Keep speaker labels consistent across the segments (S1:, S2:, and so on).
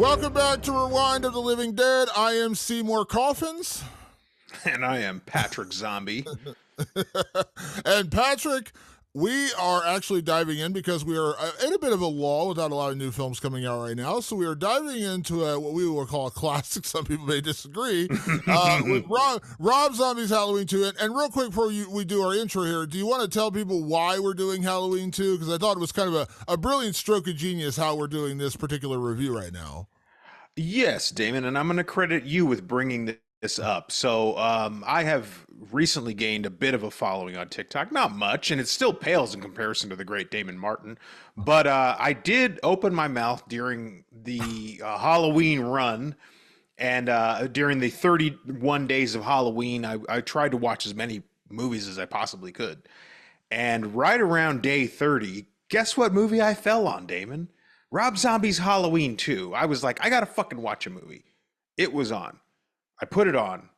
S1: Welcome back to Rewind of the Living Dead. I am Seymour Coffins.
S2: And I am Patrick Zombie.
S1: And Patrick, we are actually diving in because we are in a bit of a lull without a lot of new films coming out right now. So we are diving into what we will call a classic. Some people may disagree. With Rob Zombie's Halloween 2. And real quick before we do our intro here, do you want to tell people why we're doing Halloween 2? Because I thought it was kind of a brilliant stroke of genius how we're doing this particular review right now.
S2: Yes, Damon, and I'm going to credit you with bringing this up. So I have recently gained a bit of a following on TikTok. Not much, and it still pales in comparison to the great Damon Martin. But I did open my mouth during the Halloween run. And during the 31 days of Halloween, I tried to watch as many movies as I possibly could. And right around day 30, guess what movie I fell on, Damon? Rob Zombie's Halloween 2. I was like, I gotta fucking watch a movie. It was on. I put it on,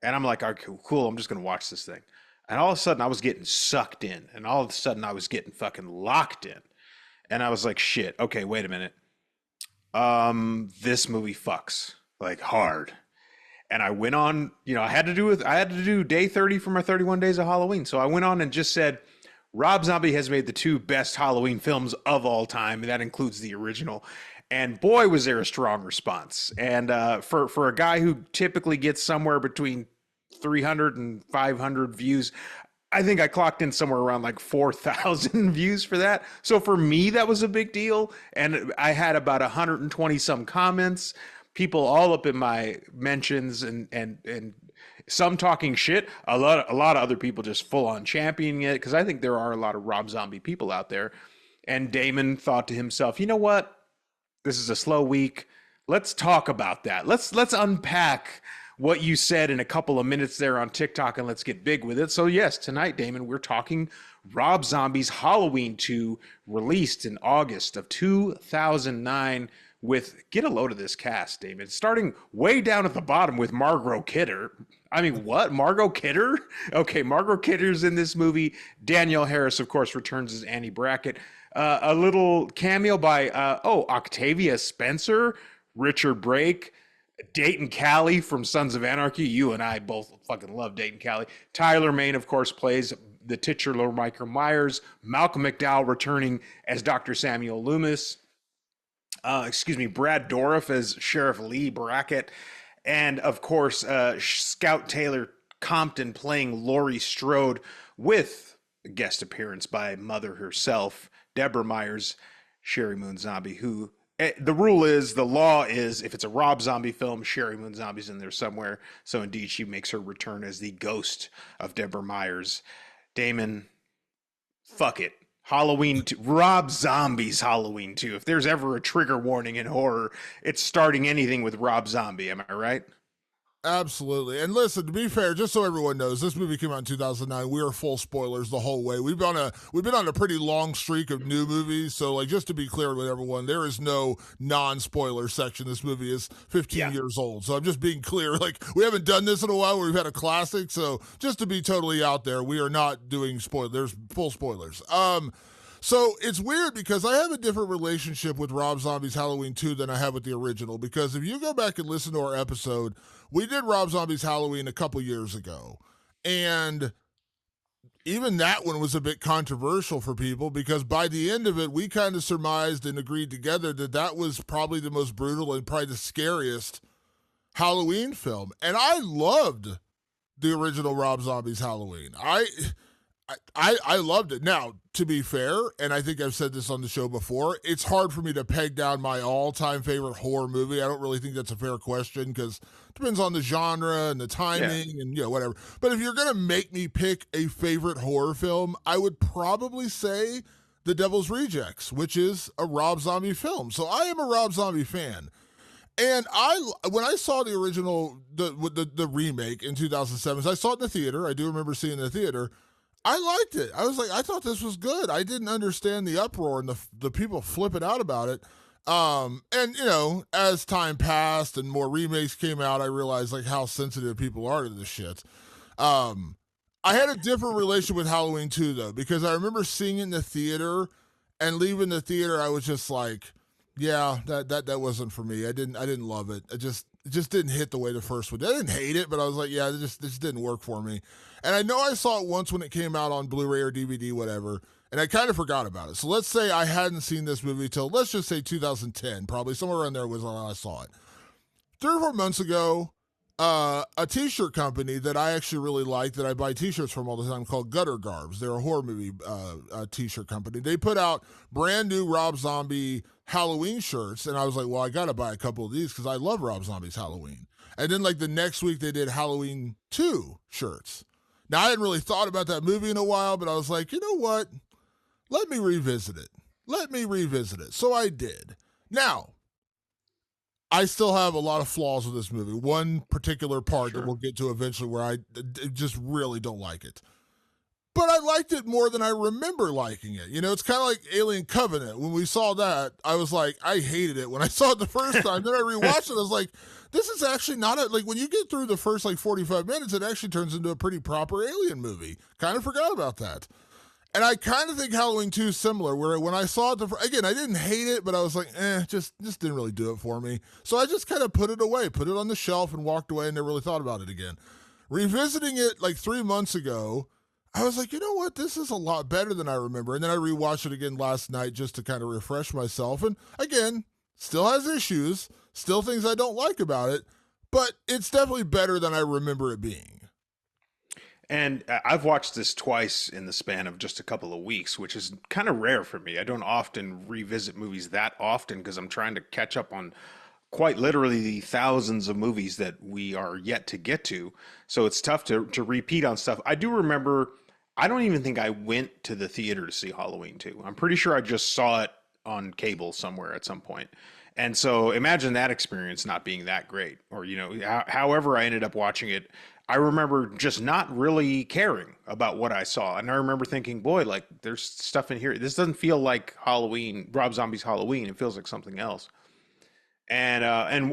S2: and I'm like, okay, cool, I'm just gonna watch this thing. And all of a sudden, I was getting sucked in, and all of a sudden, I was getting fucking locked in. And I was like, shit, okay, wait a minute. This movie fucks, like, hard. And I went on, I had to do day 30 for my 31 days of Halloween. So I went on and just said, Rob Zombie has made the two best Halloween films of all time, and that includes the original. And boy, was there a strong response. And for a guy who typically gets somewhere between 300 and 500 views, I think I clocked in somewhere around like 4,000 views for that. So for me, that was a big deal. And I had about 120 some comments, people all up in my mentions and some talking shit, a lot of other people just full on championing it, because I think there are a lot of Rob Zombie people out there. And Damon thought to himself, you know what? This is a slow week. Let's talk about that. Let's unpack what you said in a couple of minutes there on TikTok, and let's get big with it. So yes, tonight, Damon, we're talking Rob Zombie's Halloween 2, released in August of 2009. With, get a load of this cast, Damon, starting way down at the bottom with Margot Kidder. I mean, what? Margot Kidder? Okay, Margot Kidder's in this movie. Danielle Harris, of course, returns as Annie Brackett. A little cameo by, Octavia Spencer, Richard Brake, Dayton Callie from Sons of Anarchy. You and I both fucking love Dayton Callie. Tyler Mane, of course, plays the titular Michael Myers. Malcolm McDowell returning as Dr. Samuel Loomis. Brad Dourif as Sheriff Lee Brackett. And, of course, Scout Taylor Compton playing Laurie Strode, with a guest appearance by Mother herself, Deborah Myers, Sherry Moon Zombie, who the law is, if it's a Rob Zombie film, Sherry Moon Zombie's in there somewhere. So, indeed, she makes her return as the ghost of Deborah Myers. Damon, fuck it. Halloween 2, Rob Zombie's Halloween 2. If there's ever a trigger warning in horror, it's starting anything with Rob Zombie. Am I right?
S1: Absolutely. And listen, to be fair, just so everyone knows, this movie came out in 2009. We are full spoilers the whole way. We've been on a pretty long streak of new movies. So, like, just to be clear with everyone, there is no non-spoiler section. This movie is 15 years old. So I'm just being clear. Like, we haven't done this in a while where we've had a classic. So just to be totally out there, we are not doing spoilers. There's full spoilers. So it's weird because I have a different relationship with Rob Zombie's Halloween 2 than I have with the original. Because if you go back and listen to our episode, we did Rob Zombie's Halloween a couple years ago. And even that one was a bit controversial for people because by the end of it, we kind of surmised and agreed together that that was probably the most brutal and probably the scariest Halloween film. And I loved the original Rob Zombie's Halloween. I loved it. Now, to be fair, and I think I've said this on the show before, it's hard for me to peg down my all-time favorite horror movie. I don't really think that's a fair question because it depends on the genre and the timing and whatever. But if you're going to make me pick a favorite horror film, I would probably say The Devil's Rejects, which is a Rob Zombie film. So I am a Rob Zombie fan. And when I saw the original, the remake in 2007, I saw it in the theater. I do remember seeing it in the theater. I liked it. I thought this was good. I didn't understand the uproar and the people flipping out about it. And as time passed and more remakes came out, I realized like how sensitive people are to this shit. I had a different relationship with Halloween 2 though, because I remember seeing it in the theater and leaving the theater. I was just like, Yeah, that wasn't for me. I didn't love it. It just didn't hit the way the first one. I didn't hate it, but I was like, yeah, this didn't work for me. And I know I saw it once when it came out on Blu-ray or DVD, whatever, and I kind of forgot about it. So let's say I hadn't seen this movie till, let's just say, 2010, probably somewhere around there was when I saw it. 3 or 4 months ago, a t-shirt company that I actually really like, that I buy t-shirts from all the time, called Gutter Garbs. They're a horror movie t-shirt company. They put out brand new Rob Zombie Halloween shirts, and I was like, well, I gotta buy a couple of these because I love Rob Zombie's Halloween. And then like the next week they did Halloween 2 shirts. Now I hadn't really thought about that movie in a while, but I was like, you know what? Let me revisit it. So I did. Now, I still have a lot of flaws with this movie. One particular part that we'll get to eventually where I just really don't like it. But I liked it more than I remember liking it. You know, it's kind of like Alien Covenant. When we saw that, I was like, I hated it when I saw it the first time. Then I rewatched it. I was like, this is actually not like when you get through the first like 45 minutes, it actually turns into a pretty proper Alien movie. Kind of forgot about that. And I kind of think Halloween 2 is similar, where when I saw it, again, I didn't hate it, but I was like, just didn't really do it for me. So I just kind of put it away, put it on the shelf and walked away and never really thought about it again. Revisiting it like 3 months ago, I was like, you know what? This is a lot better than I remember. And then I rewatched it again last night just to kind of refresh myself. And again, still has issues, still things I don't like about it, but it's definitely better than I remember it being.
S2: And I've watched this twice in the span of just a couple of weeks, which is kind of rare for me. I don't often revisit movies that often because I'm trying to catch up on quite literally the thousands of movies that we are yet to get to. So it's tough to repeat on stuff. I do remember, I don't even think I went to the theater to see Halloween 2. I'm pretty sure I just saw it on cable somewhere at some point. And so imagine that experience not being that great. Or, you know, however I ended up watching it, I remember just not really caring about what I saw. And I remember thinking, boy, like there's stuff in here. This doesn't feel like Halloween, Rob Zombie's Halloween. It feels like something else. And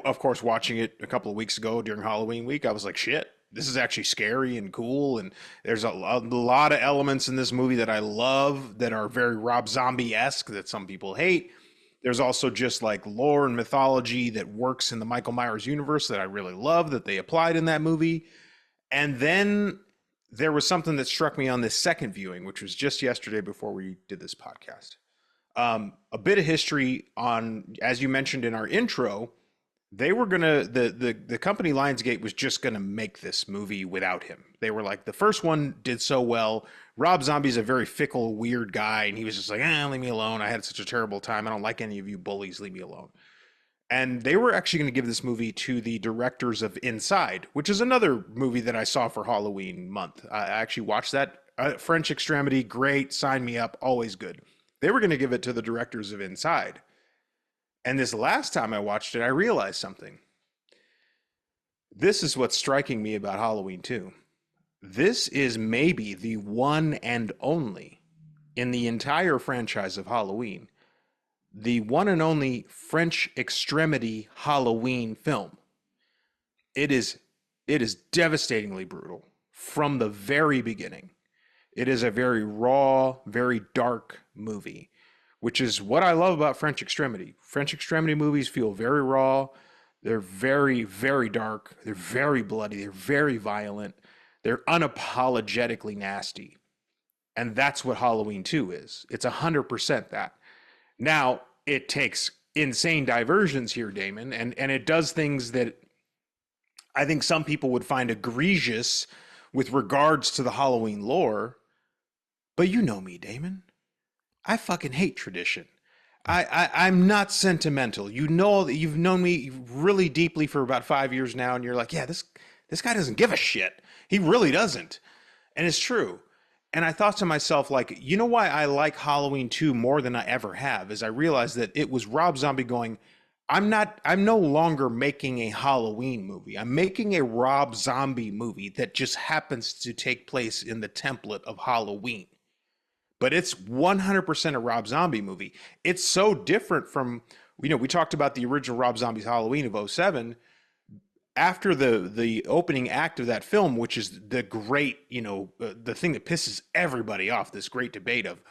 S2: of course, watching it a couple of weeks ago during Halloween week, I was like, shit, this is actually scary and cool. And there's a lot of elements in this movie that I love that are very Rob Zombie-esque that some people hate. There's also just like lore and mythology that works in the Michael Myers universe that I really love that they applied in that movie. And then there was something that struck me on this second viewing, which was just yesterday before we did this podcast. A bit of history on, as you mentioned in our intro, they were gonna the company Lionsgate was just gonna make this movie without him. They were like, the first one did so well. Rob Zombie's a very fickle, weird guy, and he was just like, leave me alone. I had such a terrible time. I don't like any of you bullies. Leave me alone. And they were actually going to give this movie to the directors of Inside, which is another movie that I saw for Halloween month. I actually watched that. French Extremity, great. Sign me up. Always good. They were going to give it to the directors of Inside. And this last time I watched it, I realized something. This is what's striking me about Halloween 2. This is maybe the one and only in the entire franchise of Halloween, the one and only French Extremity Halloween film. It is devastatingly brutal from the very beginning. It is a very raw, very dark movie, which is what I love about French Extremity. French Extremity movies feel very raw. They're very, very dark. They're very bloody. They're very violent. They're unapologetically nasty. And that's what Halloween 2 is. It's 100% that. Now, it takes insane diversions here, Damon, and it does things that I think some people would find egregious with regards to the Halloween lore. But you know me, Damon. I fucking hate tradition. I'm not sentimental. You know that you've known me really deeply for about 5 years now, and you're like, yeah, this guy doesn't give a shit. He really doesn't. And it's true. And I thought to myself, like, you know why I like Halloween 2 more than I ever have is I realized that it was Rob Zombie going, I'm no longer making a Halloween movie. I'm making a Rob Zombie movie that just happens to take place in the template of Halloween. But it's 100% a Rob Zombie movie. It's so different from, we talked about the original Rob Zombie's Halloween of '07. After the opening act of that film, which is the great, the thing that pisses everybody off, this great debate of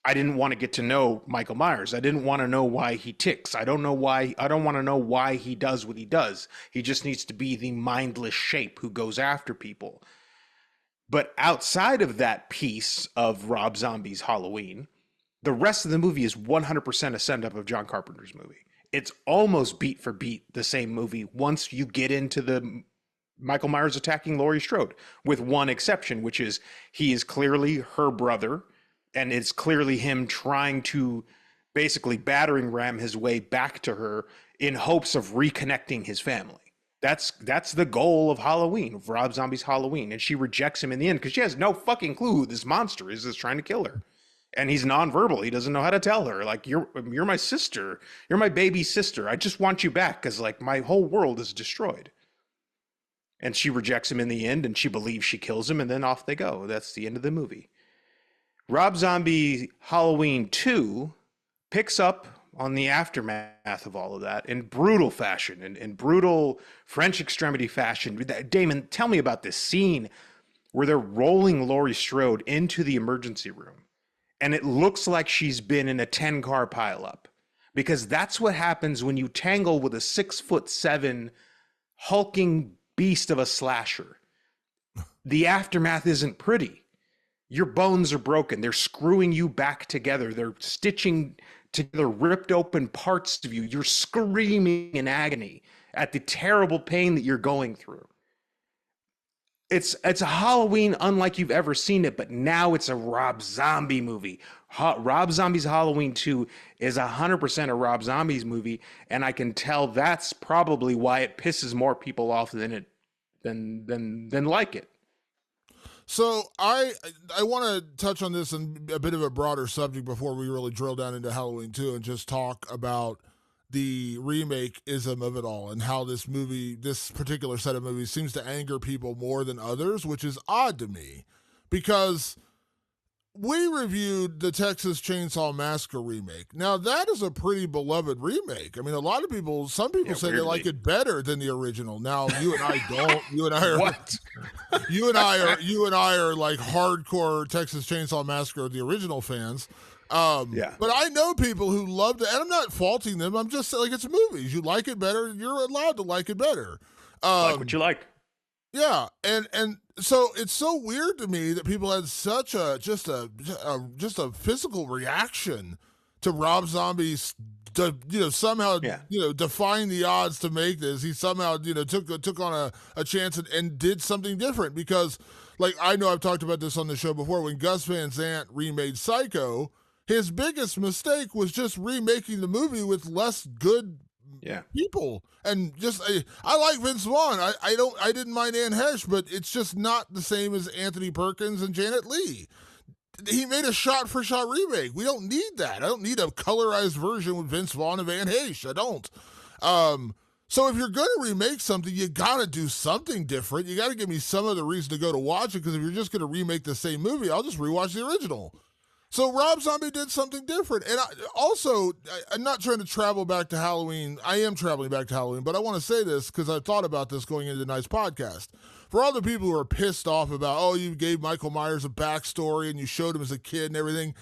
S2: I didn't want to get to know Michael Myers. I didn't want to know why he ticks. I don't want to know why he does what he does. He just needs to be the mindless shape who goes after people. But outside of that piece of Rob Zombie's Halloween, the rest of the movie is 100% a send up of John Carpenter's movie. It's almost beat for beat the same movie once you get into the Michael Myers attacking Laurie Strode, with one exception, which is he is clearly her brother, and it's clearly him trying to basically battering ram his way back to her in hopes of reconnecting his family. That's the goal of Halloween, of Rob Zombie's Halloween. And she rejects him in the end because she has no fucking clue who this monster is that's trying to kill her. And he's nonverbal. He doesn't know how to tell her, like, you're my sister. You're my baby sister. I just want you back because, like, my whole world is destroyed. And she rejects him in the end, and she believes she kills him, and then off they go. That's the end of the movie. Rob Zombie Halloween 2 picks up on the aftermath of all of that in brutal fashion, in brutal French extremity fashion. Damon, tell me about this scene where they're rolling Laurie Strode into the emergency room, and it looks like she's been in a 10-car pileup, because that's what happens when you tangle with a 6'7" hulking beast of a slasher. The aftermath isn't pretty. Your bones are broken. They're screwing you back together. They're stitching together ripped open parts of you. You're screaming in agony at the terrible pain that you're going through. It's a Halloween unlike you've ever seen it, but now it's a Rob Zombie movie. Rob Zombie's Halloween 2 is 100% a Rob Zombie's movie, and I can tell that's probably why it pisses more people off than like it.
S1: So I want to touch on this in a bit of a broader subject before we really drill down into Halloween 2 and just talk about the remake-ism of it all and how this movie, this particular set of movies, seems to anger people more than others, which is odd to me because we reviewed the Texas Chainsaw Massacre remake. Now, that is a pretty beloved remake. I mean, a lot of people, some people say weirdly, they like it better than the original. Now, you and I don't. You and I are
S2: what?
S1: You and I are like hardcore Texas Chainsaw Massacre, the original fans.
S2: Yeah.
S1: But I know people who loved it, and I'm not faulting them. I'm just like, it's movies. You like it better, you're allowed to like it better.
S2: Like what you like.
S1: Yeah, and so it's so weird to me that people had such a physical reaction to Rob Zombie's, somehow defying the odds to make this. He somehow took on a chance and did something different because, like, I know I've talked about this on the show before. When Gus Van Sant remade Psycho, his biggest mistake was just remaking the movie with less good people. And just I like Vince Vaughn. I didn't mind Anne Hesh, but it's just not the same as Anthony Perkins and Janet Leigh. He made a shot-for-shot remake. We don't need that. I don't need a colorized version with Vince Vaughn and Van Hesh. I don't. So if you're going to remake something, you got to do something different. You got to give me some other reason to go to watch it, because if you're just going to remake the same movie, I'll just rewatch the original. So Rob Zombie did something different. And I'm not trying to travel back to Halloween. I am traveling back to Halloween, but I want to say this because I thought about this going into tonight's podcast. For all the people who are pissed off about, you gave Michael Myers a backstory and you showed him as a kid and everything.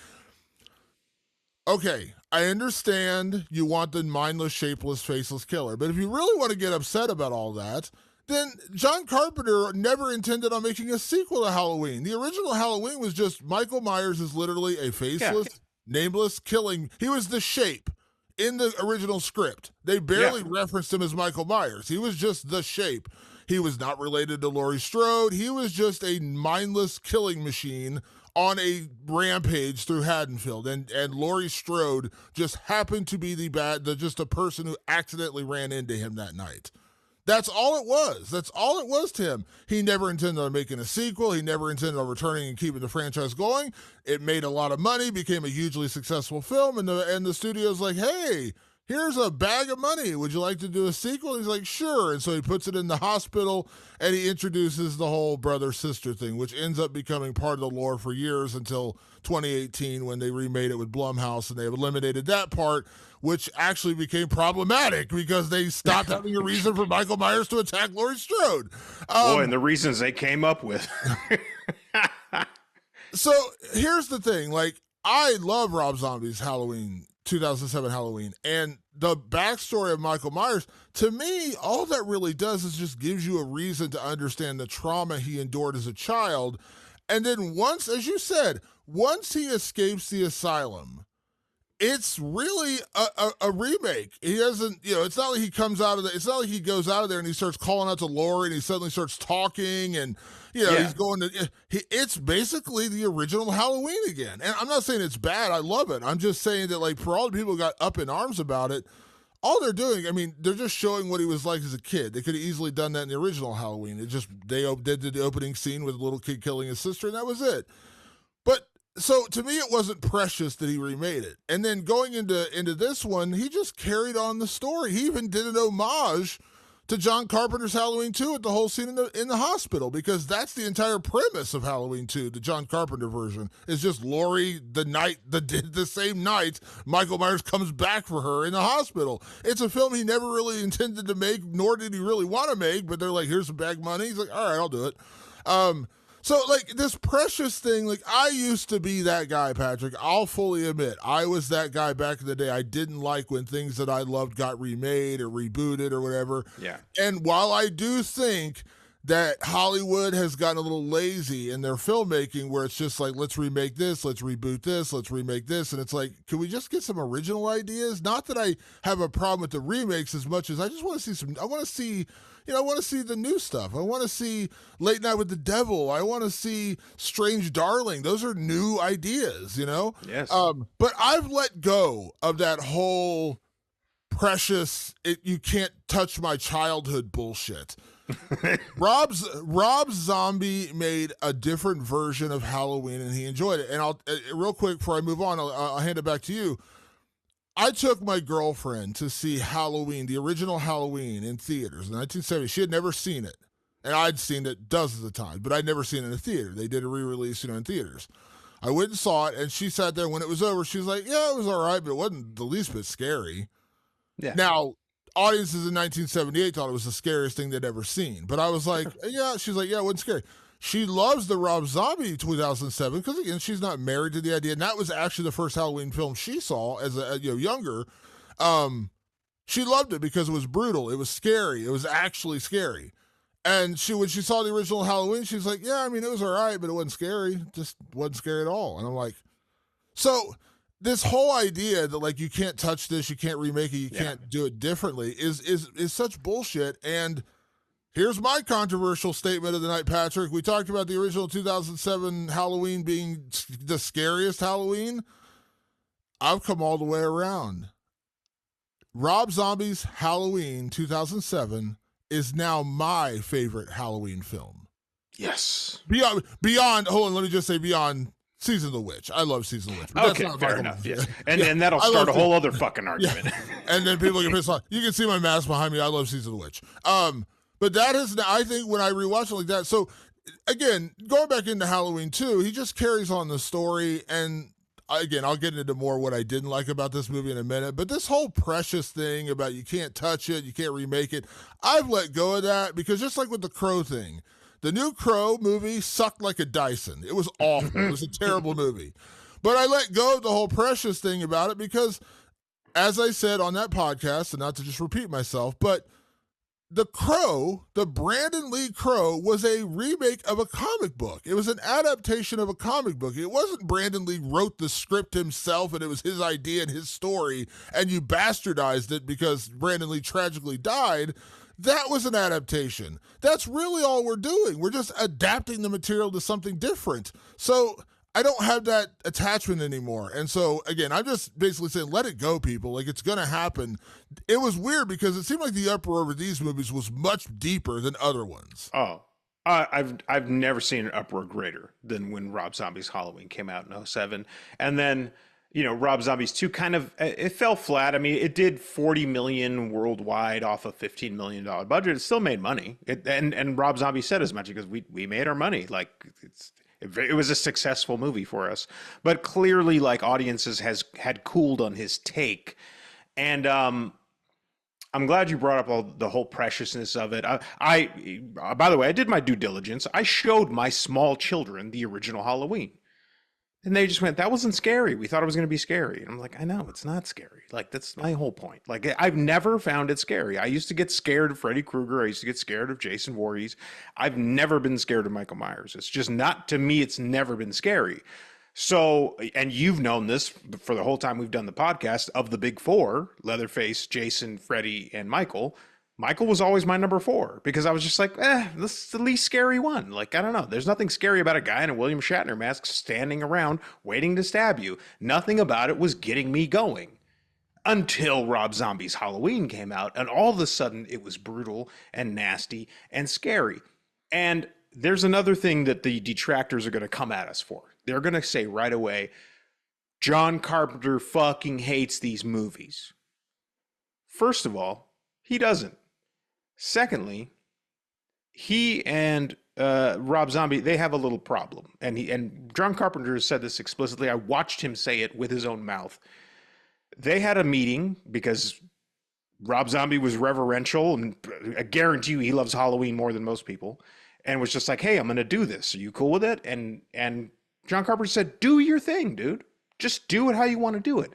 S1: Okay, I understand you want the mindless, shapeless, faceless killer, but if you really want to get upset about all that, then John Carpenter never intended on making a sequel to Halloween. The original Halloween was just Michael Myers is literally a faceless, nameless killing. He was the shape in the original script. They barely referenced him as Michael Myers. He was just the shape. He was not related to Laurie Strode. He was just a mindless killing machine on a rampage through Haddonfield. And Laurie Strode just happened to be just a person who accidentally ran into him that night. That's all it was. That's all it was to him. He never intended on making a sequel. He never intended on returning and keeping the franchise going. It made a lot of money, became a hugely successful film, and the studio's like, hey, here's a bag of money. Would you like to do a sequel? And he's like, sure. And so he puts it in the hospital, and he introduces the whole brother-sister thing, which ends up becoming part of the lore for years until 2018 when they remade it with Blumhouse, and they eliminated that part, which actually became problematic because they stopped having a reason for Michael Myers to attack Laurie Strode.
S2: And the reasons they came up with.
S1: So here's the thing. Like, I love Rob Zombie's Halloween, 2007 Halloween, and the backstory of Michael Myers, to me, all that really does is just gives you a reason to understand the trauma he endured as a child. And then once, as you said, once he escapes the asylum, it's really a remake. He doesn't, it's not like he comes out of it's not like he goes out of there and he starts calling out to Laurie and he suddenly starts talking and, he's going to, it's basically the original Halloween again. And I'm not saying it's bad. I love it. I'm just saying that, like, for all the people who got up in arms about it, all they're doing, I mean, they're just showing what he was like as a kid. They could have easily done that in the original Halloween. It just, they did the opening scene with a little kid killing his sister and that was it. But so to me, it wasn't precious that he remade it. And then going into this one, he just carried on the story. He even did an homage to John Carpenter's Halloween 2 at the whole scene in the hospital, because that's the entire premise of Halloween 2, the John Carpenter version. Is just Laurie, the same night Michael Myers comes back for her in the hospital. It's a film he never really intended to make, nor did he really want to make, but they're like, here's some bag money. He's like, all right, I'll do it. So, like, this precious thing, like, I used to be that guy, Patrick. I'll fully admit, I was that guy back in the day. I didn't like when things that I loved got remade or rebooted or whatever.
S2: Yeah.
S1: And while I do think that Hollywood has gotten a little lazy in their filmmaking, where it's just like, let's remake this, let's reboot this, let's remake this. And it's like, can we just get some original ideas? Not that I have a problem with the remakes as much as I just want to see I want to see the new stuff. I want to see Late Night with the Devil. I want to see Strange Darling. Those are new ideas,
S2: Yes.
S1: But I've let go of that whole precious, you can't touch my childhood bullshit. Rob Zombie made a different version of Halloween, and he enjoyed it. And I'll real quick before I move on, I'll hand it back to you. I took my girlfriend to see Halloween, the original Halloween, in theaters in 1970. She had never seen it, and I'd seen it dozens of times, but I'd never seen it in a theater. They did a re-release, in theaters. I went and saw it, and she sat there. When it was over, she was like, "Yeah, it was all right, but it wasn't the least bit scary."
S2: Yeah.
S1: Now, audiences in 1978 thought it was the scariest thing they'd ever seen, but I was like, "Yeah." She's like, "Yeah, it wasn't scary." She loves the Rob Zombie 2007 because, again, she's not married to the idea. And that was actually the first Halloween film she saw as a younger. She loved it because it was brutal. It was scary. It was actually scary. And when she saw the original Halloween, she's like, "Yeah, I mean, it was all right, but it wasn't scary. Just wasn't scary at all." And I'm like, so this whole idea that, like, you can't touch this, you can't remake it, you can't do it differently is such bullshit. And here's my controversial statement of the night, Patrick. We talked about the original 2007 Halloween being the scariest Halloween. I've come all the way around. Rob Zombie's Halloween 2007 is now my favorite Halloween film.
S2: Yes.
S1: Beyond, hold on, let me just say beyond Season of the Witch. I love Season of the Witch. But
S2: okay, fair enough. Yes. And then that'll start a whole other fucking argument.
S1: Yeah. And then people get pissed off. You can see my mask behind me. I love Season of the Witch. But that is, I think, when I rewatch it like that. So, again, going back into Halloween 2, he just carries on the story. And, again, I'll get into more what I didn't like about this movie in a minute. But this whole precious thing about you can't touch it, you can't remake it, I've let go of that because just like with the Crow thing, the new Crow movie sucked like a Dyson. It was awful. It was a terrible movie. But I let go of the whole precious thing about it because, as I said on that podcast, and not to just repeat myself, but The Crow, the Brandon Lee Crow, was a remake of a comic book. It was an adaptation of a comic book. It wasn't Brandon Lee wrote the script himself and it was his idea and his story, and you bastardized it because Brandon Lee tragically died. That was an adaptation. That's really all we're doing. We're just adapting the material to something different. So I don't have that attachment anymore. And so, again, I'm just basically saying, let it go, people. Like, it's going to happen. It was weird because it seemed like the uproar over these movies was much deeper than other ones.
S2: Oh, I've never seen an uproar greater than when Rob Zombie's Halloween came out in 2007. And then, Rob Zombie's 2 kind of, it fell flat. I mean, it did $40 million worldwide off a $15 million budget. It still made money. And Rob Zombie said as much because we made our money. Like, it was a successful movie for us, but clearly, like, audiences had cooled on his take. And I'm glad you brought up the whole preciousness of it. By the way, I did my due diligence. I showed my small children the original Halloween. And they just went, that wasn't scary. We thought it was going to be scary. And I'm like, I know, it's not scary. Like, that's my whole point. Like, I've never found it scary. I used to get scared of Freddy Krueger. I used to get scared of Jason Voorhees. I've never been scared of Michael Myers. It's just not, to me, it's never been scary. So, and you've known this for the whole time we've done the podcast, of the big four, Leatherface, Jason, Freddy, and Michael. Michael was always my number four because I was just like, this is the least scary one. Like, I don't know. There's nothing scary about a guy in a William Shatner mask standing around waiting to stab you. Nothing about it was getting me going until Rob Zombie's Halloween came out. And all of a sudden it was brutal and nasty and scary. And there's another thing that the detractors are going to come at us for. They're going to say right away, John Carpenter fucking hates these movies. First of all, he doesn't. Secondly, he and Rob Zombie, they have a little problem. And John Carpenter has said this explicitly. I watched him say it with his own mouth. They had a meeting because Rob Zombie was reverential, and I guarantee you he loves Halloween more than most people, and was just like, hey, I'm going to do this. Are you cool with it? And John Carpenter said, do your thing, dude. Just do it how you want to do it.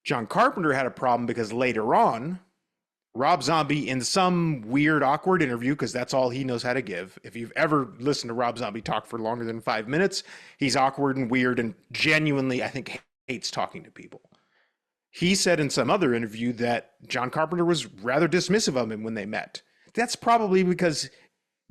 S2: John Carpenter had a problem because later on, Rob Zombie, in some weird, awkward interview, because that's all he knows how to give. If you've ever listened to Rob Zombie talk for longer than 5 minutes, he's awkward and weird and genuinely, I think, hates talking to people. He said in some other interview that John Carpenter was rather dismissive of him when they met. That's probably because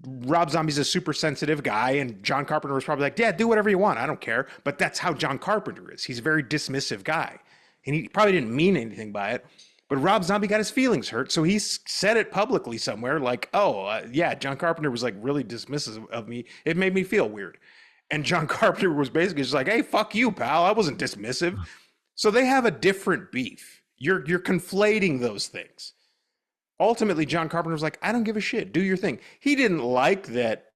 S2: Rob Zombie's a super sensitive guy, and John Carpenter was probably like, yeah, do whatever you want. I don't care. But that's how John Carpenter is. He's a very dismissive guy. And he probably didn't mean anything by it. But Rob Zombie got his feelings hurt, so he said it publicly somewhere, like, yeah, John Carpenter was like really dismissive of me. It made me feel weird. And John Carpenter was basically just like, hey, fuck you, pal. I wasn't dismissive. So they have a different beef. You're conflating those things. Ultimately, John Carpenter was like, I don't give a shit. Do your thing. He didn't like that,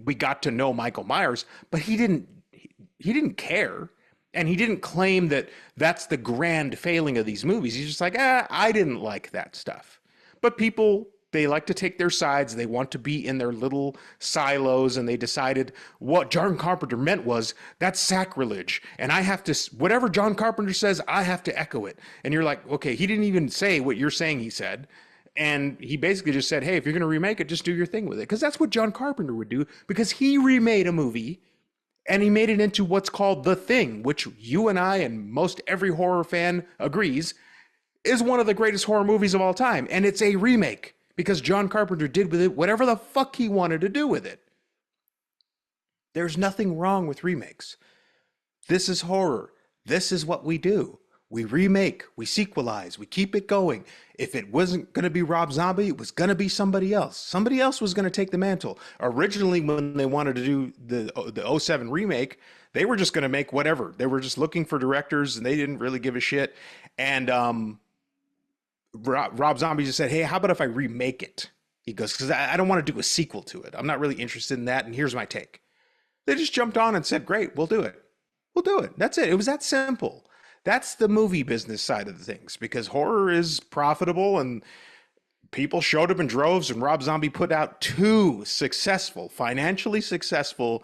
S2: we got to know Michael Myers, but he didn't care. And he didn't claim that that's the grand failing of these movies. He's just like, I didn't like that stuff. But people, they like to take their sides. They want to be in their little silos. And they decided what John Carpenter meant was, that's sacrilege. And I have to, whatever John Carpenter says, I have to echo it. And you're like, okay, he didn't even say what you're saying he said. And he basically just said, hey, if you're going to remake it, just do your thing with it. Because that's what John Carpenter would do. Because he remade a movie and he made it into what's called The Thing, which you and I and most every horror fan agrees is one of the greatest horror movies of all time. And it's a remake because John Carpenter did with it whatever the fuck he wanted to do with it. There's nothing wrong with remakes. This is horror. This is what we do. We remake, we sequelize, we keep it going. If it wasn't going to be Rob Zombie, it was going to be somebody else. Somebody else was going to take the mantle. Originally, when they wanted to do the 07 remake, they were just going to make whatever. They were just looking for directors, and they didn't really give a shit. And Rob Zombie just said, hey, how about if I remake it? He goes, because I don't want to do a sequel to it. I'm not really interested in that, and here's my take. They just jumped on and said, great, we'll do it. We'll do it. That's it. It was that simple. That's the movie business side of the things, because horror is profitable and people showed up in droves, and Rob Zombie put out 2 successful, financially successful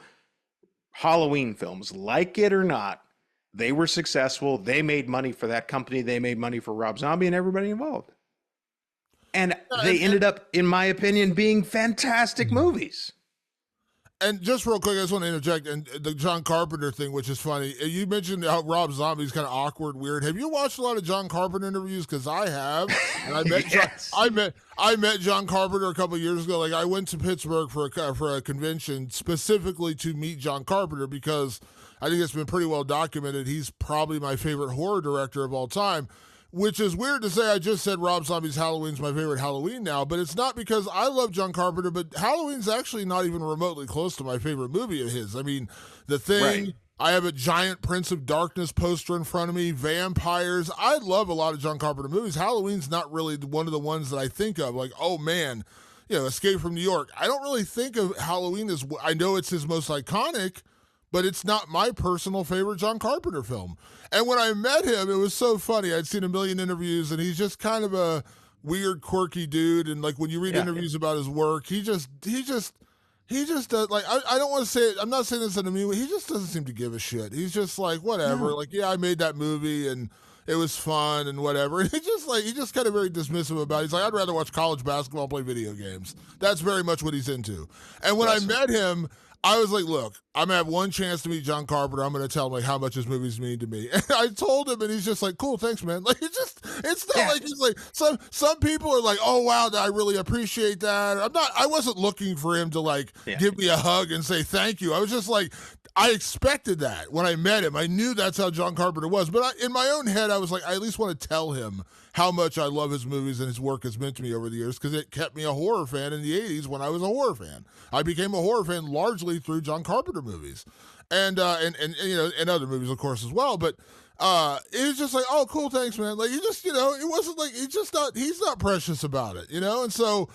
S2: Halloween films. Like it or not, they were successful. They made money for that company. They made money for Rob Zombie and everybody involved. And they ended up, in my opinion, being fantastic movies.
S1: And just real quick, I just want to interject, and the John Carpenter thing, which is funny. You mentioned how Rob Zombie's kind of awkward, weird. Have you watched a lot of John Carpenter interviews? Because I have, and I met
S2: Yes.
S1: I met John Carpenter a couple of years ago. Like, I went to Pittsburgh for a convention specifically to meet John Carpenter because I think it's been pretty well documented. He's probably my favorite horror director of all time. Which is weird to say. I just said Rob Zombie's Halloween's my favorite Halloween now, but it's not because I love John Carpenter, but Halloween's actually not even remotely close to my favorite movie of his. I mean, The Thing, right. I have a giant Prince of Darkness poster in front of me, vampires. I love a lot of John Carpenter movies. Halloween's not really one of the ones that I think of, like, oh man, Escape from New York. I don't really think of Halloween as, I know it's his most iconic, but it's not my personal favorite John Carpenter film. And when I met him, it was so funny. I'd seen a million interviews, and he's just kind of a weird, quirky dude. And like when you read interviews about his work, he just he just does like I don't want to say it, I'm not saying this in a mean way. He just doesn't seem to give a shit. He's just like whatever.
S2: No.
S1: Like yeah, I made that movie and it was fun and whatever. And he just kind of very dismissive about it. He's like I'd rather watch college basketball and play video games. That's very much what he's into. And when I
S2: Bless him.
S1: met him, I was like, look, I'm gonna have one chance to meet John Carpenter. I'm gonna tell him like how much his movies mean to me. And I told him, and he's just like, cool, thanks, man. Like it's not
S2: Yeah.
S1: like he's like some people are like, oh wow, I really appreciate that. I wasn't looking for him to like
S2: Yeah.
S1: give me a hug and say thank you. I was just like, I expected that when I met him. I knew that's how John Carpenter was. But in my own head, I was like, I at least want to tell him how much I love his movies and his work has meant to me over the years because it kept me a horror fan in the 80s when I was a horror fan. I became a horror fan largely through John Carpenter movies and you know, and other movies, of course, as well. But it was just like, oh, cool, thanks, man. Like, you just, you know, it wasn't like, he's not precious about it, you know? And so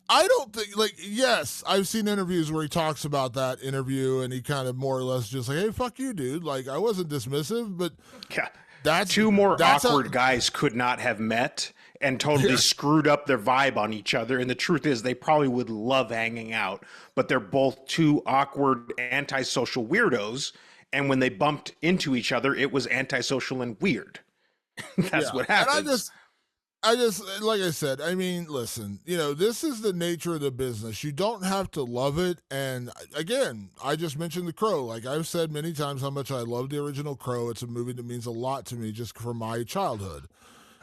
S1: I don't think, like, yes, I've seen interviews where he talks about that interview and he kind of more or less just like, hey, fuck you, dude. Like, I wasn't dismissive, but
S2: Yeah.
S1: that's
S2: Two more
S1: that's
S2: awkward guys could not have met and totally screwed up their vibe on each other. And the truth is, they probably would love hanging out, but they're both two awkward, antisocial weirdos. And when they bumped into each other, it was antisocial and weird. That's what happens.
S1: And I just, like I said, I mean, listen, you know, this is the nature of the business. You don't have to love it. And again, I just mentioned The Crow. Like I've said many times how much I love the original Crow. It's a movie that means a lot to me just from my childhood.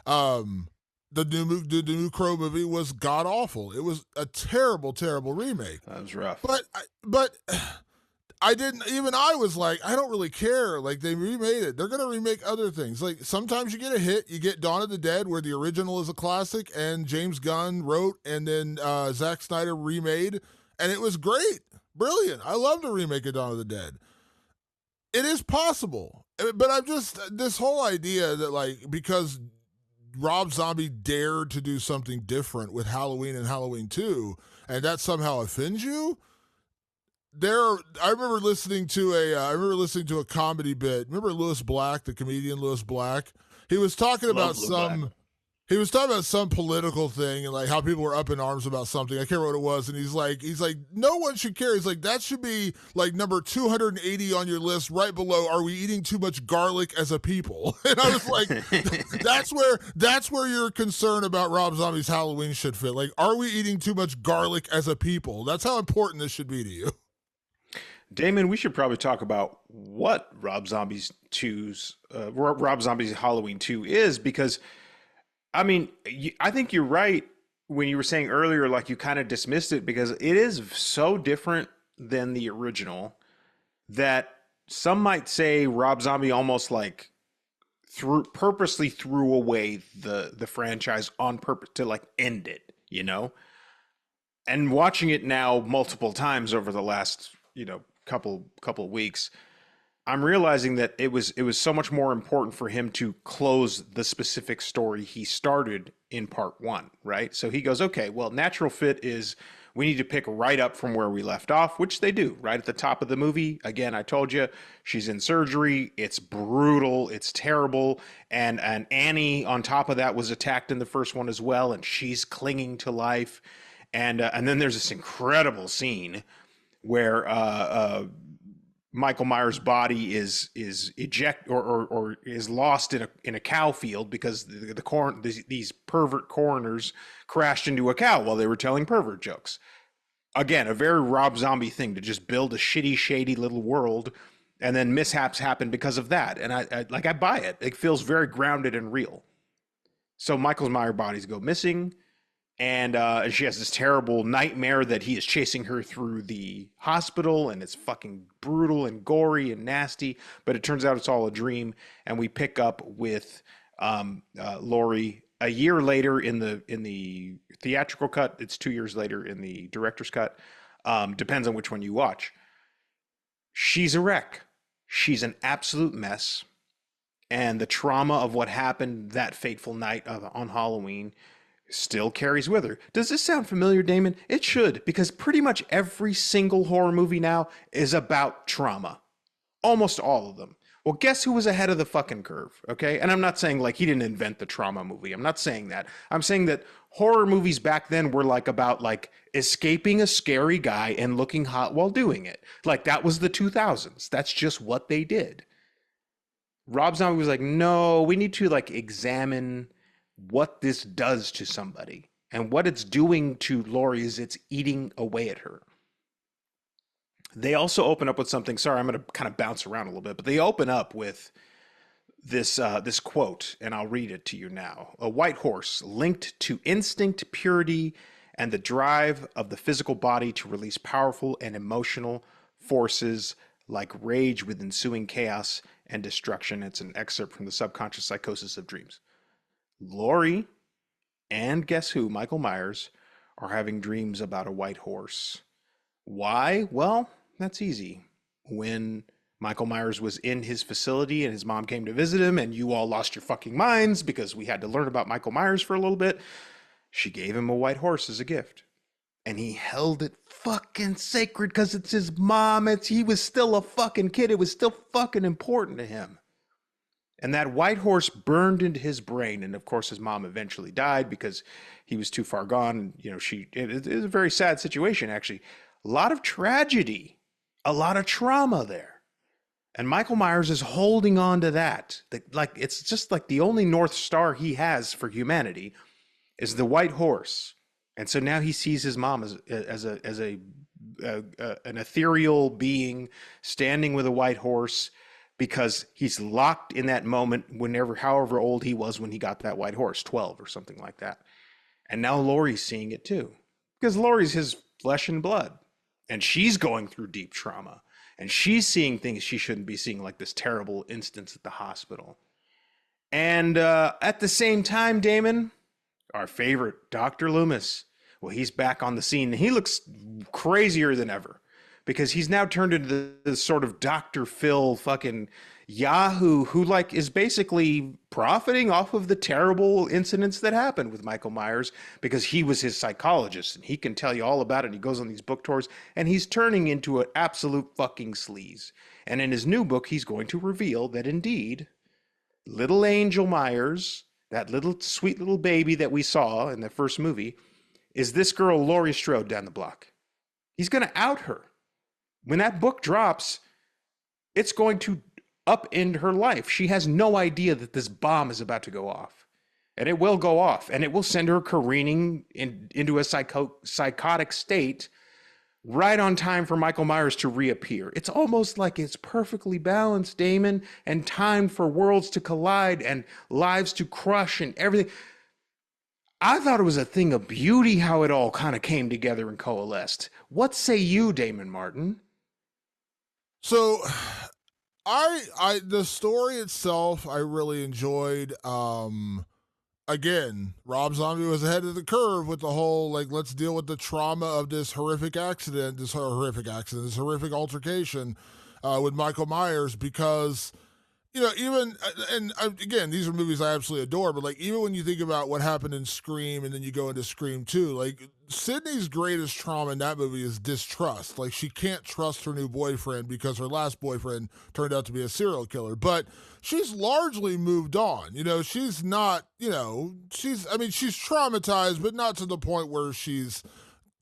S1: The new Crow movie was god awful. It was a terrible, terrible remake.
S2: That was rough.
S1: But I didn't even I was like, I don't really care. Like they remade it. They're gonna remake other things. Like sometimes you get a hit, you get Dawn of the Dead, where the original is a classic and James Gunn wrote and then Zack Snyder remade, and it was great. Brilliant. I love the remake of Dawn of the Dead. It is possible. But I'm just this whole idea that like because Rob Zombie dared to do something different with Halloween and Halloween 2, and that somehow offends you. I remember listening to a comedy bit. Remember Lewis Black, the comedian Lewis Black? He was talking about some political thing and like how people were up in arms about something. I can't remember what it was. And he's like, no one should care. He's like, that should be like number 280 on your list, right below. Are we eating too much garlic as a people? And I was like, that's where your concern about Rob Zombie's Halloween should fit. Like, are we eating too much garlic as a people? That's how important this should be to you.
S2: Damon, we should probably talk about what Rob Zombie's Halloween 2 is, because I mean, I think you're right when you were saying earlier, like you kind of dismissed it because it is so different than the original that some might say Rob Zombie almost like purposely threw away the franchise on purpose to like end it, you know? And watching it now multiple times over the last, you know, couple of weeks, I'm realizing that it was so much more important for him to close the specific story he started in part 1, right? So he goes, okay, well, natural fit is we need to pick right up from where we left off, which they do right at the top of the movie. Again, I told you, she's in surgery. It's brutal. It's terrible. And Annie on top of that was attacked in the first one as well. And she's clinging to life. And then there's this incredible scene where Michael Myers' body is ejected or is lost in a cow field because these pervert coroners crashed into a cow while they were telling pervert jokes. Again, a very Rob Zombie thing to just build a shitty, shady little world, and then mishaps happen because of that. And I buy it. It feels very grounded and real. So Michael Myers' bodies go missing. And she has this terrible nightmare that he is chasing her through the hospital, and it's fucking brutal and gory and nasty. But it turns out it's all a dream, and we pick up with Laurie a year later in the theatrical cut. It's 2 years later in the director's cut. Depends on which one you watch. She's a wreck. She's an absolute mess, and the trauma of what happened that fateful night on Halloween still carries with her. Does this sound familiar, Damon? It should, because pretty much every single horror movie now is about trauma. Almost all of them. Well, guess who was ahead of the fucking curve? Okay. And I'm not saying like he didn't invent the trauma movie. I'm not saying that. I'm saying that horror movies back then were like about like escaping a scary guy and looking hot while doing it. Like that was the 2000s. That's just what they did. Rob Zombie was like, no, we need to like examine what this does to somebody. And what it's doing to Laurie is it's eating away at her. They also open up with something. Sorry, I'm going to kind of bounce around a little bit, but they open up with this quote, and I'll read it to you now. A white horse linked to instinct, purity, and the drive of the physical body to release powerful and emotional forces like rage with ensuing chaos and destruction. It's an excerpt from the Subconscious Psychosis of Dreams. Laurie and guess who? Michael Myers are having dreams about a white horse. Why? Well, that's easy. When Michael Myers was in his facility and his mom came to visit him and you all lost your fucking minds because we had to learn about Michael Myers for a little bit, she gave him a white horse as a gift. And he held it fucking sacred because it's his mom. He was still a fucking kid. It was still fucking important to him. And that white horse burned into his brain. And of course, his mom eventually died because he was too far gone. You know, it is a very sad situation, actually. A lot of tragedy, a lot of trauma there. And Michael Myers is holding on to that. Like, it's just like the only North Star he has for humanity is the white horse. And so now he sees his mom as an ethereal being standing with a white horse, because he's locked in that moment however old he was when he got that white horse, 12 or something like that. And now Laurie's seeing it too, because Laurie's his flesh and blood, and she's going through deep trauma, and she's seeing things she shouldn't be seeing, like this terrible instance at the hospital. And at the same time, Damon, our favorite Dr. Loomis, well, he's back on the scene. He looks crazier than ever, because he's now turned into this sort of Dr. Phil fucking Yahoo who like is basically profiting off of the terrible incidents that happened with Michael Myers, because he was his psychologist and he can tell you all about it. He goes on these book tours and he's turning into an absolute fucking sleaze. And in his new book, he's going to reveal that indeed little Angel Myers, that little sweet little baby that we saw in the first movie, is this girl Laurie Strode down the block. He's going to out her. When that book drops, it's going to upend her life. She has no idea that this bomb is about to go off. And it will go off. And it will send her careening into a psychotic state right on time for Michael Myers to reappear. It's almost like it's perfectly balanced, Damon, and timed for worlds to collide and lives to crush and everything. I thought it was a thing of beauty how it all kind of came together and coalesced. What say you, Damon Martin?
S1: So the story itself I really enjoyed. Again, Rob Zombie was ahead of the curve with the whole like, let's deal with the trauma of this horrific altercation with Michael Myers, because you know, even, and again, these are movies I absolutely adore, but like, even when you think about what happened in Scream and then you go into Scream 2, like, Sydney's greatest trauma in that movie is distrust. Like, she can't trust her new boyfriend because her last boyfriend turned out to be a serial killer. But she's largely moved on. You know, she's not, you know, she's traumatized, but not to the point where she's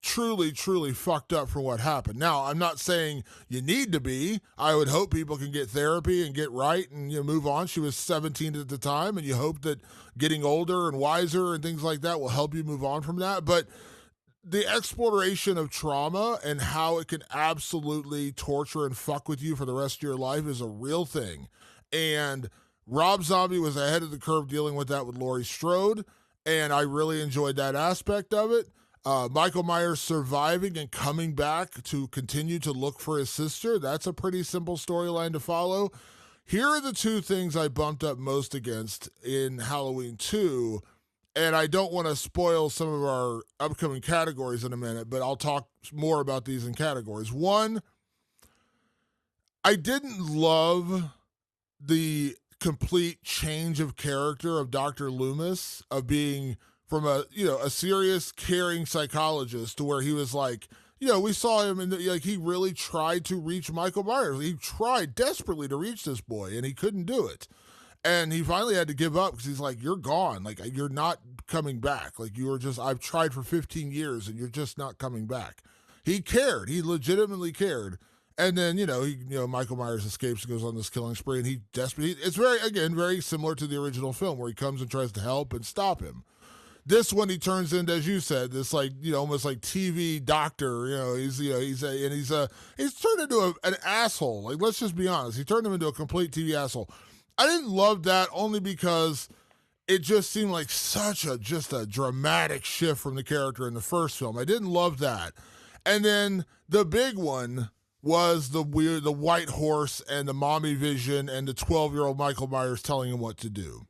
S1: truly fucked up for what happened. Now, I'm not saying you need to be. I would hope people can get therapy and get right and, you know, move on. She was 17 at the time, and you hope that getting older and wiser and things like that will help you move on from that. But the exploration of trauma and how it can absolutely torture and fuck with you for the rest of your life is a real thing. And Rob Zombie was ahead of the curve dealing with that with Laurie Strode, and I really enjoyed that aspect of it. Michael Myers surviving and coming back to continue to look for his sister, that's a pretty simple storyline to follow. Here are the two things I bumped up most against in Halloween 2, and I don't want to spoil some of our upcoming categories in a minute, but I'll talk more about these in categories. One, I didn't love the complete change of character of Dr. Loomis, of being from a serious, caring psychologist to where he was like we saw him in like he really tried to reach Michael Myers. He tried desperately to reach this boy, and he couldn't do it. And he finally had to give up because he's like, "You're gone. Like you're not coming back. Like you were just. I've tried for 15 years, and you're just not coming back." He cared. He legitimately cared. And then Michael Myers escapes and goes on this killing spree, and he desperately. It's very similar to the original film where he comes and tries to help and stop him. This one he turns into, as you said, this like almost like TV doctor. He's turned into an asshole. Like let's just be honest, he turned him into a complete TV asshole. I didn't love that only because it just seemed like just a dramatic shift from the character in the first film. I didn't love that, and then the big one was the white horse and the mommy vision and the 12-year-old Michael Myers telling him what to do.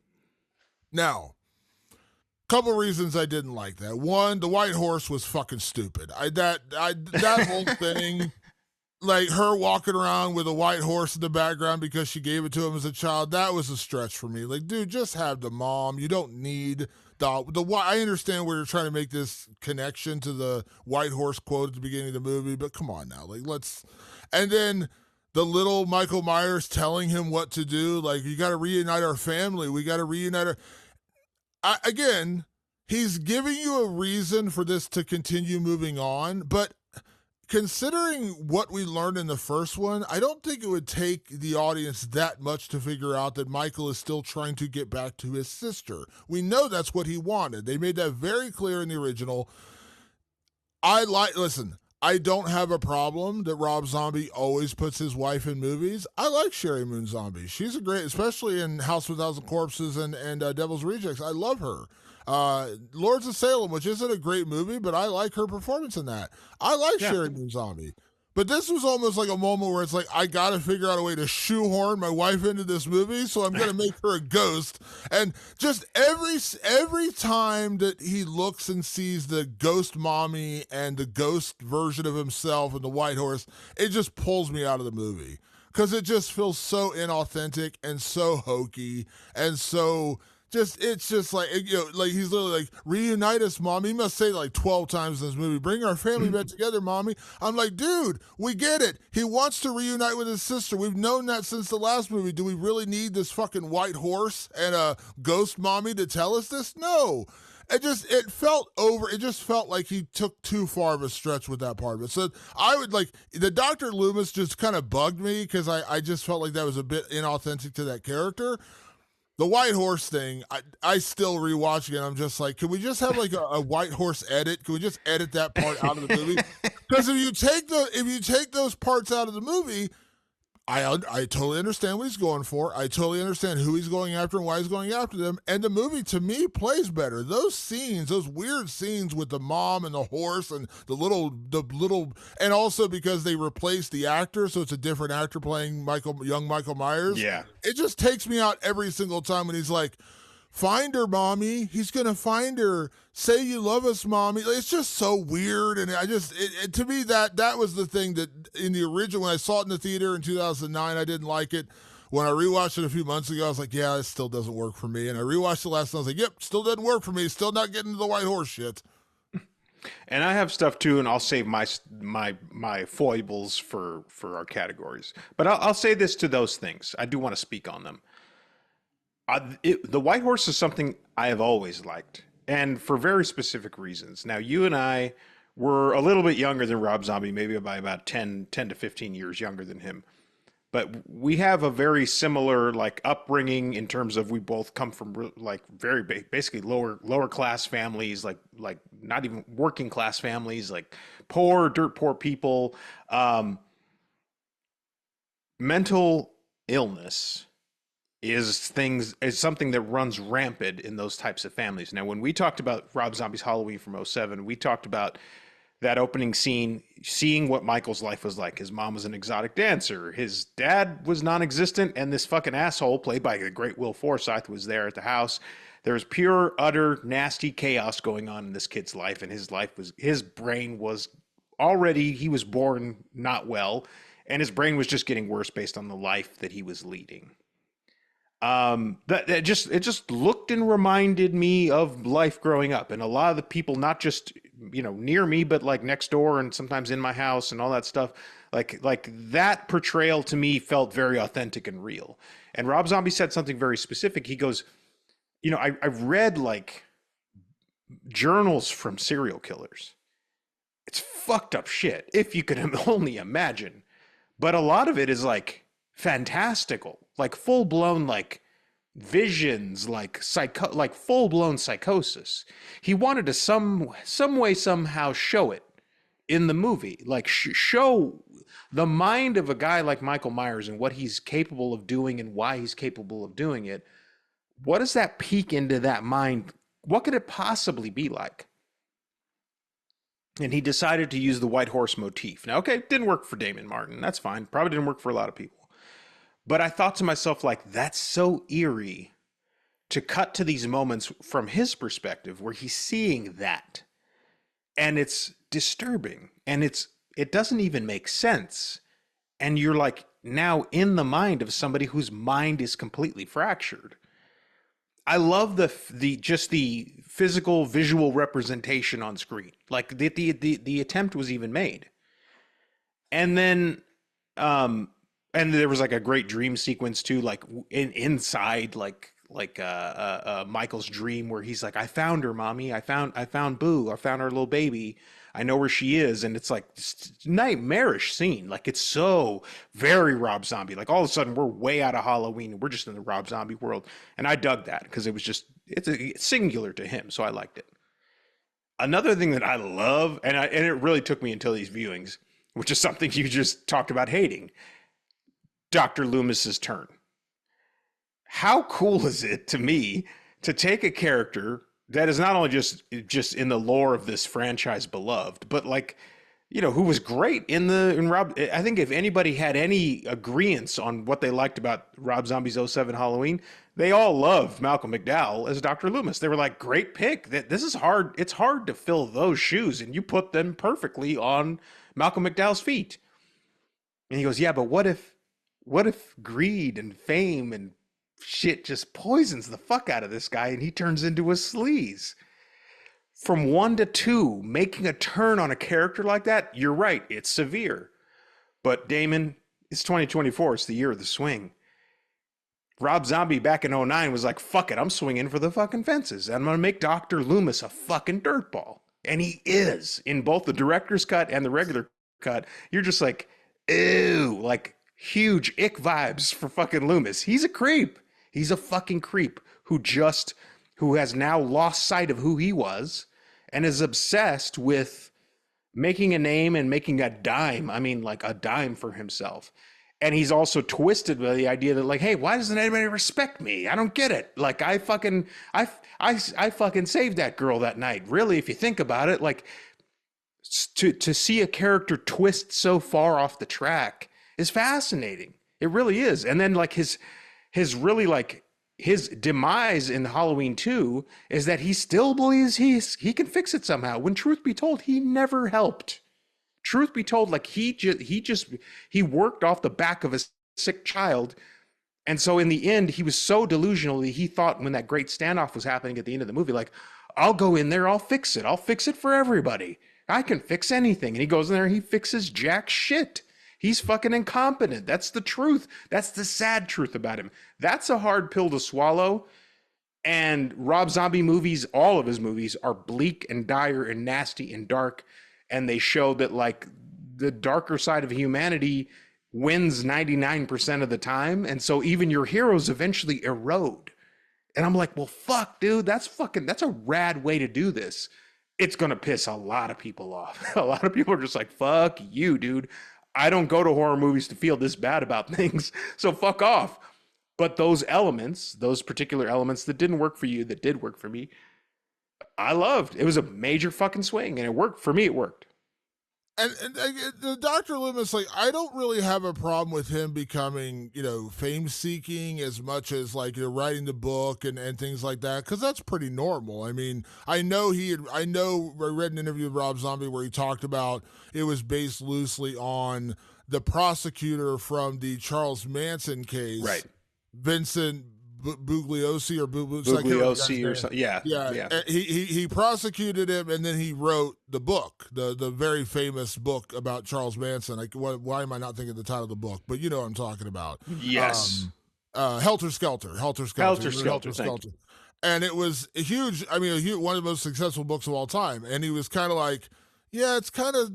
S1: Now, couple reasons I didn't like that. One, the white horse was fucking stupid. That whole thing, like her walking around with a white horse in the background because she gave it to him as a child, that was a stretch for me. Like, dude, just have the mom. You don't need the I understand where you're trying to make this connection to the white horse quote at the beginning of the movie, but come on now, like and then the little Michael Myers telling him what to do, like you got to reunite our family. We got to reunite our. Again, he's giving you a reason for this to continue moving on, but considering what we learned in the first one, I don't think it would take the audience that much to figure out that Michael is still trying to get back to his sister. We know that's what he wanted. They made that very clear in the original. Listen, I don't have a problem that Rob Zombie always puts his wife in movies. I like Sherry Moon Zombie. She's a great, especially in House of a Thousand Corpses and Devil's Rejects. I love her. Lords of Salem, which isn't a great movie, but I like her performance in that. I like Sherry Moon Zombie. But this was almost like a moment where it's like, I got to figure out a way to shoehorn my wife into this movie, so I'm going to make her a ghost. And just every time that he looks and sees the ghost mommy and the ghost version of himself and the white horse, it just pulls me out of the movie. Because it just feels so inauthentic and so hokey and so... it's just like, like he's literally like, reunite us, mommy. He must say it like 12 times in this movie. Bring our family back together, mommy. I'm like, dude, we get it. He wants to reunite with his sister. We've known that since the last movie. Do we really need this fucking white horse and a ghost mommy to tell us this? No. It just felt like he took too far of a stretch with that part of it. So I would like, the Dr. Loomis just kind of bugged me because I just felt like that was a bit inauthentic to that character. The white horse thing, I still rewatching it. I'm just like, can we just have like a white horse edit? Can we just edit that part out of the movie? Because if you take those parts out of the movie, I totally understand what he's going for. I totally understand who he's going after and why he's going after them. And the movie, to me, plays better. Those scenes, those weird scenes with the mom and the horse and the little, and also because they replaced the actor, so it's a different actor playing young Michael Myers.
S2: Yeah.
S1: It just takes me out every single time when he's like, find her, mommy. He's going to find her. Say you love us, mommy. It's just so weird. And to me, that was the thing that in the original, when I saw it in the theater in 2009, I didn't like it. When I rewatched it a few months ago, I was like, yeah, it still doesn't work for me. And I rewatched it last night. I was like, yep, still doesn't work for me. Still not getting to the white horse shit.
S2: And I have stuff too, and I'll save my foibles for our categories. But I'll say this to those things. I do want to speak on them. The white horse is something I have always liked, and for very specific reasons. Now, you and I were a little bit younger than Rob Zombie, maybe by about 10 to 15 years younger than him. But we have a very similar like upbringing in terms of we both come from like very basically lower class families, like not even working class families, like dirt poor people. Mental illness is something that runs rampant in those types of families. Now, when we talked about Rob Zombie's Halloween from 2007, we talked about that opening scene, seeing what Michael's life was like. His mom was an exotic dancer. His dad was non-existent, and this fucking asshole, played by the great Will Forsythe, was there at the house. There was pure, utter, nasty chaos going on in this kid's life, and his brain was already, he was born not well, and his brain was just getting worse based on the life that he was leading. It just looked and reminded me of life growing up, and a lot of the people, not just near me, but like next door and sometimes in my house and all that stuff. Like that portrayal to me felt very authentic and real. And Rob Zombie said something very specific. He goes, I've read like journals from serial killers. It's fucked up shit, if you could only imagine. But a lot of it is like fantastical, like full blown, like visions, like like full blown psychosis. He wanted to some way, somehow show it in the movie, like show the mind of a guy like Michael Myers and what he's capable of doing and why he's capable of doing it. What does that peek into that mind? What could it possibly be like? And he decided to use the white horse motif. Now, okay, it didn't work for Damon Martin. That's fine. Probably didn't work for a lot of people. But I thought to myself, like, that's so eerie to cut to these moments from his perspective where he's seeing that. And it's disturbing. And it doesn't even make sense. And you're like now in the mind of somebody whose mind is completely fractured. I love the just the physical visual representation on screen. Like the attempt was even made. And then and there was like a great dream sequence too, like inside Michael's dream where he's like, I found her, mommy. I found Boo. I found our little baby. I know where she is. And it's like this nightmarish scene. Like it's so very Rob Zombie. Like all of a sudden we're way out of Halloween and we're just in the Rob Zombie world. And I dug that because it's singular to him. So I liked it. Another thing that I love, and it really took me until these viewings, which is something you just talked about hating, Dr. Loomis's turn. How cool is it to me to take a character that is not only just in the lore of this franchise beloved, but like, who was great in Rob. I think if anybody had any agreements on what they liked about Rob Zombie's '07 Halloween, they all loved Malcolm McDowell as Dr. Loomis. They were like, great pick. This is hard. It's hard to fill those shoes, and you put them perfectly on Malcolm McDowell's feet. And he goes, yeah, but what if greed and fame and shit just poisons the fuck out of this guy and he turns into a sleaze? From 1 to 2, making a turn on a character like that, you're right, it's severe. But Damon, it's 2024, it's the year of the swing. Rob Zombie back in '09 was like, fuck it, I'm swinging for the fucking fences. I'm gonna make Dr. Loomis a fucking dirtball. And he is. In both the director's cut and the regular cut, you're just like, ew, like huge ick vibes for fucking Loomis. He's a creep. He's a fucking creep who has now lost sight of who he was and is obsessed with making a name and making a dime. I mean, like a dime for himself. And he's also twisted by the idea that like, hey, why doesn't anybody respect me? I don't get it. Like I fucking saved that girl that night. Really, if you think about it, like to see a character twist so far off the track is fascinating. It really is. And then like his demise in Halloween 2 is that he still believes he can fix it somehow. When truth be told, he never helped. Truth be told, like he worked off the back of a sick child. And so in the end, he was so delusional that he thought when that great standoff was happening at the end of the movie, like, I'll go in there, I'll fix it. I'll fix it for everybody. I can fix anything. And he goes in there and he fixes jack shit. He's fucking incompetent. That's the truth. That's the sad truth about him. That's a hard pill to swallow. And Rob Zombie movies, all of his movies, are bleak and dire and nasty and dark. And they show that like the darker side of humanity wins 99% of the time. And so even your heroes eventually erode. And I'm like, well, fuck, dude, that's a rad way to do this. It's going to piss a lot of people off. A lot of people are just like, fuck you, dude. I don't go to horror movies to feel this bad about things, so fuck off. But those particular elements that didn't work for you, that did work for me, I loved. It was a major fucking swing, and it worked. For me, it worked.
S1: And the Dr. Loomis, like, I don't really have a problem with him becoming, fame seeking as much as like writing the book and things like that, because that's pretty normal. I mean, I read an interview with Rob Zombie where he talked about it was based loosely on the prosecutor from the Charles Manson case,
S2: right?
S1: Vincent Bugliosi or I can't remember the guy's
S2: Bugliosi or
S1: name.
S2: something. Yeah,
S1: Yeah,
S2: yeah.
S1: he prosecuted him, and then he wrote the book, the very famous book about Charles Manson. Like, why am I not thinking of the title of the book? But you know what I'm talking about.
S2: Yes.
S1: Helter Skelter, Helter Skelter,
S2: Helter Skelter.
S1: Helter
S2: Thank you.
S1: Skelter, and it was a huge. I mean, one of the most successful books of all time. And he was kind of like, yeah, it's kind of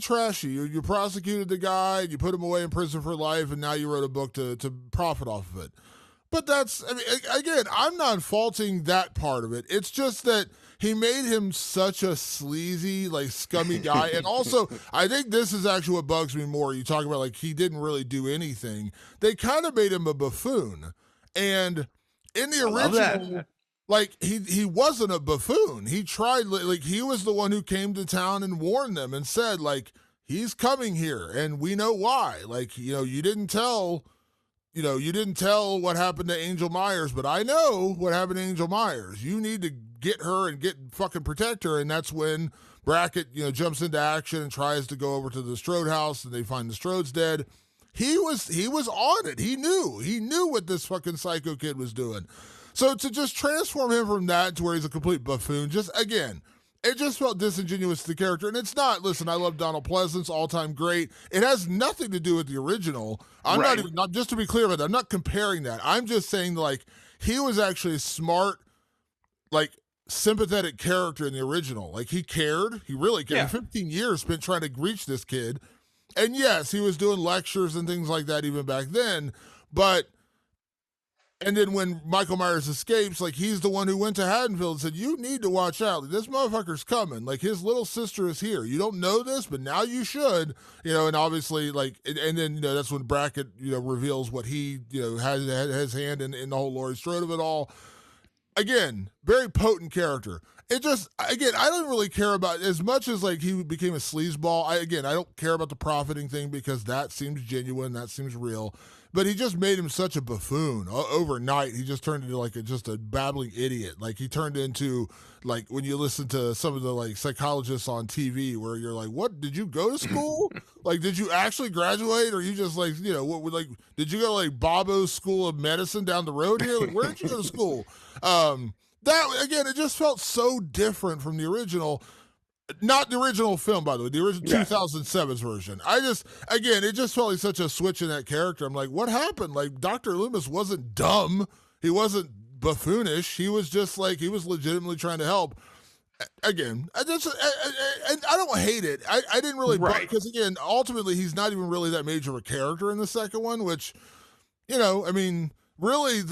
S1: trashy. You prosecuted the guy, you put him away in prison for life, and now you wrote a book to profit off of it. But that's, I mean, again, I'm not faulting that part of it. It's just that he made him such a sleazy, like, scummy guy. And also, I think this is actually what bugs me more. You talk about, like, he didn't really do anything. They kind of made him a buffoon. And in the original, like, he wasn't a buffoon. He tried, like, he was the one who came to town and warned them and said, like, he's coming here, and we know why. Like, you didn't tell what happened to Angel Myers, but I know what happened to Angel Myers. You need to get her and protect her. And that's when Brackett, jumps into action and tries to go over to the Strode house, and they find the Strode's dead. He was on it. He knew what this fucking psycho kid was doing. So to just transform him from that to where he's a complete buffoon, it just felt disingenuous to the character. And it's not, listen, I love Donald Pleasance, all-time great. It has nothing to do with the original. I'm not just to be clear about that, I'm not comparing that. I'm just saying, like, he was actually a smart, like, sympathetic character in the original. Like, he cared. He really cared.
S2: Yeah.
S1: 15 years spent trying to reach this kid. And yes, he was doing lectures and things like that even back then. And then when Michael Myers escapes, like, he's the one who went to Haddonfield and said, you need to watch out. Like, this motherfucker's coming. Like, his little sister is here. You don't know this, but now you should. And obviously, like, and then, that's when Brackett, reveals what he, has his hand in the whole Laurie Strode of it all. Again, very potent character. It just, again, I don't really care about, as much as, like, he became a sleazeball. I don't care about the profiting thing, because that seems genuine. That seems real. But he just made him such a buffoon overnight. He just turned into, like, just a babbling idiot. Like, he turned into, like, when you listen to some of the, like, psychologists on TV, where you're like, what, did you go to school? Like, did you actually graduate? Or you just, like, what, like, did you go to, like, Bobo's School of Medicine down the road here? Like, where did you go to school? That, again, it just felt so different from the original. Not the original film, by the way, the original 2007's version. It just felt like such a switch in that character. I'm like, what happened? Like, Dr. Loomis wasn't dumb. He wasn't buffoonish. He was just, like, he was legitimately trying to help. Again, I don't hate it. I didn't really, because, again, ultimately, he's not even really that major of a character in the second one, which, I mean, really,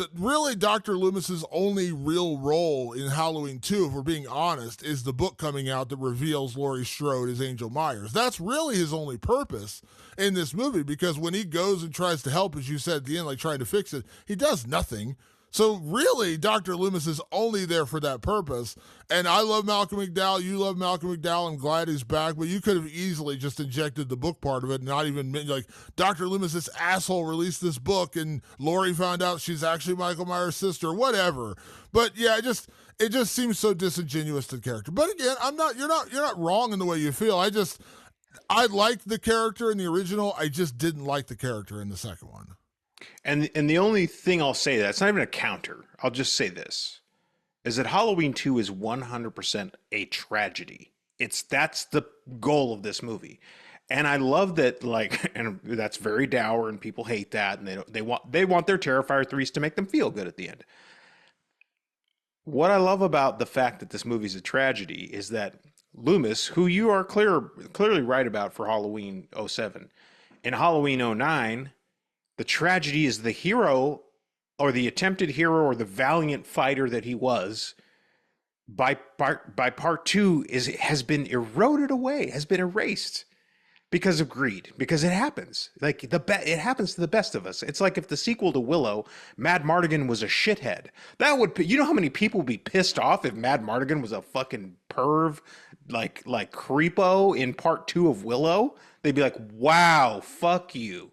S1: Dr. Loomis's only real role in Halloween 2, if we're being honest, is the book coming out that reveals Laurie Strode as Angel Myers. That's really his only purpose in this movie, because when he goes and tries to help, as you said at the end, like, trying to fix it, he does nothing. So really, Dr. Loomis is only there for that purpose. And I love Malcolm McDowell. You love Malcolm McDowell. I'm glad he's back. But you could have easily just injected the book part of it and not even, like, Dr. Loomis, this asshole, released this book and Laurie found out she's actually Michael Myers' sister, whatever. But yeah, it just seems so disingenuous to the character. But again, you're not wrong in the way you feel. I liked the character in the original. I just didn't like the character in the second one.
S2: And the only thing I'll say, that's not even a counter, I'll just say this, is that Halloween 2 is 100% a tragedy. That's the goal of this movie. And I love that, like, and that's very dour and people hate that, and they want their Terrifier 3s to make them feel good at the end. What I love about the fact that this movie is a tragedy is that Loomis, who you are clearly right about for Halloween 07, in Halloween 09, the tragedy is the hero, or the attempted hero, or the valiant fighter that he was, by part 2 has been eroded away, has been erased because of greed, because it happens. Like, it happens to the best of us. It's like if the sequel to Willow, Mad Mardigan, was a shithead. That would, you know how many people would be pissed off if Mad Mardigan was a fucking perv, like creepo in part 2 of Willow? They'd be like, wow, fuck you.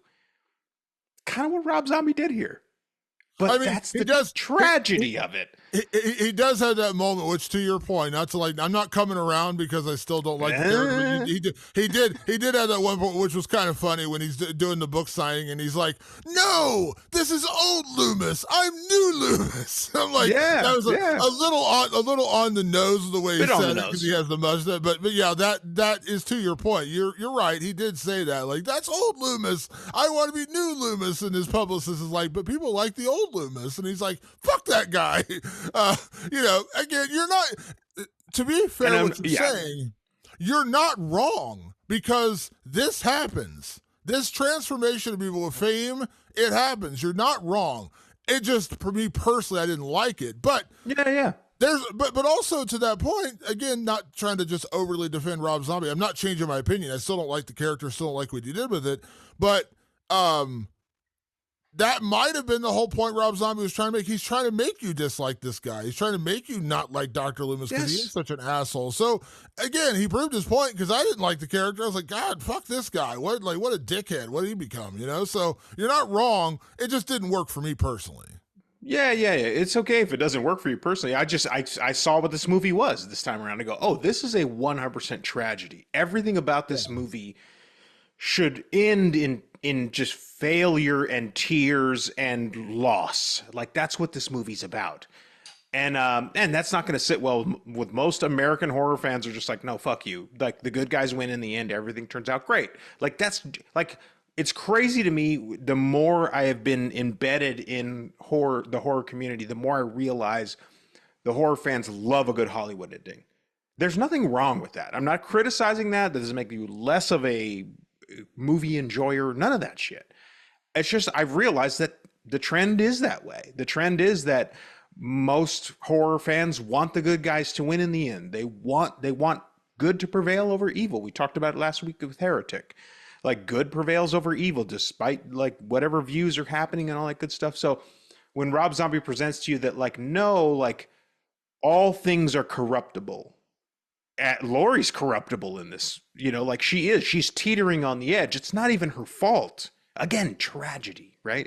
S2: Kind of what Rob Zombie did here. But I mean, that's the tragedy of it.
S1: He does have that moment, which to your point, not to like, I'm not coming around because I still don't like the character, but he did have that one point, which was kind of funny when he's doing the book signing and he's like, "No, this is old Loomis. I'm new Loomis." I'm like, that
S2: Yeah,
S1: was
S2: yeah.
S1: a little on the nose of the way he
S2: Bit on
S1: said
S2: the
S1: it because
S2: nose.
S1: he has the mustache. But yeah, that is to your point. You're right. He did say that. Like, that's old Loomis. I want to be new Loomis. And his publicist is like, but people like the old Loomis, and he's like, fuck that guy. Again, you're not, to be fair, what you're saying, you're not wrong because this happens. This transformation of people with fame, it happens. You're not wrong. It just, for me personally, I didn't like it. But
S2: Yeah.
S1: but also to that point, again, not trying to just overly defend Rob Zombie. I'm not changing my opinion. I still don't like the character, still don't like what he did with it. But that might have been the whole point Rob Zombie was trying to make. He's trying to make you dislike this guy. He's trying to make you not like Dr. Loomis because he is such an asshole. So again, he proved his point because I didn't like the character. I was like, God, fuck this guy. What a dickhead. What did he become? So you're not wrong. It just didn't work for me personally.
S2: Yeah. It's okay if it doesn't work for you personally. I saw what this movie was this time around. I go, oh, this is a 100% tragedy. Everything about this movie should end in just failure and tears and loss. Like, that's what this movie's about. And that's not going to sit well with most American horror fans. Are just like, no, fuck you. Like, the good guys win in the end. Everything turns out great. Like, that's like, it's crazy to me. The more I have been embedded in the horror community, the more I realize the horror fans love a good Hollywood ending. There's nothing wrong with that. I'm not criticizing that. That doesn't make you less of a movie enjoyer. None of that shit. It's just, I've realized that the trend is that way. The trend is that most horror fans want the good guys to win in the end. They want good to prevail over evil. We talked about it last week with Heretic. Like, good prevails over evil despite like whatever views are happening and all that good stuff. So when Rob Zombie presents to you that like, no, like all things are corruptible. Laurie's corruptible in this, like she's teetering on the edge. It's not even her fault. Again, tragedy, right?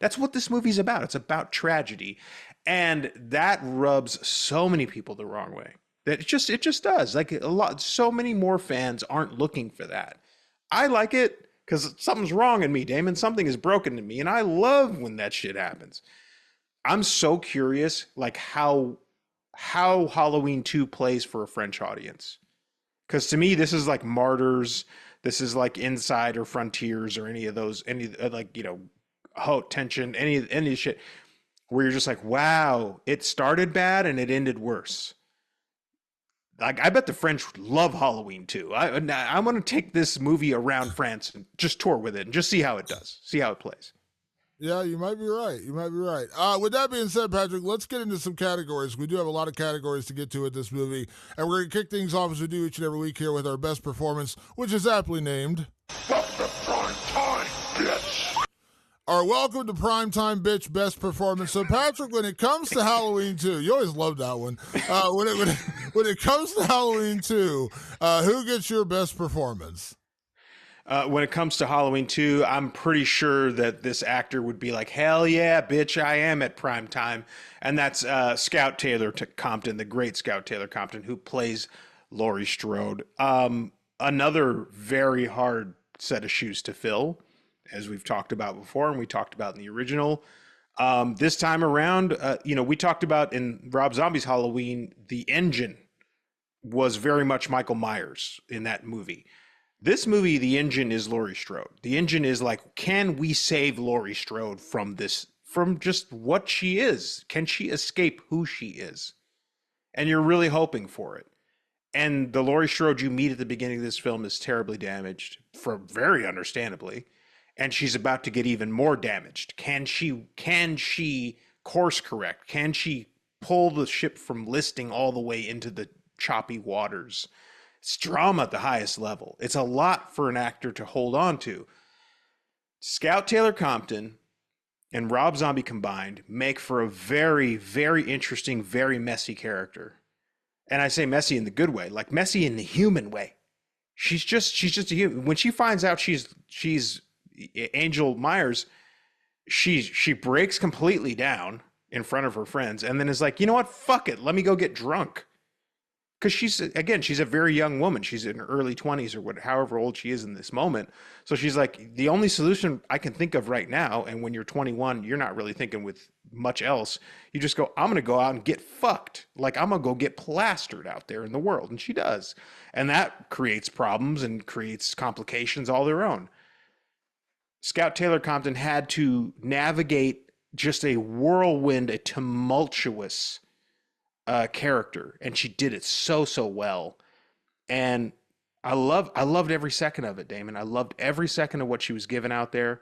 S2: That's what this movie's about. It's about tragedy. And that rubs so many people the wrong way. That it just does. Like, so many more fans aren't looking for that. I like it because something's wrong in me, Damon. Something is broken in me. And I love when that shit happens. I'm so curious, like, how Halloween 2 plays for a French audience. Because to me, this is like Martyrs. This is like Inside or Frontiers or any of those, Haute Tension, any shit where you're just like, wow, it started bad and it ended worse. Like, I bet the French love Halloween 2. I want to take this movie around France and just tour with it and just see how it does, see how it plays.
S1: Yeah, you might be right. With that being said, Patrick, let's get into some categories. We do have a lot of categories to get to with this movie. And we're going to kick things off as we do each and every week here with our best performance, which is aptly named Welcome to Primetime, Bitch. Our Welcome to Primetime Bitch best performance. So, Patrick, when it comes to Halloween 2, you always love that one. When it comes to Halloween 2, who gets your best performance?
S2: When it comes to Halloween 2, I'm pretty sure that this actor would be like, hell yeah, bitch, I am at prime time. And that's Scout Taylor Compton, the great Scout Taylor Compton, who plays Laurie Strode. Another very hard set of shoes to fill, as we've talked about before, and we talked about in the original. This time around, we talked about in Rob Zombie's Halloween, the engine was very much Michael Myers in that movie. This movie, the engine is Laurie Strode. The engine is like, can we save Laurie Strode from just what she is? Can she escape who she is? And you're really hoping for it. And the Laurie Strode you meet at the beginning of this film is terribly damaged, very understandably. And she's about to get even more damaged. Can she course correct? Can she pull the ship from listing all the way into the choppy waters? It's drama at the highest level. It's a lot for an actor to hold on to. Scout Taylor Compton and Rob Zombie combined make for a very, very interesting, very messy character. And I say messy in the good way, like messy in the human way. She's just a human. When she finds out she's Angel Myers, she breaks completely down. in front of her friends, and then is like, you know what, fuck it, let me go get drunk. Because she's a very young woman. She's in her early 20s or what, however old she is in this moment. So she's like, the only solution I can think of right now, and when you're 21, you're not really thinking with much else. You just go, I'm going to go out and get fucked. Like, I'm going to go get plastered out there in the world. And she does. And that creates problems and creates complications all their own. Scout Taylor Compton had to navigate just a whirlwind, a tumultuous character, and she did it so well. And I loved every second of it, Damon. I loved every second of what she was given out there.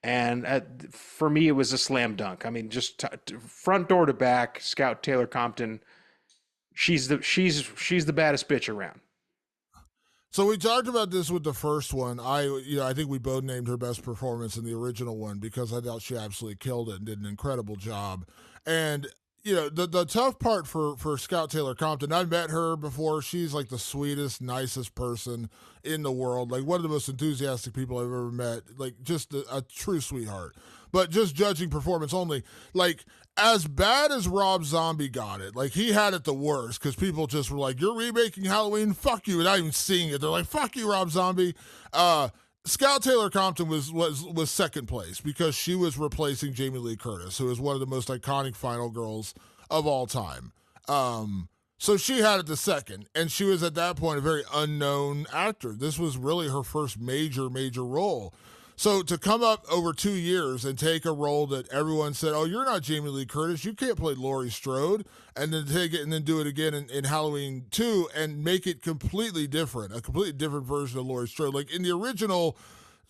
S2: And for me, it was a slam dunk. I mean, just front door to back, Scout Taylor Compton. She's the baddest bitch around.
S1: So we talked about this with the first one. I think we both named her best performance in the original one because I thought she absolutely killed it and did an incredible job. And the tough part for Scout Taylor Compton, I've met her before. She's like the sweetest, nicest person in the world. Like one of the most enthusiastic people I've ever met. Like just a true sweetheart. But just judging performance only, like as bad as Rob Zombie got it, like he had it the worst because people just were like, "You're remaking Halloween, fuck you," without even seeing it. They're like, "Fuck you, Rob Zombie." Scout Taylor Compton was second place because she was replacing Jamie Lee Curtis, who is one of the most iconic final girls of all time. So she had it the second, and she was at that point a very unknown actor. This was really her first major role. So to come up over 2 years and take a role that everyone said, "Oh, you're not Jamie Lee Curtis, you can't play Laurie Strode," and then take it and then do it again in Halloween 2 and make it completely different, a completely different version of Laurie Strode. Like in the original,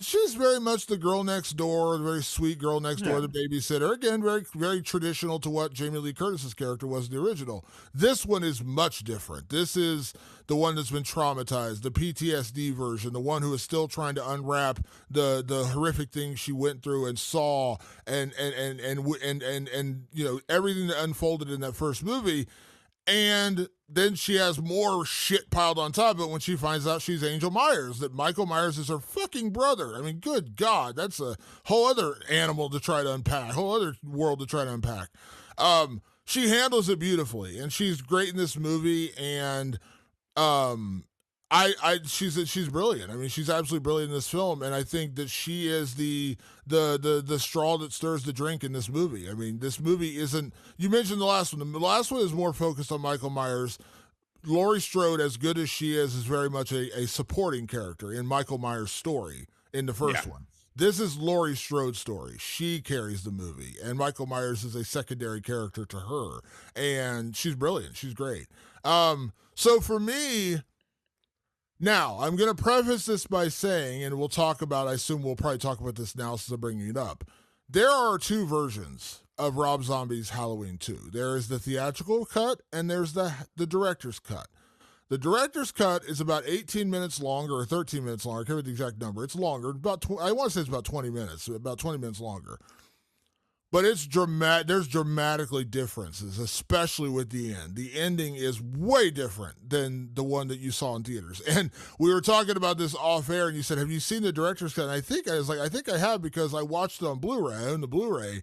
S1: she's very much the girl next door, the very sweet girl next door, the babysitter. Again, very, very traditional to what Jamie Lee Curtis's character was in the original. This one is much different. This is the one that's been traumatized, the PTSD version, the one who is still trying to unwrap the horrific things she went through and saw, and everything that unfolded in that first movie. And then she has more shit piled on top of it when she finds out she's Angel Myers, that Michael Myers is her fucking brother. I mean, good God, that's a whole other animal to try to unpack, whole other world to try to unpack. She handles it beautifully, and she's great in this movie, and she's brilliant. I mean, she's absolutely brilliant in this film, and I think that she is the straw that stirs the drink in this movie. I mean, this movie isn't. You mentioned the last one. The last one is more focused on Michael Myers. Laurie Strode, as good as she is very much a supporting character in Michael Myers' story in the first one. This is Laurie Strode's story. She carries the movie, and Michael Myers is a secondary character to her, and she's brilliant. She's great. So for me, now I'm going to preface this by saying, and we'll talk about, I assume we'll probably talk about this now since I'm bringing it up. There are two versions of Rob Zombie's Halloween 2. There is the theatrical cut, and there's the director's cut. The director's cut is about 18 minutes longer or 13 minutes longer. I can't remember the exact number. It's longer. I want to say it's about 20 minutes, about 20 minutes longer. But it's dramatic. There's dramatically differences, especially with the end. The ending is way different than the one that you saw in theaters. And we were talking about this off air, and you said, "Have you seen the director's cut?" And I think I have because I watched it on Blu-ray. I own the Blu-ray.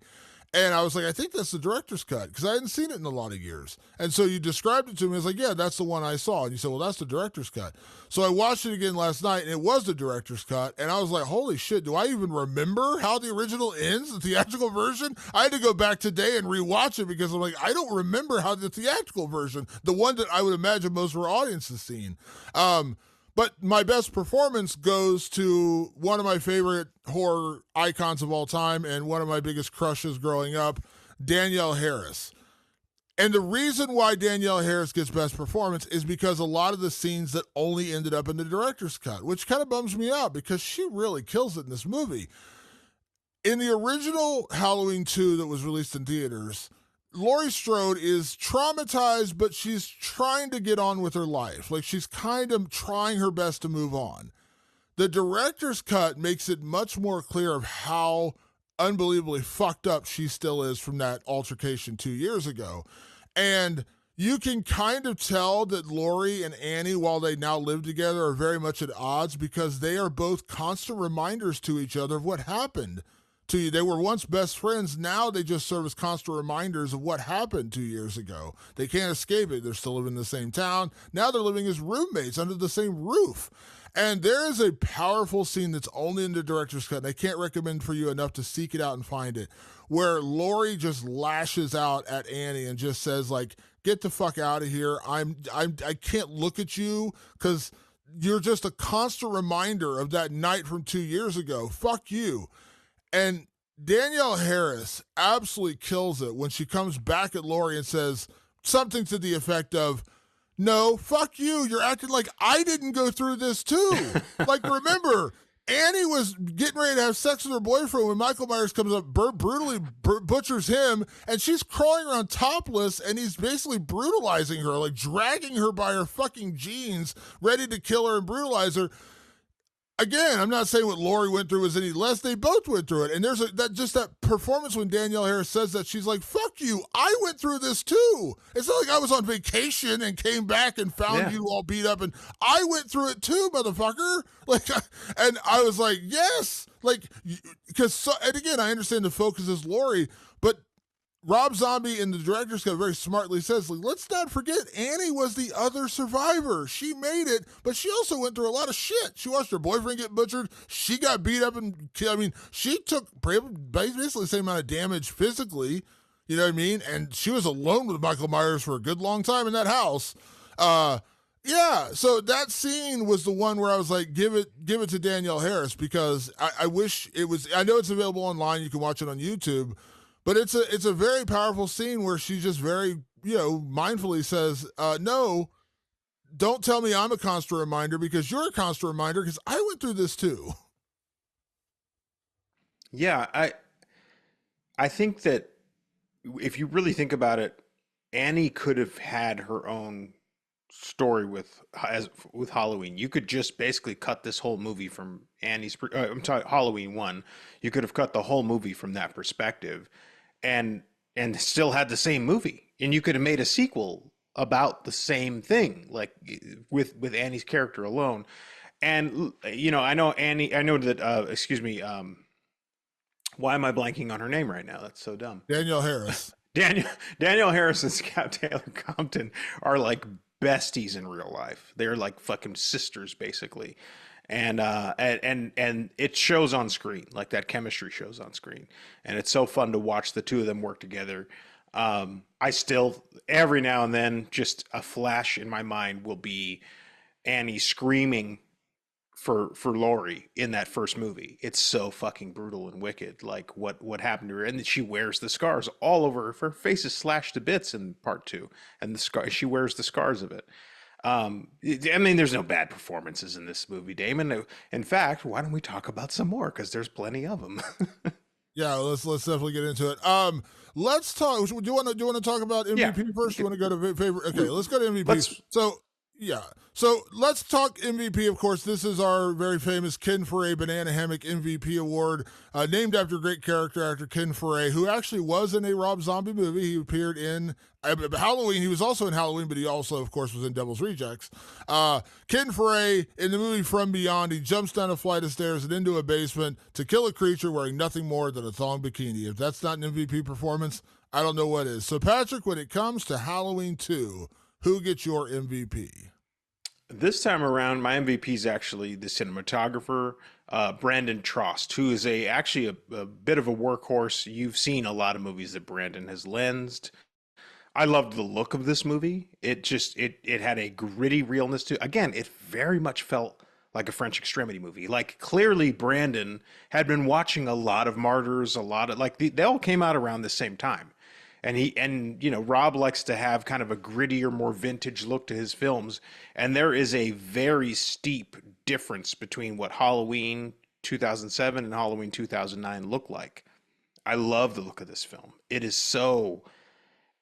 S1: And I was like, I think that's the director's cut because I hadn't seen it in a lot of years. And so you described it to me. I was like, yeah, that's the one I saw. And you said, well, that's the director's cut. So I watched it again last night, and it was the director's cut. And I was like, holy shit, do I even remember how the original ends, the theatrical version? I had to go back today and rewatch it because I'm like, I don't remember how the theatrical version, the one that I would imagine most of our audience has seen. But my best performance goes to one of my favorite horror icons of all time and one of my biggest crushes growing up, Danielle Harris. And the reason why Danielle Harris gets best performance is because a lot of the scenes that only ended up in the director's cut, which kind of bums me out because she really kills it in this movie. In the original Halloween 2 that was released in theaters, Laurie Strode is traumatized, but she's trying to get on with her life. Like, she's kind of trying her best to move on. The director's cut makes it much more clear of how unbelievably fucked up she still is from that altercation 2 years ago. And you can kind of tell that Laurie and Annie, while they now live together, are very much at odds because they are both constant reminders to each other of what happened to you. They were once best friends. Now they just serve as constant reminders of what happened 2 years ago. They can't escape it. They're still living in the same town. Now they're living as roommates under the same roof. And there is a powerful scene that's only in the director's cut, and I can't recommend for you enough to seek it out and find it, where Lori just lashes out at Annie and just says, like, get the fuck out of here. I can't look at you because you're just a constant reminder of that night from 2 years ago. Fuck you. And Danielle Harris absolutely kills it when she comes back at Lori and says something to the effect of, no, fuck you. You're acting like I didn't go through this too. Like, remember, Annie was getting ready to have sex with her boyfriend when Michael Myers comes up, brutally butchers him, and she's crawling around topless, and he's basically brutalizing her, like dragging her by her fucking jeans, ready to kill her and brutalize her. Again, I'm not saying what Lori went through was any less. They both went through it. And there's that performance when Danielle Harris says that, she's like, fuck you. I went through this too. It's not like I was on vacation and came back and found you all beat up. And I went through it too, motherfucker. Like, and I was like, yes. Like, because, and again, I understand the focus is Lori, but Rob Zombie in the director's cut very smartly says, like, let's not forget Annie was the other survivor. She made it, but she also went through a lot of shit. She watched her boyfriend get butchered. She got beat up and killed. I mean, she took basically the same amount of damage physically, you know what I mean? And she was alone with Michael Myers for a good long time in that house. Yeah, so that scene was the one where I was like, give it to Danielle Harris, because I wish it was, I know it's available online. You can watch it on YouTube. But it's a very powerful scene where she just very, mindfully says, no, don't tell me I'm a constant reminder, because you're a constant reminder, because I went through this too.
S2: Yeah, I think that if you really think about it, Annie could have had her own story with Halloween. You could just basically cut this whole movie from I'm talking Halloween 1. You could have cut the whole movie from that perspective, and still had the same movie, and you could have made a sequel about the same thing, like with Annie's character alone. And I know Annie, I know that excuse me, why am I blanking on her name right now? That's so dumb.
S1: Danielle Harris.
S2: Danielle Harris and Scott Taylor Compton are like besties in real life. They're like fucking sisters basically. And it shows on screen, like that chemistry shows on screen, and it's so fun to watch the two of them work together. I still, every now and then, just a flash in my mind will be Annie screaming for Laurie in that first movie. It's so fucking brutal and wicked, like what happened to her, and she wears the scars all over her face is slashed to bits in part 2, and she wears the scars of it. I mean, there's no bad performances in this movie, Damon. In fact, why don't we talk about some more? Because there's plenty of them.
S1: Yeah, let's definitely get into it. Let's talk. Do you want to talk about MVP first? Do you want to go to favorite? Okay, let's go to MVP. So let's talk MVP. Of course, this is our very famous Ken Foray Banana Hammock MVP award, named after great character actor Ken Foray, who actually was in a Rob Zombie movie. He appeared in Halloween. He was also in Halloween, but he also, of course, was in Devil's Rejects. Ken Foray, in the movie From Beyond, he jumps down a flight of stairs and into a basement to kill a creature wearing nothing more than a thong bikini. If that's not an MVP performance, I don't know what is. So, Patrick, when it comes to Halloween 2, who gets your MVP?
S2: This time around, my MVP is actually the cinematographer, Brandon Trost, who is actually a bit of a workhorse. You've seen a lot of movies that Brandon has lensed. I loved the look of this movie. It had a gritty realness to it. Again, it very much felt like a French Extremity movie. Like, clearly Brandon had been watching a lot of Martyrs, a lot of, like, they all came out around the same time. And Rob likes to have kind of a grittier, more vintage look to his films. And there is a very steep difference between what Halloween 2007 and Halloween 2009 look like. I love the look of this film. It is so,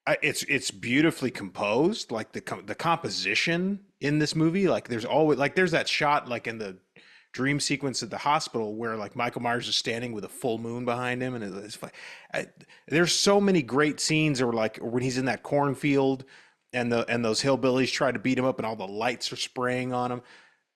S2: it's beautifully composed. Like the composition in this movie, like there's always, like there's that shot like in the dream sequence at the hospital where like Michael Myers is standing with a full moon behind him, and there's so many great scenes, or like when he's in that cornfield and those hillbillies try to beat him up and all the lights are spraying on him.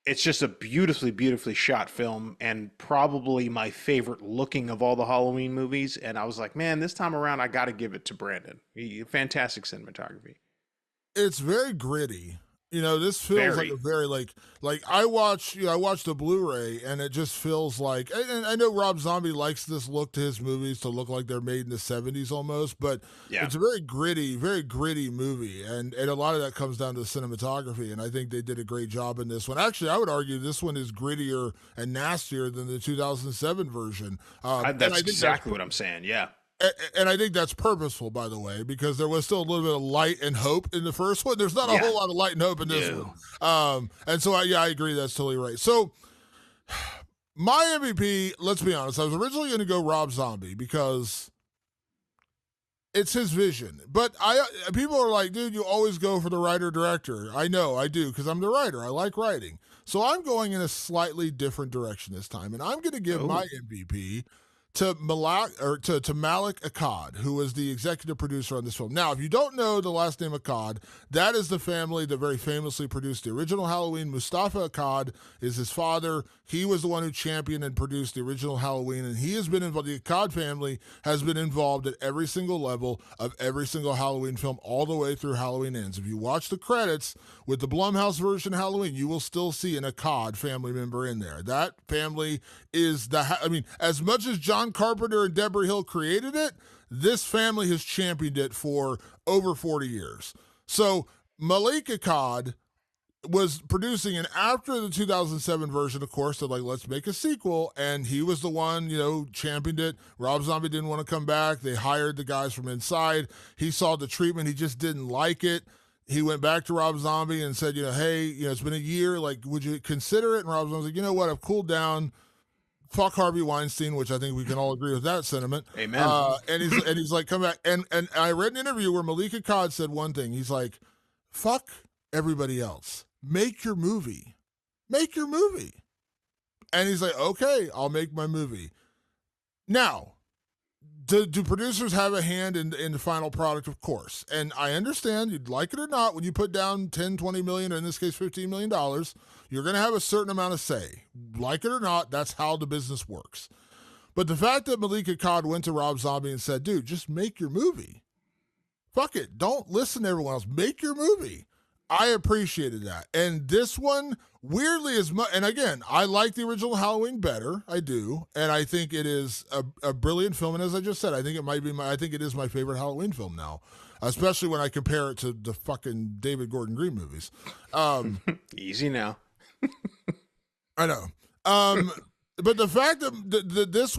S2: it's just a beautifully, beautifully shot film, and probably my favorite looking of all the Halloween movies. And I was like, man, this time around, I got to give it to Brandon. Fantastic cinematography.
S1: It's very gritty. You know, this feels like a
S2: Very.
S1: very like I watch I watched the Blu-ray and it just feels like, and I know Rob Zombie likes this look to his movies to look like they're made in the 70s almost, but
S2: Yeah.
S1: it's a very gritty movie, and a lot of that comes down to the cinematography, and I think they did a great job in this one. Actually, I would argue this one is grittier and nastier than the 2007 version. And
S2: That's
S1: I think that's
S2: exactly what I'm saying. Yeah.
S1: and I think that's purposeful, by the way, because there was still a little bit of light and hope in the first one. There's not a
S2: Yeah.
S1: whole lot of light and hope in this
S2: No.
S1: one. And so, I agree. That's totally right. So, my MVP, let's be honest, I was originally going to go Rob Zombie because it's his vision. But people are like, dude, you always go for the writer director. I know, I do, because I'm the writer. I like writing. So, I'm going in a slightly different direction this time, and I'm going to give my MVP to Malik Akkad, who was the executive producer on this film. Now, if you don't know the last name Akkad, that is the family that very famously produced the original Halloween. Mustafa Akkad is his father. He was the one who championed and produced the original Halloween, and he has been involved. The Akkad family has been involved at every single level of every single Halloween film, all the way through Halloween Ends. If you watch the credits with the Blumhouse version of Halloween, you will still see an Akkad family member in there. That family is as much as John Carpenter and Deborah Hill created it, this family has championed it for over 40 years. So Malik Akkad was producing, and after the 2007 version, of course, they're like, let's make a sequel, and he was the one, championed it. Rob Zombie didn't want to come back. They hired the guys from inside. He saw the treatment. He just didn't like it. He went back to Rob Zombie and said, hey, it's been a year. Like, would you consider it? And Rob Zombie was like, you know what? I've cooled down. Fuck Harvey Weinstein, which I think we can all agree with that sentiment.
S2: Amen.
S1: And he's like, come back. And I read an interview where Malik Akkad said one thing. He's like, fuck everybody else. Make your movie. Make your movie. And he's like, okay, I'll make my movie. Now, do producers have a hand in the final product? Of course. And I understand, you'd like it or not, when you put down 10, 20 million, or in this case, $15 million, you're going to have a certain amount of say. Like it or not, that's how the business works. But the fact that Malik Akkad went to Rob Zombie and said, dude, just make your movie. Fuck it. Don't listen to everyone else. Make your movie. I appreciated that. And this one, weirdly as much, and again, I like the original Halloween better. I do. And I think it is a brilliant film. And as I just said, I think it is my favorite Halloween film now, especially when I compare it to the fucking David Gordon Green movies.
S2: Easy now.
S1: I know. But the fact that this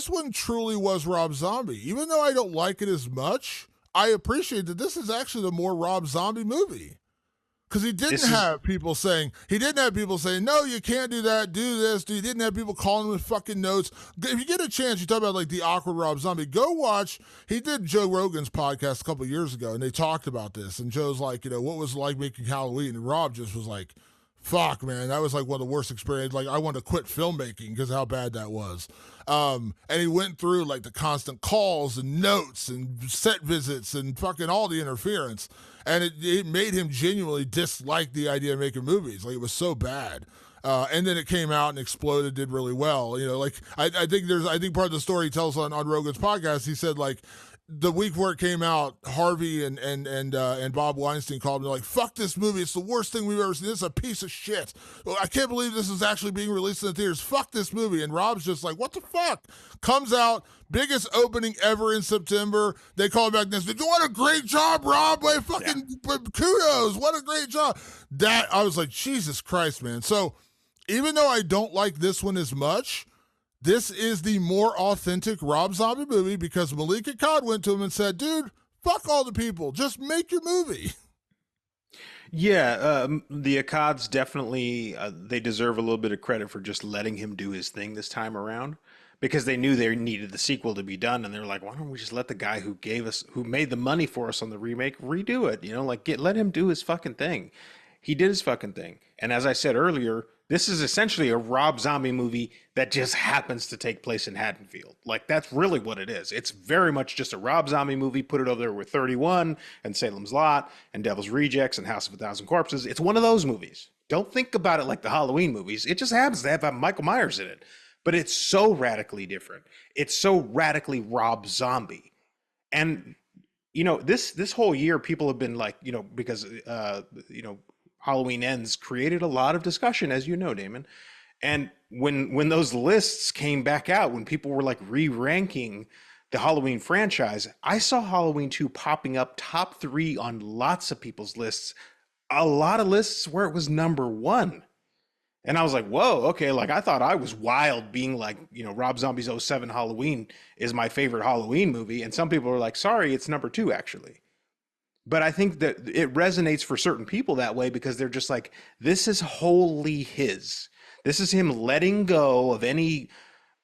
S1: one truly was Rob Zombie, even though I don't like it as much, I appreciate that this is actually the more Rob Zombie movie. Because he didn't have people saying, no, you can't do that, do this. He didn't have people calling him with fucking notes. If you get a chance, you talk about like the awkward Rob Zombie, go watch. He did Joe Rogan's podcast a couple of years ago, and they talked about this. And Joe's like, what was it like making Halloween? And Rob just was like, fuck, man, that was like one of the worst experiences. Like, I wanted to quit filmmaking because how bad that was. And he went through like the constant calls and notes and set visits and fucking all the interference. And it made him genuinely dislike the idea of making movies. Like, it was so bad. And then it came out and exploded, did really well. I think part of the story he tells on Rogan's podcast, he said, like, the week before it came out, Harvey and Bob Weinstein called me like, fuck this movie. It's the worst thing we've ever seen. This is a piece of shit. I can't believe this is actually being released in the theaters. Fuck this movie. And Rob's just like, what the fuck? Comes out, biggest opening ever in September. They call him back and said, what a great job, Rob. Like, fucking kudos. What a great job. That, I was like, Jesus Christ, man. So even though I don't like this one as much, this is the more authentic Rob Zombie movie because Malik Akkad went to him and said, dude, fuck all the people. Just make your movie.
S2: Yeah, the Akkads definitely, they deserve a little bit of credit for just letting him do his thing this time around because they knew they needed the sequel to be done. And they're like, why don't we just let the guy who made the money for us on the remake redo it? Let him do his fucking thing. He did his fucking thing. And as I said earlier, this is essentially a Rob Zombie movie that just happens to take place in Haddonfield. Like, that's really what it is. It's very much just a Rob Zombie movie. Put it over there with 31 and Salem's Lot and Devil's Rejects and House of a Thousand Corpses. It's one of those movies. Don't think about it like the Halloween movies. It just happens to have Michael Myers in it, but it's so radically different. It's so radically Rob Zombie. And this whole year people have been like, because Halloween Ends created a lot of discussion, as you know, Damon. And when those lists came back out, when people were like re-ranking the Halloween franchise, I saw Halloween 2 popping up top 3 on lots of people's lists, a lot of lists where it was number 1. And I was like, whoa, okay. Like, I thought I was wild being like, Rob Zombie's '07 Halloween is my favorite Halloween movie. And some people are like, sorry, it's number 2, actually. But I think that it resonates for certain people that way because they're just like, this is wholly his. This is him letting go of any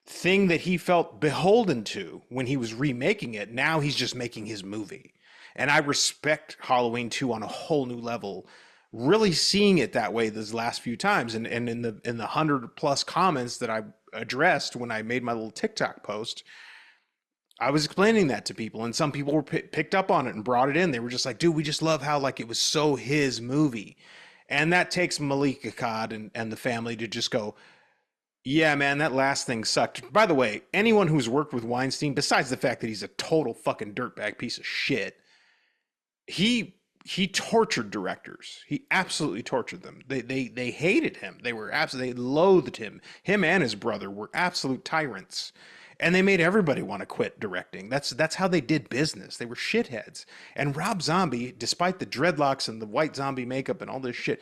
S2: thing that he felt beholden to when he was remaking it. Now he's just making his movie. And I respect Halloween 2 on a whole new level, really seeing it that way these last few times. And in the 100+ comments that I addressed when I made my little TikTok post, I was explaining that to people, and some people were picked up on it and brought it in. They were just like, dude, we just love how like it was so his movie. And that takes Malik Akkad and the family to just go, yeah, man, that last thing sucked. By the way, anyone who's worked with Weinstein, besides the fact that he's a total fucking dirtbag piece of shit, he tortured directors. He absolutely tortured them. They hated him. They loathed him. Him and his brother were absolute tyrants. And they made everybody want to quit directing. That's how they did business. They were shitheads. And Rob Zombie, despite the dreadlocks and the white zombie makeup and all this shit,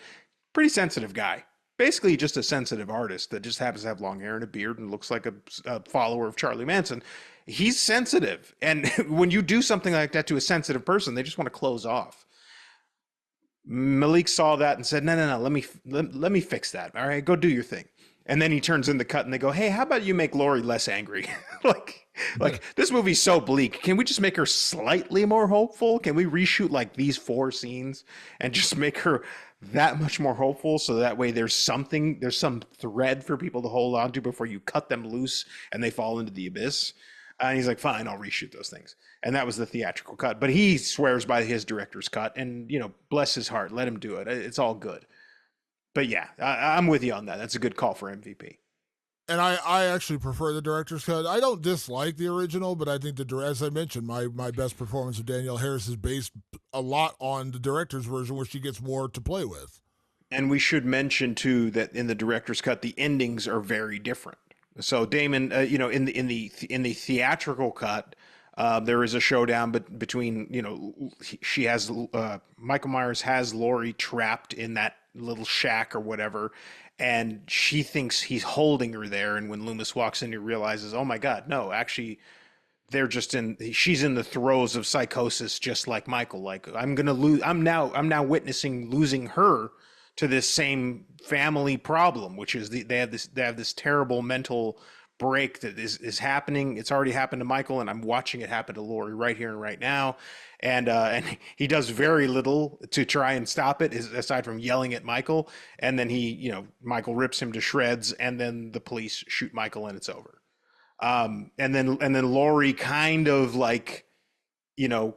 S2: pretty sensitive guy. Basically just a sensitive artist that just happens to have long hair and a beard and looks like a follower of Charlie Manson. He's sensitive. And when you do something like that to a sensitive person, they just want to close off. Malik saw that and said, no, let me fix that. All right, go do your thing. And then he turns in the cut and they go, hey, how about you make Laurie less angry? like this movie's so bleak. Can we just make her slightly more hopeful? Can we reshoot like these 4 scenes and just make her that much more hopeful so that way there's some thread for people to hold on to before you cut them loose and they fall into the abyss? And he's like, fine, I'll reshoot those things. And that was the theatrical cut. But he swears by his director's cut and, bless his heart, let him do it. It's all good. But yeah, I'm with you on that. That's a good call for MVP.
S1: And I actually prefer the director's cut. I don't dislike the original, but I think as I mentioned, my best performance of Danielle Harris is based a lot on the director's version, where she gets more to play with.
S2: And we should mention too that in the director's cut, the endings are very different. So Damon, in the theatrical cut, there is a showdown between, she has Michael Myers has Laurie trapped in that little shack or whatever, and she thinks he's holding her there. And when Loomis walks in, he realizes, oh my God, no, actually, she's in the throes of psychosis, just like Michael. Like, I'm now witnessing losing her to this same family problem, which is they have this terrible mental break that is happening. It's already happened to Michael, and I'm watching it happen to Laurie right here and right now. And he does very little to try and stop it, aside from yelling at Michael. And then Michael rips him to shreds, and then the police shoot Michael, and it's over. And then Laurie kind of like,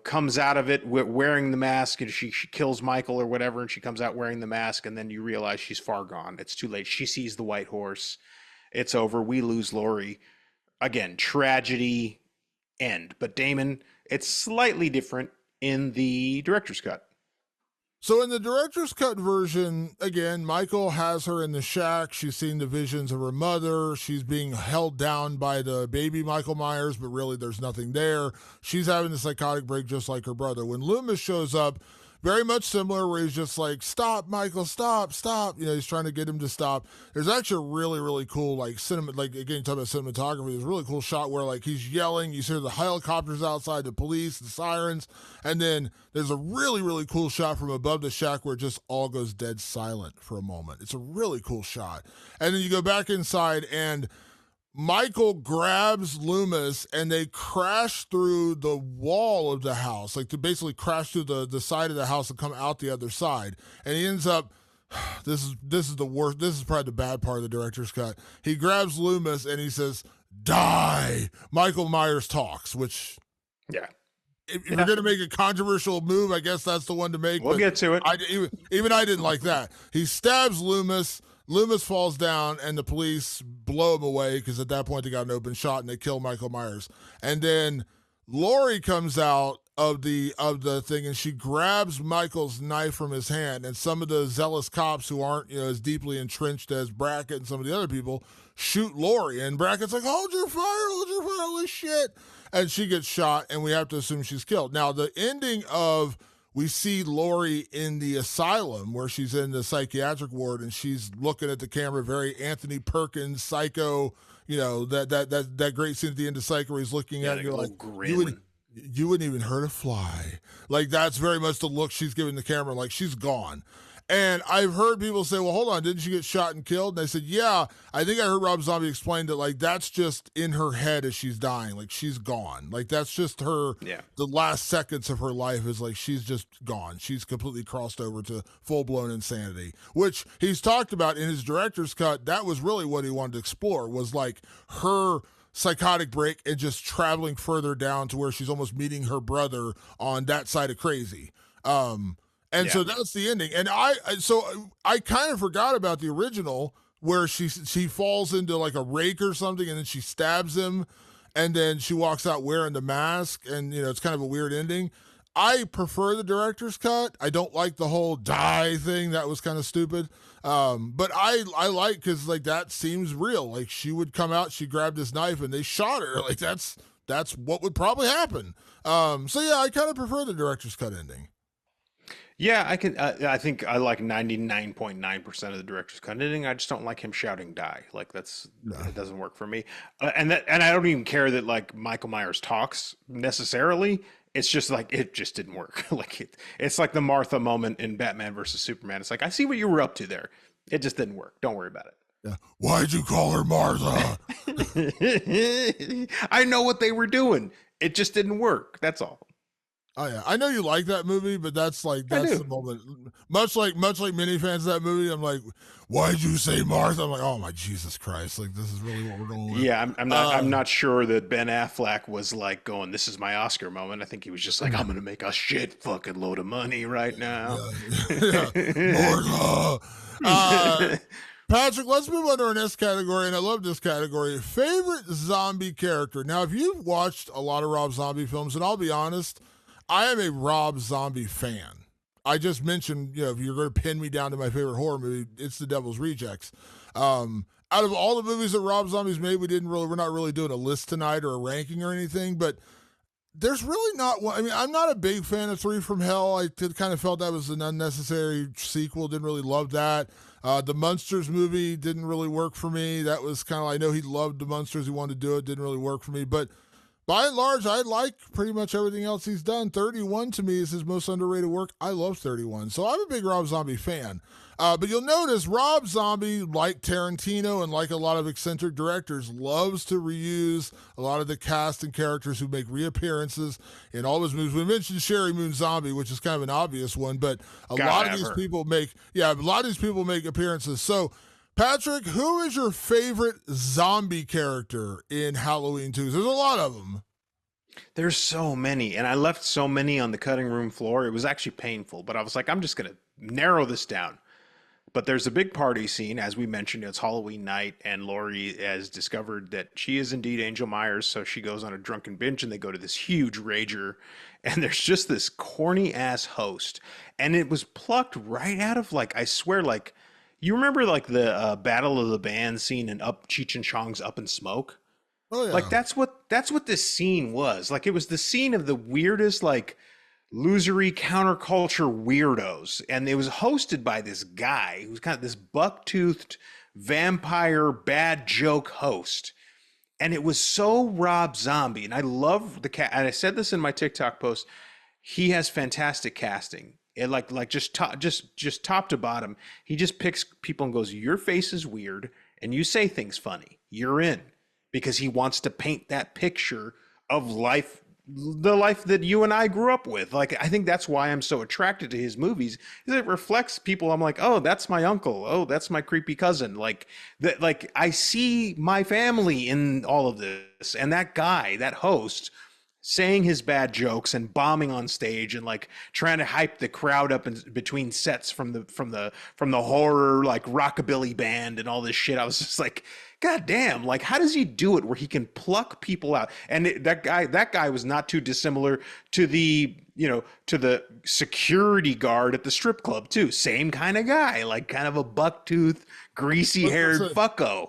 S2: comes out of it wearing the mask, and she kills Michael or whatever, and she comes out wearing the mask, and then you realize she's far gone. It's too late. She sees the white horse. It's over. We lose Laurie. Again, tragedy, end. But Damon, it's slightly different in the director's cut.
S1: So in the director's cut version, again, Michael has her in the shack. She's seeing the visions of her mother. She's being held down by the baby Michael Myers, but really there's nothing there. She's having a psychotic break just like her brother. When Loomis shows up, very much similar, where he's just like, stop, Michael, stop. He's trying to get him to stop. There's actually a really, really cool, like, again, talking about cinematography, there's a really cool shot where, like, he's yelling, you hear the helicopters outside, the police, the sirens, and then there's a really, really cool shot from above the shack where it just all goes dead silent for a moment. It's a really cool shot. And then you go back inside, and Michael grabs Loomis and they crash through the wall of the house, like to basically crash through the side of the house and come out the other side. And he ends up, this is the worst, this is probably the bad part of the director's cut. He grabs Loomis and he says, die. Michael Myers talks, which,
S2: yeah,
S1: if you're going to make a controversial move, I guess that's the one to make.
S2: We'll get to it.
S1: Even I didn't like that. He stabs Loomis. Loomis falls down, and the police blow him away because at that point they got an open shot and they kill Michael Myers. And then Laurie comes out of the thing, and she grabs Michael's knife from his hand. And some of the zealous cops who aren't as deeply entrenched as Brackett and some of the other people shoot Laurie. And Brackett's like, "Hold your fire! Hold your fire! Holy shit!" And she gets shot, and we have to assume she's killed. Now the ending of we see Laurie in the asylum where she's in the psychiatric ward and she's looking at the camera, very Anthony Perkins, Psycho. That great scene at the end of Psycho where he's looking at it, you're like, you wouldn't even hurt a fly. Like, that's very much the look she's giving the camera, like she's gone. And I've heard people say, well, hold on, didn't she get shot and killed? And I said, yeah, I think I heard Rob Zombie explain that, like, that's just in her head as she's dying. Like, she's gone. Like, that's just her, the last seconds of her life is like, she's just gone. She's completely crossed over to full-blown insanity, which he's talked about in his director's cut. That was really what he wanted to explore, was like her psychotic break and just traveling further down to where she's almost meeting her brother on that side of crazy. So that's the ending. And I kind of forgot about the original where she falls into like a rake or something and then she stabs him and then she walks out wearing the mask and, it's kind of a weird ending. I prefer the director's cut. I don't like the whole die thing. That was kind of stupid. But I like, because like that seems real. Like she would come out, she grabbed this knife and they shot her. Like that's what would probably happen. I kind of prefer the director's cut ending.
S2: Yeah, I can. I think I like 99.9% of the director's cut ending. I just don't like him shouting "die." Like it doesn't work for me. And I don't even care that like Michael Myers talks necessarily. It's just like it just didn't work. It's like the Martha moment in Batman versus Superman. It's like, I see what you were up to there. It just didn't work. Don't worry about it.
S1: Yeah. Why'd you call her Martha?
S2: I know what they were doing. It just didn't work. That's all.
S1: Oh yeah, I know you like that movie, but that's the moment. Much like many fans of that movie, I'm like, why'd you say Martha? I'm like, oh my Jesus Christ! Like this is really what we're going with.
S2: Yeah, I'm not sure that Ben Affleck was like going, "This is my Oscar moment." I think he was just like, "I'm gonna make a shit fucking load of money right now."
S1: Martha. Patrick, let's move on to our next category, and I love this category: favorite zombie character. Now, if you've watched a lot of Rob Zombie films, and I'll be honest, I am a Rob Zombie fan. I just mentioned, if you're going to pin me down to my favorite horror movie, it's The Devil's Rejects. Out of all the movies that Rob Zombie's made, we're not really doing a list tonight or a ranking or anything, but there's really not one. I mean, I'm not a big fan of 3 from Hell. I kind of felt that was an unnecessary sequel. Didn't really love that. The Munsters movie didn't really work for me. That was kind of, I know he loved the Munsters. He wanted to do it. Didn't really work for me, but by and large, I like pretty much everything else he's done. 31 to me is his most underrated work. I love 31. So I'm a big Rob Zombie fan. But you'll notice Rob Zombie, like Tarantino and like a lot of eccentric directors, loves to reuse a lot of the cast and characters who make reappearances in all his movies. We mentioned Sherry Moon Zombie, which is kind of an obvious one, but a lot of these people make appearances. So Patrick, who is your favorite zombie character in Halloween 2? There's a lot of them.
S2: There's so many, and I left so many on the cutting room floor. It was actually painful, but I was like, I'm just going to narrow this down. But there's a big party scene. As we mentioned, it's Halloween night, and Laurie has discovered that she is indeed Angel Myers, so she goes on a drunken binge, and they go to this huge rager, and there's just this corny-ass host. And it was plucked right out of, I swear, you remember the Battle of the Bands scene in Cheech and Chong's Up in Smoke?
S1: Oh yeah.
S2: That's what this scene was. It was the scene of the weirdest losery counterculture weirdos, and it was hosted by this guy who's kind of this buck-toothed vampire bad joke host. And it was so Rob Zombie, and I love and I said this in my TikTok post. He has fantastic casting. And just top to bottom, he just picks people and goes, your face is weird and you say things funny. You're in, because he wants to paint that picture of life, the life that you and I grew up with. I think that's why I'm so attracted to his movies, is it reflects people. I'm like, oh, that's my uncle. Oh, that's my creepy cousin. I see my family in all of this. And that guy, that host, saying his bad jokes and bombing on stage and like trying to hype the crowd up in between sets from the horror like rockabilly band and all this shit. I was just like, God damn, like how does he do it where he can pluck people out? And that guy was not too dissimilar to the security guard at the strip club too. Same kind of guy, like kind of a bucktooth, greasy haired fucko.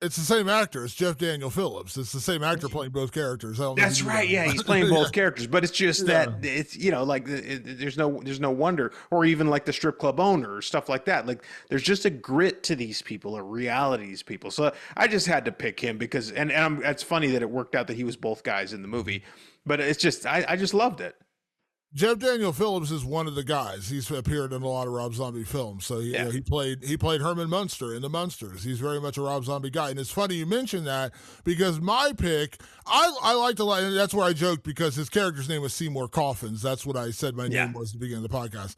S1: It's the same actor. It's Jeff Daniel Phillips. It's the same actor playing both characters.
S2: That's right. Yeah, he's playing both characters, but it's just that it's like there's no wonder, or even like the strip club owner or stuff like that. Like there's just a grit to these people, a reality to these people. So I just had to pick him because, it's funny that it worked out that he was both guys in the movie, but it's just I just loved it.
S1: Jeff Daniel Phillips is one of the guys. He's appeared in a lot of Rob Zombie films. So he played Herman Munster in The Munsters. He's very much a Rob Zombie guy. And it's funny you mentioned that because my pick, I like to like, that's where I joked because his character's name was Seymour Coffins. That's what I said my name was at the beginning of the podcast.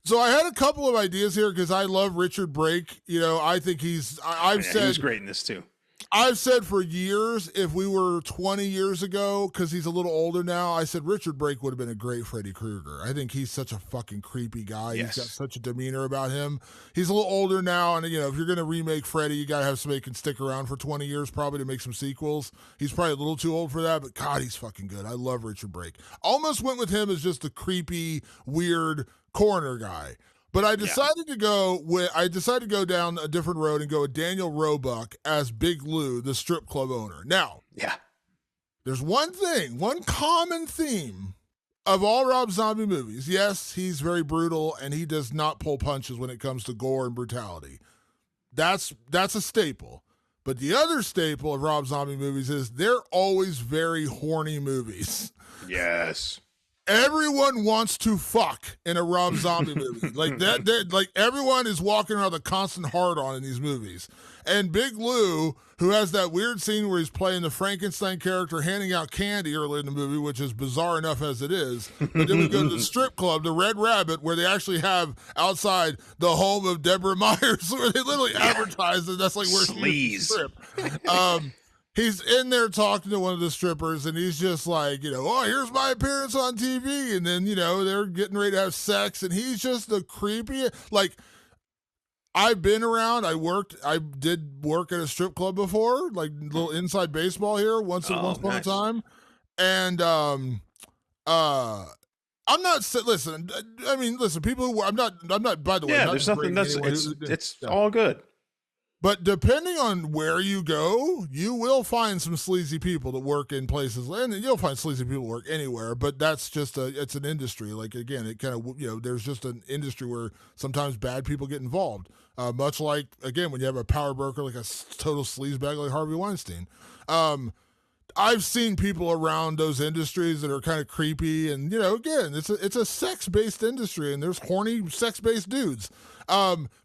S1: So I had a couple of ideas here because I love Richard Brake. I think he was
S2: great in this too.
S1: I've said for years, if we were 20 years ago, because he's a little older now, I said Richard Brake would have been a great Freddy Krueger. I think he's such a fucking creepy guy.
S2: Yes.
S1: He's got such a demeanor about him. He's a little older now, and if you're going to remake Freddy, you got to have somebody who can stick around for 20 years probably to make some sequels. He's probably a little too old for that, but God, he's fucking good. I love Richard Brake. Almost went with him as just a creepy, weird coroner guy. But I decided to go down a different road and go with Daniel Roebuck as Big Lou, the strip club owner. Now, there's one common theme of all Rob Zombie movies. Yes, he's very brutal and he does not pull punches when it comes to gore and brutality. That's a staple. But the other staple of Rob Zombie movies is they're always very horny movies.
S2: Yes.
S1: Everyone wants to fuck in a Rob Zombie movie. Like everyone is walking around with a constant hard on in these movies. And Big Lou, who has that weird scene where he's playing the Frankenstein character handing out candy early in the movie, which is bizarre enough as it is. But then we go to the strip club, the Red Rabbit, where they actually have outside the home of Deborah Myers, where they literally advertise that that's like where she strip. He's in there talking to one of the strippers, and he's just like, here's my appearance on TV. And then, they're getting ready to have sex, and he's just the creepy. Like, I've been around. I did work at a strip club before, like little inside baseball here once upon a time. And I'm not listen. I mean, listen. People who I'm not. By the way,
S2: there's nothing. It's all good.
S1: But depending on where you go, you will find some sleazy people that work in places, and you'll find sleazy people work anywhere. But that's just it's an industry. Like again, it kind of there's just an industry where sometimes bad people get involved. Much like again when you have a power broker like a total sleazebag like Harvey Weinstein. I've seen people around those industries that are kind of creepy, and again, it's a sex-based industry, and there's horny sex-based dudes.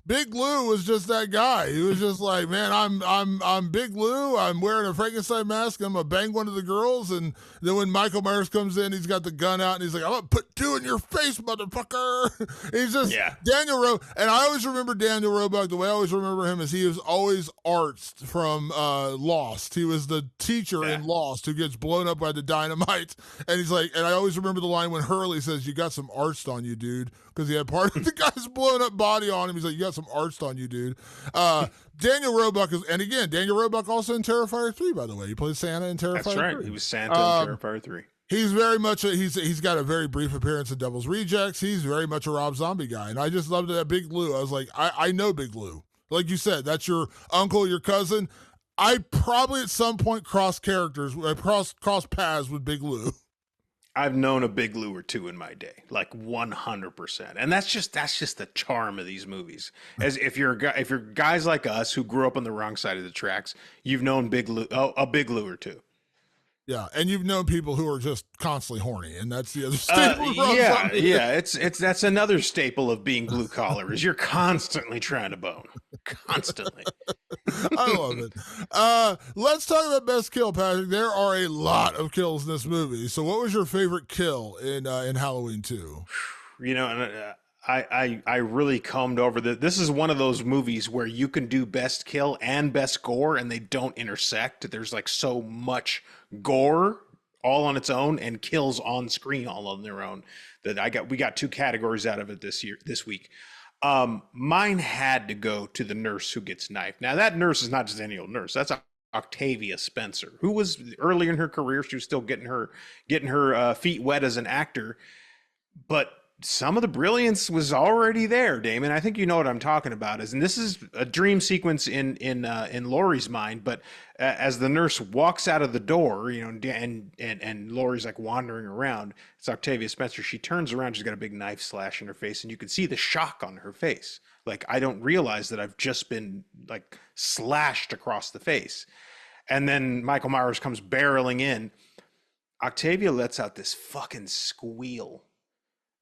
S1: Big Lou was just that guy. He was just like, man, I'm Big Lou. I'm wearing a Frankenstein mask. I'm gonna bang one of the girls, and then when Michael Myers comes in, he's got the gun out, and he's like, I'm gonna put two in your face, motherfucker. He's just Daniel Roebuck, and I always remember Daniel Roebuck. The way I always remember him is he was always Arzt from Lost. He was the teacher in Lost who gets blown up by the dynamite, and he's like, and I always remember the line when Hurley says, "You got some Arzt on you, dude," because he had part of the guy's blown up body on him. He's like, "You got some Arzt on you, dude." Daniel Roebuck Daniel Roebuck also in Terrifier 3, by the way. He plays Santa in Terrifier 3.
S2: That's right. He was Santa in Terrifier 3.
S1: He's very much he's got a very brief appearance in Devil's Rejects. He's very much a Rob Zombie guy, and I just loved that Big Lou. I was like, I know Big Lou. Like you said, that's your uncle, your cousin. I probably at some point cross paths with Big Lou.
S2: I've known a Big Lou or two in my day, like 100%, and that's just the charm of these movies. As if you're guys like us who grew up on the wrong side of the tracks, you've known a Big Lou or two.
S1: Yeah, and you've known people who are just constantly horny, and that's the other staple.
S2: That's another staple of being blue collar is you're constantly trying to bone, constantly.
S1: I love it. Let's talk about best kill, Patrick. There are a lot of kills in this movie. So, what was your favorite kill in Halloween 2?
S2: I really combed over this is one of those movies where you can do best kill and best gore and they don't intersect. There's like so much gore all on its own and kills on screen all on their own. We got two categories out of it this week. Mine had to go to the nurse who gets knifed. Now that nurse is not just any old nurse. That's Octavia Spencer, who was earlier in her career. She was still getting her feet wet as an actor, but some of the brilliance was already there, Damon. I think you know what I'm talking about. And this is a dream sequence in Laurie's mind. But as the nurse walks out of the door, and Laurie's like wandering around, it's Octavia Spencer. She turns around. She's got a big knife slash in her face, and you can see the shock on her face. Like, I don't realize that I've just been like slashed across the face. And then Michael Myers comes barreling in. Octavia lets out this fucking squeal,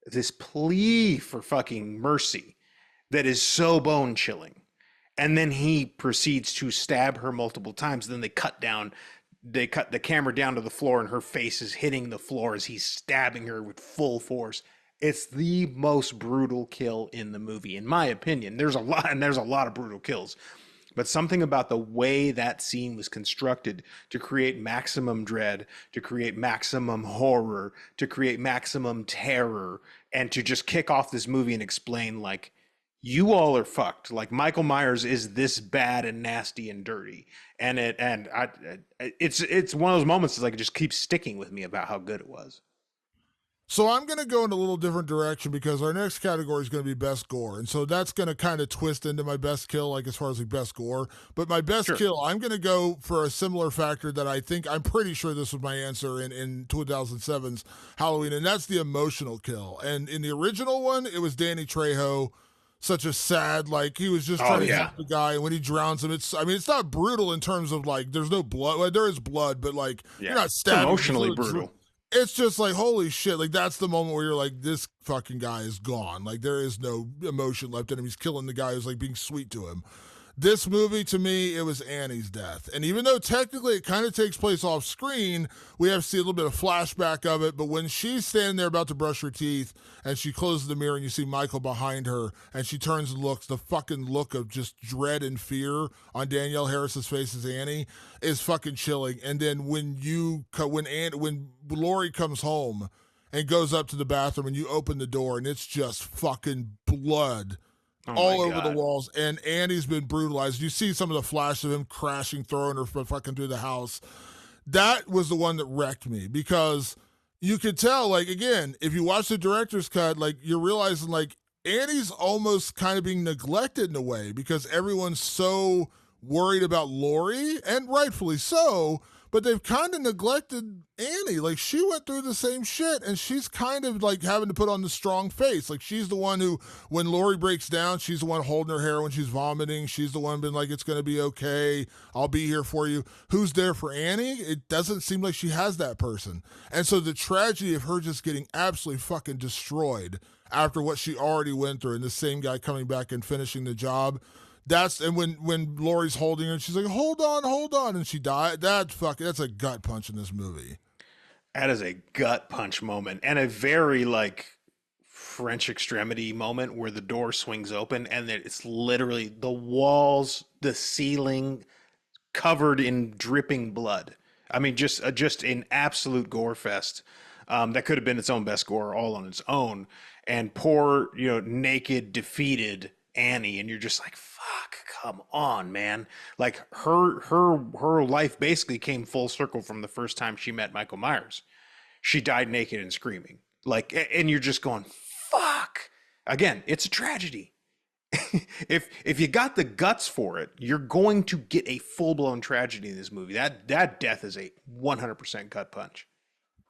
S2: this plea for fucking mercy that is so bone chilling. And then he proceeds to stab her multiple times. Then they cut the camera down to the floor, and her face is hitting the floor as he's stabbing her with full force. It's the most brutal kill in the movie, in my opinion. There's a lot of brutal kills. But something about the way that scene was constructed to create maximum dread, to create maximum horror, to create maximum terror, and to just kick off this movie and explain, like, you all are fucked. Like, Michael Myers is this bad and nasty and dirty. And it's one of those moments that, like, it just keeps sticking with me about how good it was.
S1: So I'm going to go in a little different direction because our next category is going to be best gore. And so that's going to kind of twist into my best kill, like as far as like best gore. But my best kill, I'm going to go for a similar factor that I'm pretty sure this was my answer in 2007's Halloween, and that's the emotional kill. And in the original one, it was Danny Trejo. Such a sad, like, he was just trying to help the guy, and when he drowns him, it's not brutal in terms of, like, there's no blood. Well, there is blood, but, like, you're not stabbing.
S2: It's emotionally brutal.
S1: It's just like, holy shit. Like, that's the moment where you're like, this fucking guy is gone. Like, there is no emotion left in him. He's killing the guy who's, like, being sweet to him. This movie, to me, it was Annie's death. And even though technically it kind of takes place off screen, we have to see a little bit of flashback of it. But when she's standing there about to brush her teeth and she closes the mirror and you see Michael behind her and she turns and looks, the fucking look of just dread and fear on Danielle Harris's face as Annie is fucking chilling. And then when Laurie comes home and goes up to the bathroom and you open the door and it's just fucking blood all over the walls, and Annie's been brutalized. You see some of the flash of him crashing, throwing her fucking through the house. That was the one that wrecked me because you could tell, like, again, if you watch the director's cut, like, you're realizing, like, Annie's almost kind of being neglected in a way because everyone's so worried about Laurie, and rightfully so, but they've kind of neglected Annie. Like, she went through the same shit, and she's kind of, like, having to put on the strong face. Like, she's the one who, when Laurie breaks down, she's the one holding her hair when she's vomiting. She's the one being like, it's going to be okay. I'll be here for you. Who's there for Annie? It doesn't seem like she has that person. And so the tragedy of her just getting absolutely fucking destroyed after what she already went through, and the same guy coming back and finishing the job, and when Laurie's holding her, and she's like, hold on, and she died. That's a gut punch in this movie.
S2: That is a gut punch moment, and a very, like, French Extremity moment where the door swings open and it's literally the walls, the ceiling covered in dripping blood. I mean, just an absolute gore fest. That could have been its own best gore all on its own. And poor, naked, defeated Annie, and you're just like, fuck, come on, man. Like, her life basically came full circle from the first time she met Michael Myers. She died naked and screaming. Like, and you're just going, fuck. Again, it's a tragedy. If you got the guts for it, you're going to get a full-blown tragedy in this movie. That death is a 100% gut punch.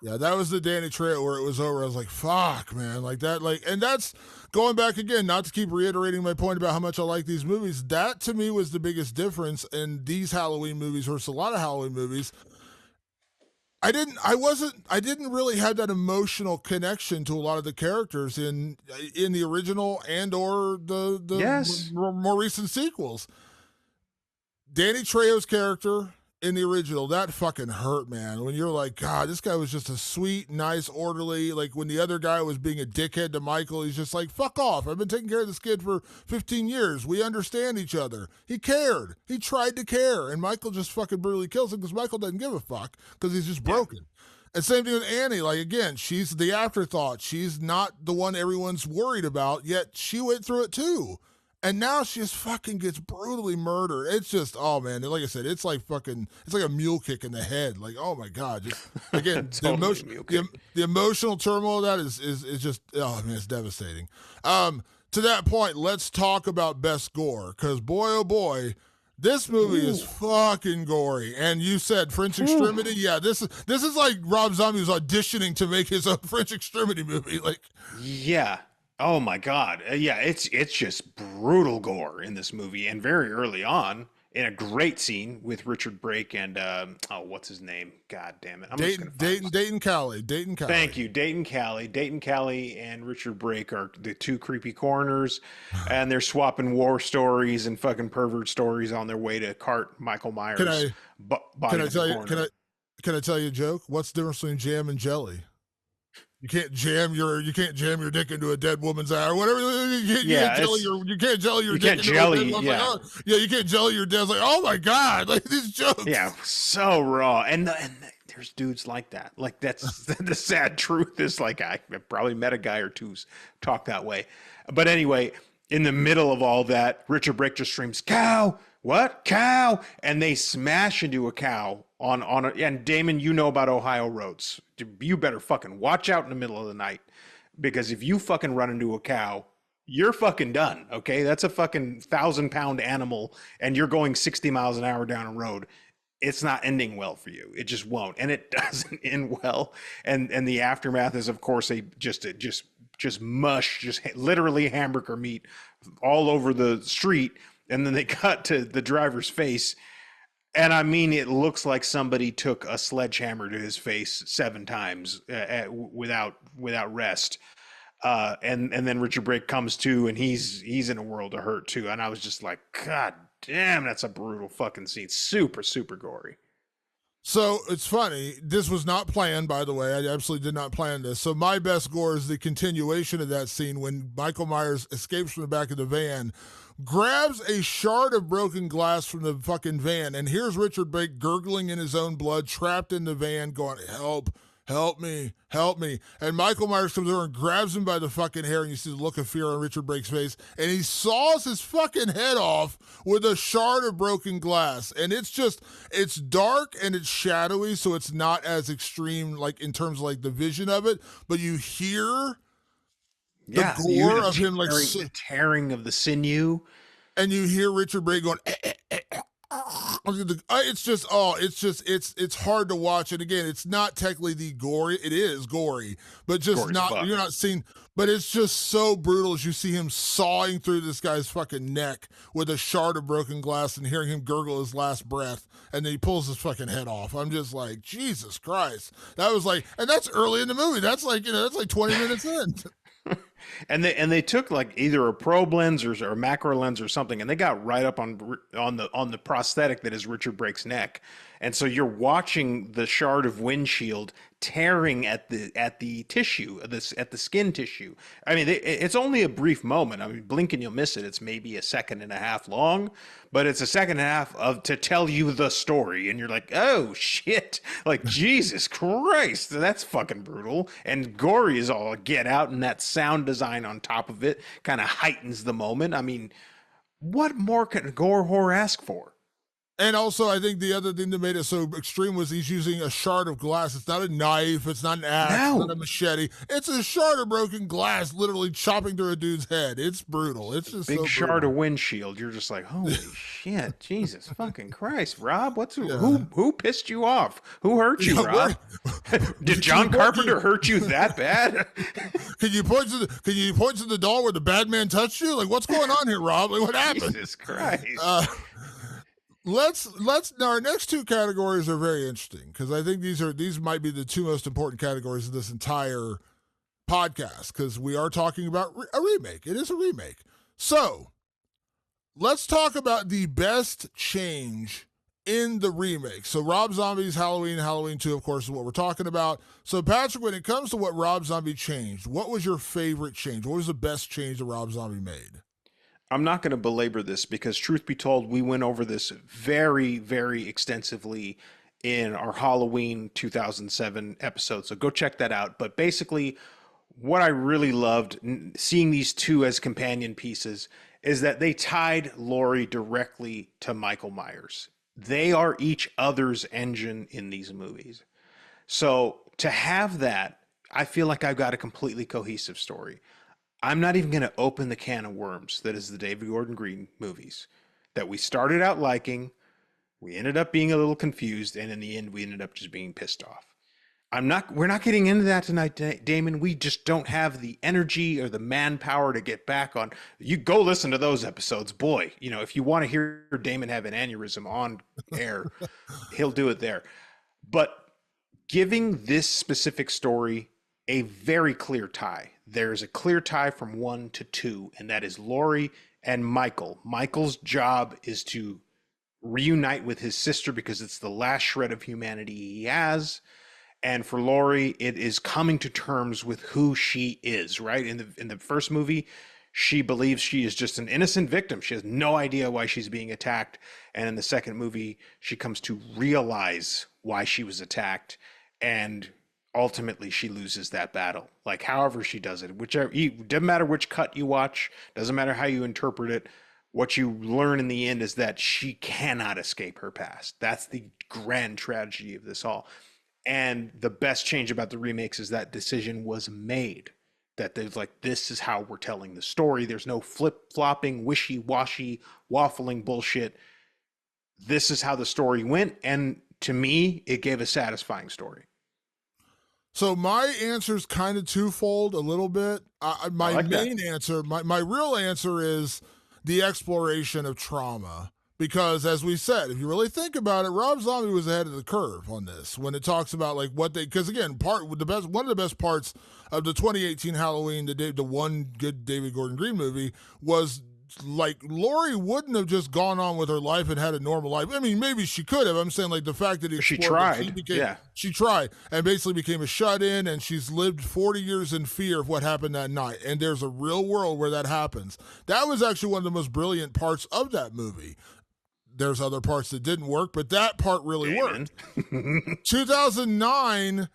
S1: Yeah, that was the Danny Trejo where it was over. I was like, fuck, man. Like that, and that's going back again, not to keep reiterating my point about how much I like these movies. That to me was the biggest difference in these Halloween movies versus a lot of Halloween movies. I didn't really have that emotional connection to a lot of the characters in the original and or the
S2: yes.
S1: more recent sequels. Danny Trejo's character in the original, that fucking hurt, man. When you're like, God, this guy was just a sweet, nice, orderly. Like, when the other guy was being a dickhead to Michael, he's just like, fuck off. I've been taking care of this kid for 15 years. We understand each other. He cared. He tried to care. And Michael just fucking brutally kills him because Michael doesn't give a fuck because he's just broken. And same thing with Annie. Like, again, she's the afterthought. She's not the one everyone's worried about, yet she went through it too. And now she just fucking gets brutally murdered. It's just, oh man, like I said, it's like a mule kick in the head. Like, oh my god, just again, the emotional turmoil of that is just, oh man, it's devastating. To that point, let's talk about best gore, because boy, oh boy, this movie is fucking gory. And you said French Extremity. Yeah, this is like Rob Zombie was auditioning to make his own French Extremity movie. Like,
S2: yeah. Oh my God. Yeah, it's just brutal gore in this movie, and very early on in a great scene with Richard Brake and what's his name? God damn it.
S1: Dayton Cali.
S2: Thank you. Dayton Cali and Richard Brake are the two creepy coroners, and they're swapping war stories and fucking pervert stories on their way to cart Michael Myers.
S1: Can I tell you a joke? What's the difference between jam and jelly? You can't jam your dick into a dead woman's eye or whatever. You can't jelly your dick into a dead woman's eye. Oh, yeah, you can't jelly your dead. Like, oh my god, like these jokes.
S2: Yeah, so raw. And there's dudes like that. Like, that's the sad truth is, like, I probably met a guy or two's talk that way. But anyway, in the middle of all that, Richard Brake just screams, "Cow! What? Cow!" And they smash into a cow on a, and Damon, you know about Ohio roads. You better fucking watch out in the middle of the night, because if you fucking run into a cow, you're fucking done. Okay. That's a fucking 1,000-pound animal, and you're going 60 miles an hour down a road. It's not ending well for you. It just won't. And it doesn't end well. And the aftermath is, of course, just mush, just literally hamburger meat all over the street. And then they cut to the driver's face. And I mean, it looks like somebody took a sledgehammer to his face 7 times without rest. And then Richard Brake comes to, and he's in a world of hurt too. And I was just like, God damn, that's a brutal fucking scene. Super, super gory.
S1: So it's funny. This was not planned, by the way. I absolutely did not plan this. So my best gore is the continuation of that scene when Michael Myers escapes from the back of the van, grabs a shard of broken glass from the fucking van, and here's Richard Brake gurgling in his own blood, trapped in the van, going, help me. And Michael Myers comes over and grabs him by the fucking hair, and you see the look of fear on Richard Brake's face, and he saws his fucking head off with a shard of broken glass. And it's dark and it's shadowy, so it's not as extreme, like, in terms of, like, the vision of it, but you hear the gore of him, like,
S2: the tearing of the sinew,
S1: and you hear Richard Brake going, it's hard to watch. And again, it's not technically the gory. It is gory, but just you're not seeing, but it's just so brutal as you see him sawing through this guy's fucking neck with a shard of broken glass and hearing him gurgle his last breath. And then he pulls his fucking head off. I'm just like, Jesus Christ. That was like, and that's early in the movie. That's like, that's like 20 minutes in.
S2: And they took like either a probe lens or a macro lens or something, and they got right up on the prosthetic that is Richard Brake's neck. And so you're watching the shard of windshield tearing at the tissue, at the skin tissue. I mean, it's only a brief moment. I mean, blink and you'll miss it. It's maybe a second and a half long, but it's a second and a half to tell you the story. And you're like, oh shit, like Jesus Christ, that's fucking brutal. And gory is all get out, and that sound design on top of it kind of heightens the moment. I mean, what more can gore horror ask for?
S1: And also, I think the other thing that made it so extreme was he's using a shard of glass. It's not a knife. It's not an axe. It's not a machete. It's a shard of broken glass, literally chopping through a dude's head. It's brutal. It's just
S2: big shard of windshield. You're just like, holy shit, Jesus fucking Christ, Rob. Who pissed you off? Who hurt you, Rob? Did John Carpenter hurt you that bad?
S1: Can you point to the doll where the bad man touched you? Like, what's going on here, Rob? Like, what happened?
S2: Jesus Christ.
S1: Let's now, our next 2 categories are very interesting, because I think these might be the 2 most important categories of this entire podcast, because we are talking about a remake. It is a remake. So let's talk about the best change in the remake. So Rob Zombie's Halloween 2, of course, is what we're talking about. So Patrick, when it comes to what Rob Zombie changed, what was your favorite change? What was the best change that Rob Zombie made?
S2: I'm not going to belabor this because, truth be told, we went over this very, very extensively in our Halloween 2007 episode. So go check that out. But basically, what I really loved seeing these two as companion pieces is that they tied Laurie directly to Michael Myers. They are each other's engine in these movies. So to have that, I feel like I've got a completely cohesive story. I'm not even going to open the can of worms that is the David Gordon Green movies that we started out liking. We ended up being a little confused, and in the end, we ended up just being pissed off. We're not getting into that tonight, Damon. We just don't have the energy or the manpower to get back on. You go listen to those episodes. Boy, if you want to hear Damon have an aneurysm on air, he'll do it there. But giving this specific story a very clear tie. There's a clear tie from 1 to 2, and that is Laurie and Michael. Michael's job is to reunite with his sister because it's the last shred of humanity he has. And for Laurie, it is coming to terms with who she is, right? In the first movie, she believes she is just an innocent victim. She has no idea why she's being attacked. And in the second movie, she comes to realize why she was attacked. And ultimately she loses that battle. Like however she does it, whichever, doesn't matter which cut you watch, doesn't matter how you interpret it. What you learn in the end is that she cannot escape her past. That's the grand tragedy of this all. And the best change about the remakes is that decision was made. That there's like, this is how we're telling the story. There's no flip-flopping, wishy-washy, waffling bullshit. This is how the story went. And to me, it gave a satisfying story.
S1: So my answer is kind of twofold a little bit. My
S2: like
S1: main answer, my real answer is the exploration of trauma. Because as we said, if you really think about it, Rob Zombie was ahead of the curve on this when it talks about like what they, because again, one of the best parts of the 2018 Halloween, the one good David Gordon Green movie was like Laurie wouldn't have just gone on with her life and had a normal life. I mean, maybe she could have. I'm saying like the fact that
S2: she tried.
S1: She tried and basically became a shut-in, and she's lived 40 years in fear of what happened that night. And there's a real world where that happens. That was actually one of the most brilliant parts of that movie. There's other parts that didn't work, but that part really worked. 2009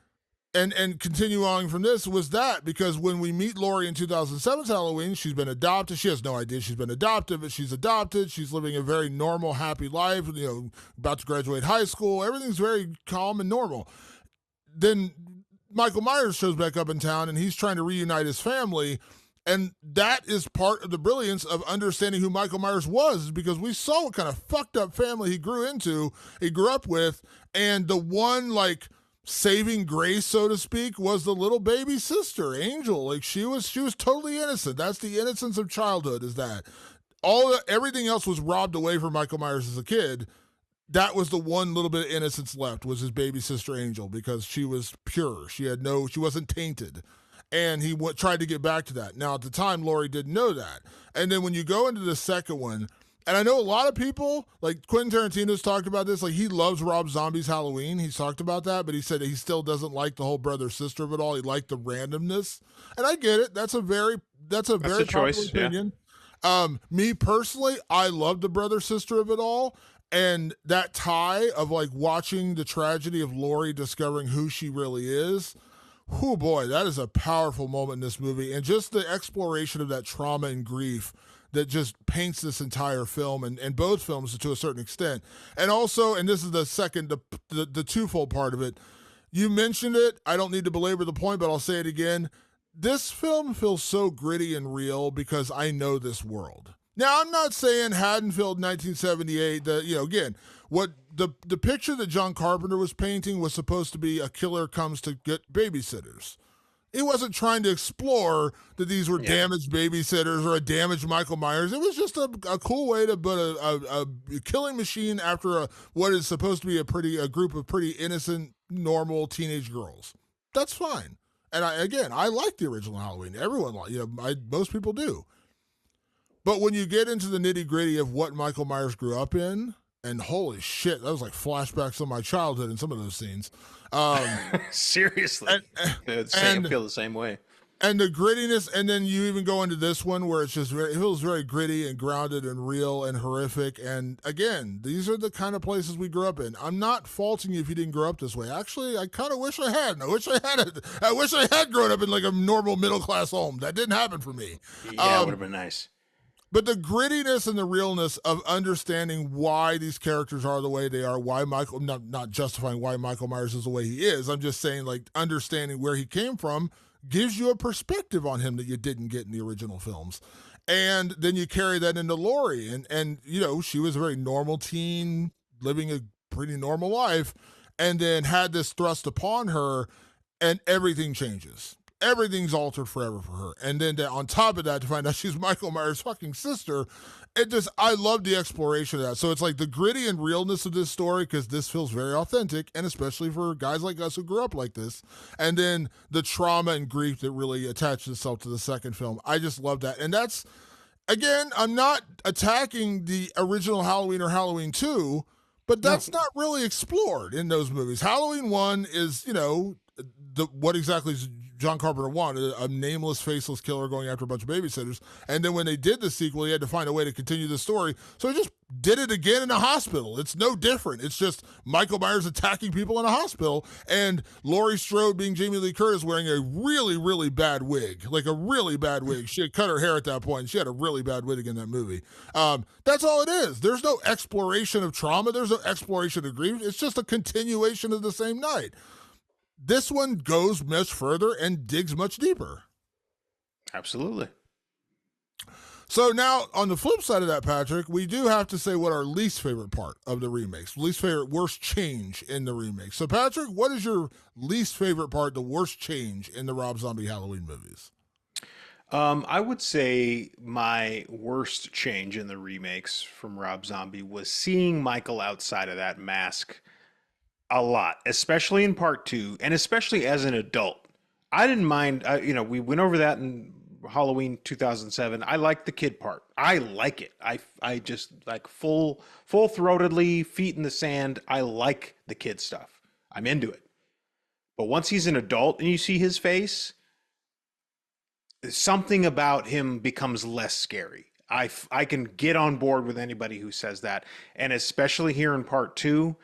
S1: and continue on from this was that, because when we meet Laurie in 2007's Halloween, she's been adopted. She has no idea she's been adopted, but she's adopted. She's living a very normal, happy life, about to graduate high school. Everything's very calm and normal. Then Michael Myers shows back up in town, and he's trying to reunite his family. And that is part of the brilliance of understanding who Michael Myers was, because we saw what kind of fucked up family he grew up with. And the one like saving grace, so to speak, was the little baby sister, Angel. Like she was totally innocent. That's the innocence of childhood, is that everything else was robbed away from Michael Myers as a kid. That was the one little bit of innocence left, was his baby sister Angel, because she was pure. She wasn't tainted. And he tried to get back to that. Now, at the time, Laurie didn't know that. And then when you go into the second one, and I know a lot of people, like Quentin Tarantino's talked about this, like he loves Rob Zombie's Halloween. He's talked about that, but he said he still doesn't like the whole brother-sister of it all. He liked the randomness. And I get it. That's a very popular
S2: choice,
S1: opinion. Yeah. Me personally, I love the brother-sister of it all. And that tie of like watching the tragedy of Laurie discovering who she really is, oh boy, that is a powerful moment in this movie. And just the exploration of that trauma and grief that just paints this entire film, and both films to a certain extent. And also, and this is the second, the twofold part of it, you mentioned it, I don't need to belabor the point, but I'll say it again. This film feels so gritty and real because I know this world. Now, I'm not saying Haddonfield 1978, again, what the picture that John Carpenter was painting was supposed to be a killer comes to get babysitters. He wasn't trying to explore that these were damaged babysitters or a damaged Michael Myers. It was just a cool way to put a killing machine after what is supposed to be a group of pretty innocent, normal teenage girls. That's fine. And I like the original Halloween. Everyone most people do. But when you get into the nitty gritty of what Michael Myers grew up in, and holy shit, that was like flashbacks of my childhood in some of those scenes.
S2: Seriously. I feel the same way.
S1: And the grittiness, and then you even go into this one where it's just it feels very gritty and grounded and real and horrific. And again, these are the kind of places we grew up in. I'm not faulting you if you didn't grow up this way. Actually, I kind of wish I had. I wish I had it. I wish I had grown up in like a normal middle class home. That didn't happen for me.
S2: Yeah, it would have been nice.
S1: But the grittiness and the realness of understanding why these characters are the way they are, why Michael, not justifying why Michael Myers is the way he is. I'm just saying, like, understanding where he came from gives you a perspective on him that you didn't get in the original films. And then you carry that into Laurie. And you know, she was a very normal teen, living a pretty normal life, and then had this thrust upon her, and everything changes. Everything's altered forever for her. And then on top of that, to find out she's Michael Myers' fucking sister, I love the exploration of that. So it's like the gritty and realness of this story, because this feels very authentic, and especially for guys like us who grew up like this. And then the trauma and grief that really attached itself to the second film. I just love that. And that's, again, I'm not attacking the original Halloween or Halloween 2, but that's not really explored in those movies. Halloween 1 is, you know, what exactly is John Carpenter wanted, a nameless, faceless killer going after a bunch of babysitters. And then when they did the sequel, he had to find a way to continue the story. So he just did it again in a hospital. It's no different. It's just Michael Myers attacking people in a hospital, and Laurie Strode, being Jamie Lee Curtis, wearing a really, really bad wig. Like a really bad wig. She had cut her hair at that point, and she had a really bad wig in that movie. That's all it is. There's no exploration of trauma. There's no exploration of grief. It's just a continuation of the same night. This one goes much further and digs much deeper.
S2: Absolutely.
S1: So now, on the flip side of that, Patrick, we do have to say what our least favorite part of the remakes, least favorite, worst change in the remake. So, Patrick, what is your least favorite part, the worst change in the Rob Zombie Halloween movies?
S2: I would say my worst change in the remakes from Rob Zombie was seeing Michael outside of that mask a lot, especially in part 2, and especially as an adult. I didn't mind, we went over that in Halloween 2007. I like the kid part. I like it. I just like full-throatedly, feet in the sand. I like the kid stuff. I'm into it. But once he's an adult and you see his face, something about him becomes less scary. I can get on board with anybody who says that. And especially here in part 2,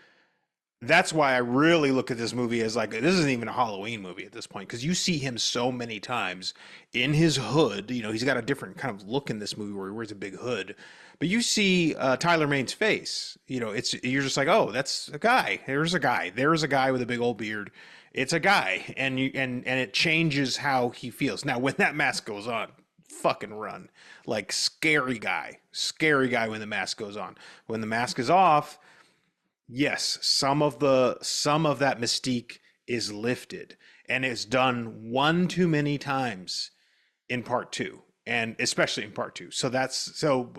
S2: that's why I really look at this movie as like, this isn't even a Halloween movie at this point, because you see him so many times in his hood. You know, he's got a different kind of look in this movie where he wears a big hood. But you see Tyler Mane's face. You know, you're just like, oh, that's a guy. There's a guy. There's a guy with a big old beard. It's a guy, and it changes how he feels. Now, when that mask goes on, fucking run. Like scary guy when the mask goes on. When the mask is off, yes, some of that mystique is lifted, and it's done one too many times in part 2, and especially in part 2. So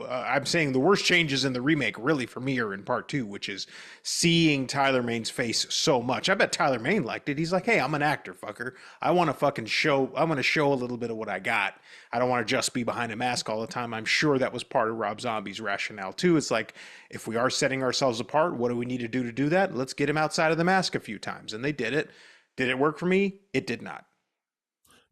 S2: I'm saying the worst changes in the remake really for me are in part 2, which is seeing Tyler Mane's face so much. I bet Tyler Mane liked it. He's like, hey, I'm an actor, fucker. I want to show a little bit of what I got. I don't want to just be behind a mask all the time. I'm sure that was part of Rob Zombie's rationale too. It's like, if we are setting ourselves apart, what do we need to do that? Let's get him outside of the mask a few times. And they did it. Did it work for me? It did not.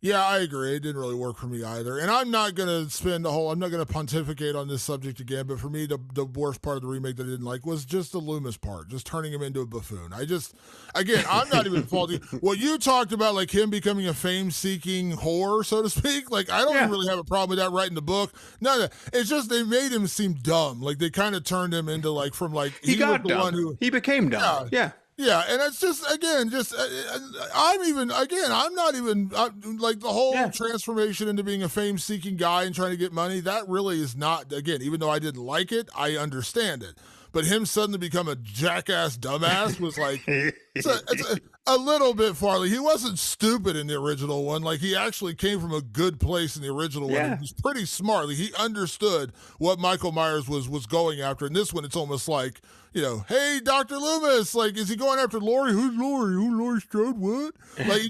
S1: Yeah, I agree. It didn't really work for me either. And I'm not going to I'm not going to pontificate on this subject again, but for me, the worst part of the remake that I didn't like was just the Loomis part, just turning him into a buffoon. I'm not even faulty. What you talked about, like him becoming a fame-seeking whore, so to speak, like I don't even really have a problem with that writing the book. No, it's just they made him seem dumb. Like they kind of turned him into like, from like,
S2: he got dumb. He became dumb. Yeah.
S1: Yeah, and it's just, again, I'm not even, like the whole transformation into being a fame-seeking guy and trying to get money, that really is not, again, even though I didn't like it, I understand it. But him suddenly become a jackass dumbass was like, it's a little bit far. Like, he wasn't stupid in the original one. Like, he actually came from a good place in the original one. He was pretty smart. Like, he understood what Michael Myers was going after. In this one, it's almost like, you know, hey, Dr. Loomis, like, is he going after Laurie? Who's Laurie? Who's Laurie Strode? What? Like,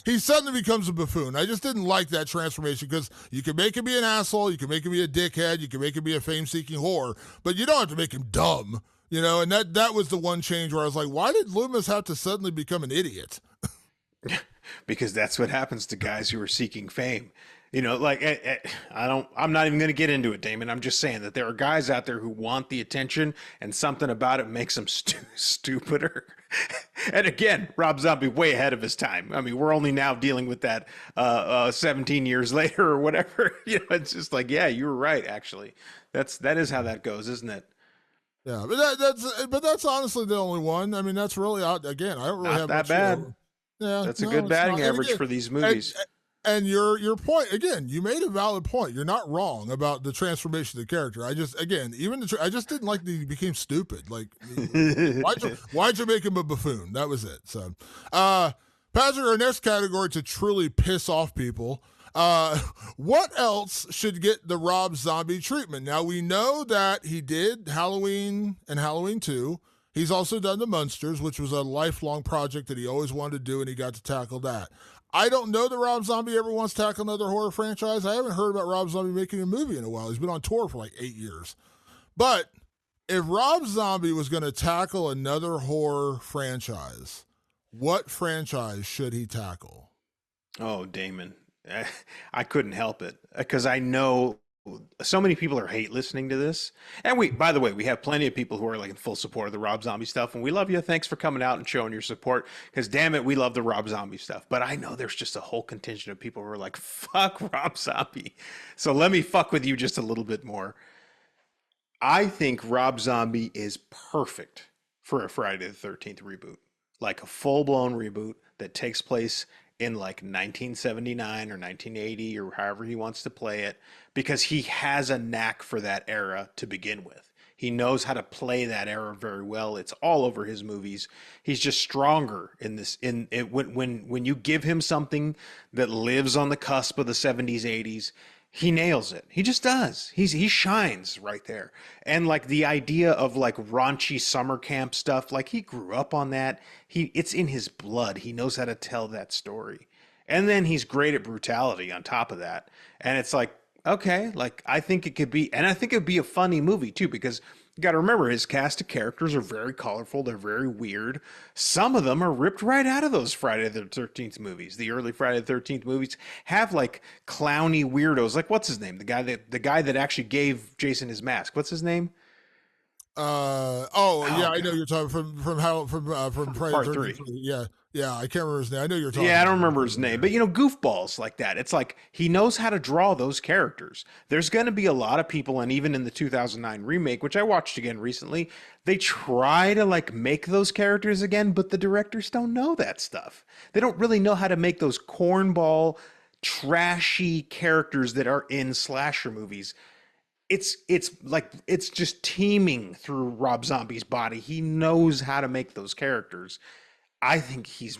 S1: he suddenly becomes a buffoon. I just didn't like that transformation, because you can make him be an asshole, you can make him be a dickhead, you can make him be a fame-seeking whore, but you don't have to make him dumb, you know? And that was the one change where I was like, why did Loomis have to suddenly become an idiot?
S2: because that's what happens to guys who are seeking fame. You know, like I'm not even going to get into it, Damon. I'm just saying that there are guys out there who want the attention, and something about it makes them stupider. And again, Rob Zombie way ahead of his time. I mean, we're only now dealing with that 17 years later or whatever. You know, it's just like, yeah, you were right. Actually, that is how that goes, isn't it?
S1: Yeah, but that's honestly the only one. I mean, that's really again. I don't really
S2: Not
S1: have
S2: that
S1: much.
S2: bad.
S1: Yeah,
S2: That's a
S1: no,
S2: good
S1: it's
S2: batting
S1: not. And
S2: average
S1: again,
S2: for these movies.
S1: and your point again, you made a valid point. You're not wrong about the transformation of the character. I just again, I just didn't like that he became stupid. Like, why'd you make him a buffoon? That was it. So, Patrick, our next category to truly piss off people. What else should get the Rob Zombie treatment? Now we know that he did Halloween and Halloween 2. He's also done the Munsters, which was a lifelong project that he always wanted to do, and he got to tackle that. I don't know that Rob Zombie ever wants to tackle another horror franchise. I haven't heard about Rob Zombie making a movie in a while. He's been on tour for like 8 years. But if Rob Zombie was going to tackle another horror franchise, what franchise should he tackle?
S2: Oh, Damon. I couldn't help it because I know so many people are hate listening to this. And by the way, we have plenty of people who are like in full support of the Rob Zombie stuff, and we love you. Thanks for coming out and showing your support because damn it, we love the Rob Zombie stuff. But I know there's just a whole contingent of people who are like, fuck Rob Zombie. So let me fuck with you just a little bit more. I think Rob Zombie is perfect for a Friday the 13th reboot, like a full blown reboot that takes place in like 1979 or 1980 or however he wants to play it, because he has a knack for that era to begin with. He knows how to play that era very well. It's all over his movies. He's just stronger in this. In it, when you give him something that lives on the cusp of the 70s, 80s, he nails it. He just does. He shines right there. And like the idea of like raunchy summer camp stuff, like he grew up on that. It's in his blood. He knows how to tell that story. And then he's great at brutality on top of that. And it's like, okay, like I think it could be, and I think it'd be a funny movie too, because you got to remember his cast of characters are very colorful. They're very weird. Some of them are ripped right out of those Friday the 13th movies. The early Friday the 13th movies have like clowny weirdos. Like what's his name? The guy that actually gave Jason his mask. What's his name?
S1: Yeah, I know you're talking from Friday
S2: Part
S1: the
S2: 3.
S1: 13th. Yeah, I can't remember his name. I know you're talking.
S2: Yeah, I don't remember his name, but you know, goofballs like that. It's like he knows how to draw those characters. There's going to be a lot of people, and even in the 2009 remake, which I watched again recently, they try to like make those characters again, but the directors don't know that stuff. They don't really know how to make those cornball, trashy characters that are in slasher movies. It's just teeming through Rob Zombie's body. He knows how to make those characters. I think he's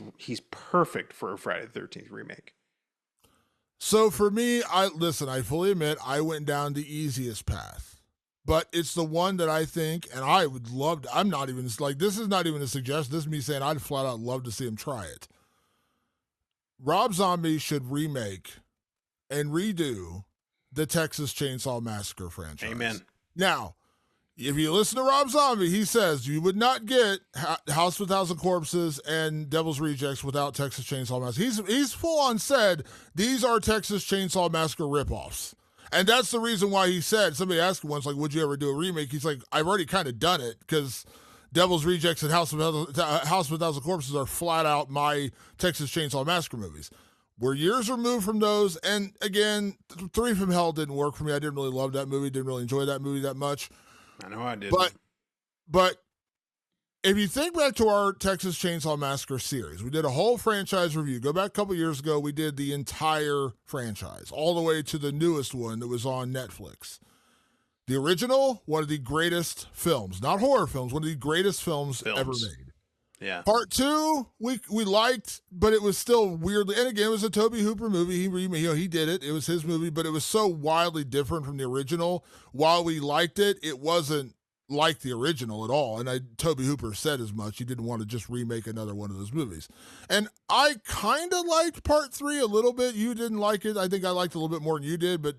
S2: perfect for a Friday the 13th remake.
S1: So for me, I fully admit I went down the easiest path. But it's the one that I think, and I would love to, I'm not even, like, this is not even a suggestion. This is me saying I'd flat out love to see him try it. Rob Zombie should remake and redo the Texas Chainsaw Massacre franchise.
S2: Amen.
S1: Now, if you listen to Rob Zombie, he says you would not get House with 1,000 Corpses and Devil's Rejects without Texas Chainsaw Massacre. He's full on said these are Texas Chainsaw Massacre ripoffs. And that's the reason why he said, somebody asked him once, like, would you ever do a remake? He's like, I've already kind of done it because Devil's Rejects and House with 1,000 Corpses are flat out my Texas Chainsaw Massacre movies. We're years removed from those. And again, Three from Hell didn't work for me. I didn't really love that movie. Didn't really enjoy that movie that much.
S2: I know I did.
S1: But if you think back to our Texas Chainsaw Massacre series, we did a whole franchise review. Go back a couple years ago, we did the entire franchise, all the way to the newest one that was on Netflix. The original, one of the greatest films, not horror films, one of the greatest films. Ever made.
S2: Yeah.
S1: Part 2, we liked, but it was still weirdly, and again, it was a Tobe Hooper movie. He did it. It was his movie, but it was so wildly different from the original. While we liked it, it wasn't like the original at all. And Tobe Hooper said as much. He didn't want to just remake another one of those movies. And I kind of liked Part 3 a little bit. You didn't like it. I think I liked it a little bit more than you did. But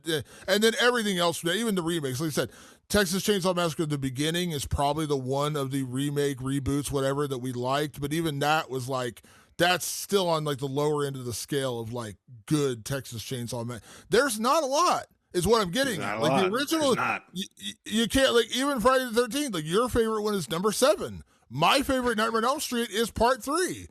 S1: and then everything else, even the remakes, like I said, Texas Chainsaw Massacre, the beginning is probably the one of the remake, reboots, whatever, that we liked. But even that was like that's still on like the lower end of the scale of like good Texas Chainsaw Man. There's not a lot. Is what I'm getting at. Like the original, you can't, like, even Friday the 13th, like your favorite one is number 7. My favorite Nightmare on Elm Street is part 3.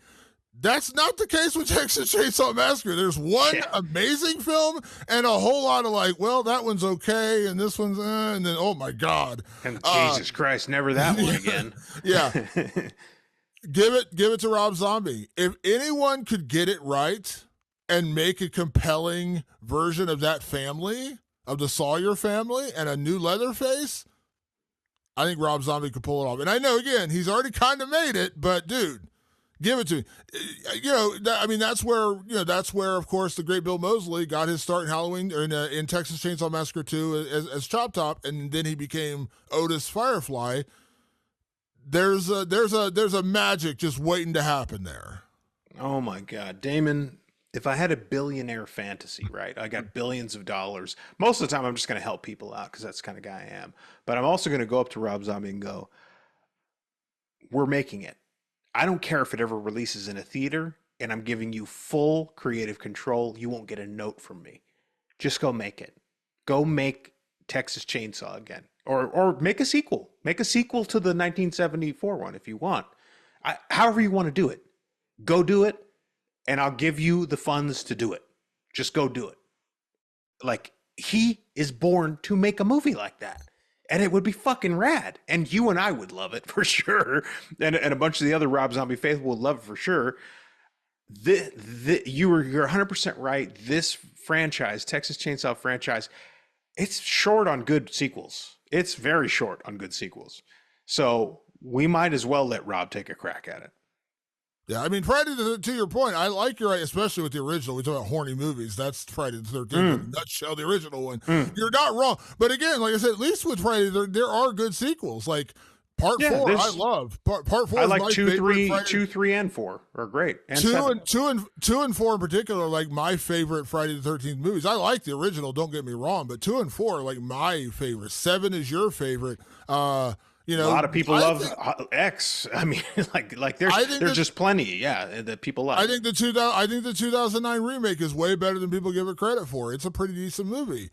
S1: That's not the case with Texas Chainsaw Massacre. There's one amazing film and a whole lot of like, well, that one's okay, and this one's, and then, oh my God.
S2: And Jesus Christ, never that one again.
S1: Yeah. Give it to Rob Zombie. If anyone could get it right and make a compelling version of that family, of the Sawyer family, and a new Leatherface, I think Rob Zombie could pull it off. And I know, again, he's already kind of made it, but dude, give it to me. That's where, of course, the great Bill Moseley got his start in Halloween, or in Texas Chainsaw Massacre 2 as Chop Top, and then he became Otis Firefly. There's a magic just waiting to happen there.
S2: Oh my God, Damon. If I had a billionaire fantasy, right? I got billions of dollars. Most of the time, I'm just going to help people out because that's the kind of guy I am. But I'm also going to go up to Rob Zombie and go, we're making it. I don't care if it ever releases in a theater, and I'm giving you full creative control. You won't get a note from me. Just go make it. Go make Texas Chainsaw again. Or make a sequel. Make a sequel to the 1974 one if you want. However you want to do it. Go do it. And I'll give you the funds to do it. Just go do it. Like, he is born to make a movie like that. And it would be fucking rad. And you and I would love it for sure. And a bunch of the other Rob Zombie faithful would love it for sure. You're 100% right. This franchise, Texas Chainsaw franchise, it's short on good sequels. It's very short on good sequels. So we might as well let Rob take a crack at it.
S1: Yeah, I mean, Friday, to your point, I like your, especially with the original. We talk about horny movies. That's Friday the 13th, in a nutshell, the original one. You're not wrong. But again, like I said, at least with Friday, there are good sequels. Like Part 4, I love. Part 4
S2: I like
S1: is my
S2: 2, 3, and 4 are great. And
S1: 2 and 4 in particular are like my favorite Friday the 13th movies. I like the original, don't get me wrong, but 2 and 4 are like my favorite. 7 is your favorite. A
S2: lot of people love X. I mean, like there's just plenty, that people love.
S1: I think the 2009 remake is way better than people give it credit for. It's a pretty decent movie.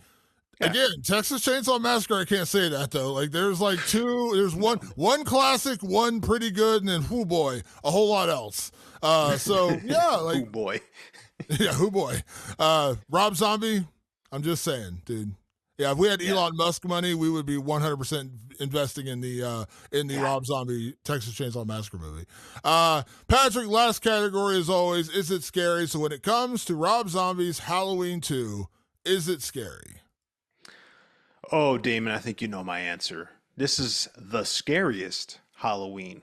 S1: Yeah. Again, Texas Chainsaw Massacre, I can't say that though. Like there's one classic, one pretty good, and then whoo boy, a whole lot else.
S2: Whoo boy.
S1: Yeah, whoo boy. Rob Zombie, I'm just saying, dude. Yeah, if we had Elon Musk money, we would be 100% investing in the Rob Zombie Texas Chainsaw Massacre movie. Patrick, last category as always, is it scary? So when it comes to Rob Zombie's Halloween 2, is it scary?
S2: Oh, Damon, I think you know my answer. This is the scariest Halloween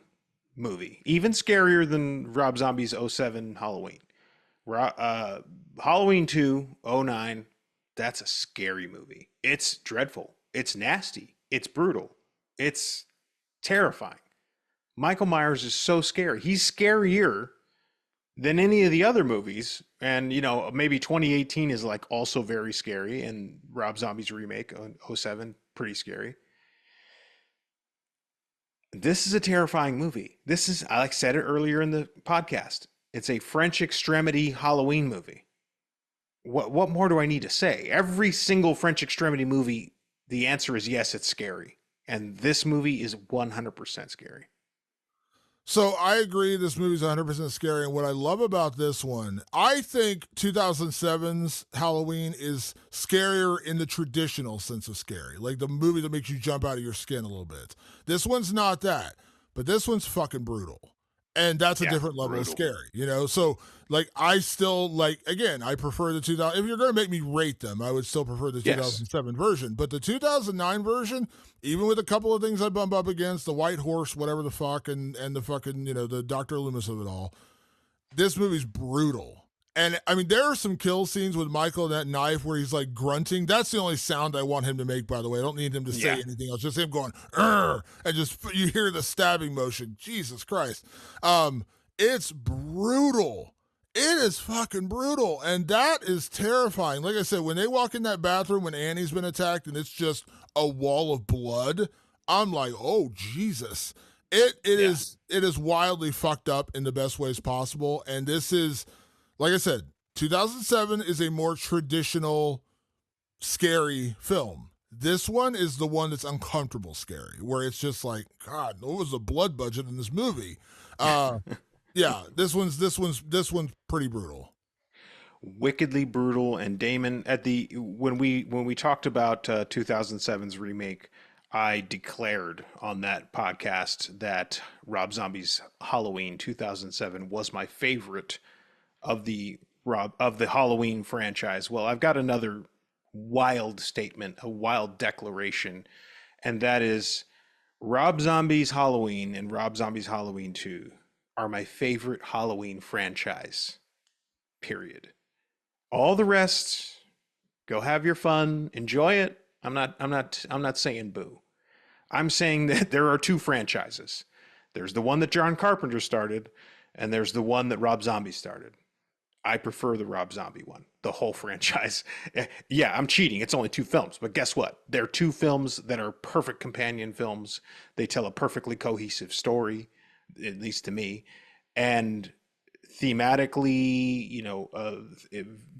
S2: movie. Even scarier than Rob Zombie's 07 Halloween. Halloween 2, 09, that's a scary movie. It's dreadful. It's nasty. It's brutal. It's terrifying. Michael Myers is so scary. He's scarier than any of the other movies. And, maybe 2018 is like also very scary. And Rob Zombie's remake on 07, pretty scary. This is a terrifying movie. I said it earlier in the podcast. It's a French extremity Halloween movie. What more do I need to say? Every single French extremity movie, the answer is yes, it's scary. And this movie is 100% scary.
S1: So I agree this movie's 100% scary. And what I love about this one, I think 2007's Halloween is scarier in the traditional sense of scary. Like the movie that makes you jump out of your skin a little bit. This one's not that. But this one's fucking brutal. And that's a different level of scary, So, like, I still, again, I prefer the 2000. If you're going to make me rate them, I would still prefer the 2007 version. But the 2009 version, even with a couple of things I bump up against, the white horse, whatever the fuck, and the fucking, the Dr. Loomis of it all, this movie's brutal. And, I mean, there are some kill scenes with Michael and that knife where he's, like, grunting. That's the only sound I want him to make, by the way. I don't need him to say anything else. Just him going, "Urgh," and just you hear the stabbing motion. Jesus Christ. It's brutal. It is fucking brutal. And that is terrifying. Like I said, when they walk in that bathroom when Annie's been attacked and it's just a wall of blood, I'm like, oh, Jesus. It is wildly fucked up in the best ways possible. And this is, like I said, 2007 is a more traditional scary film. This one is the one that's uncomfortable scary, where it's just like, God, what was the blood budget in this movie? Yeah, this one's pretty brutal.
S2: Wickedly brutal. And Damon, at the when we talked about 2007's remake, I declared on that podcast that Rob Zombie's Halloween 2007 was my favorite of the Halloween franchise. Well, I've got another wild statement, a wild declaration, and that is Rob Zombie's Halloween and Rob Zombie's Halloween 2 are my favorite Halloween franchise. Period. All the rest, go have your fun, enjoy it. I'm not saying boo. I'm saying that there are two franchises. There's the one that John Carpenter started, and there's the one that Rob Zombie started. I prefer the Rob Zombie one, the whole franchise. Yeah, I'm cheating. It's only two films, but guess what? They're two films that are perfect companion films. They tell a perfectly cohesive story, at least to me, and thematically,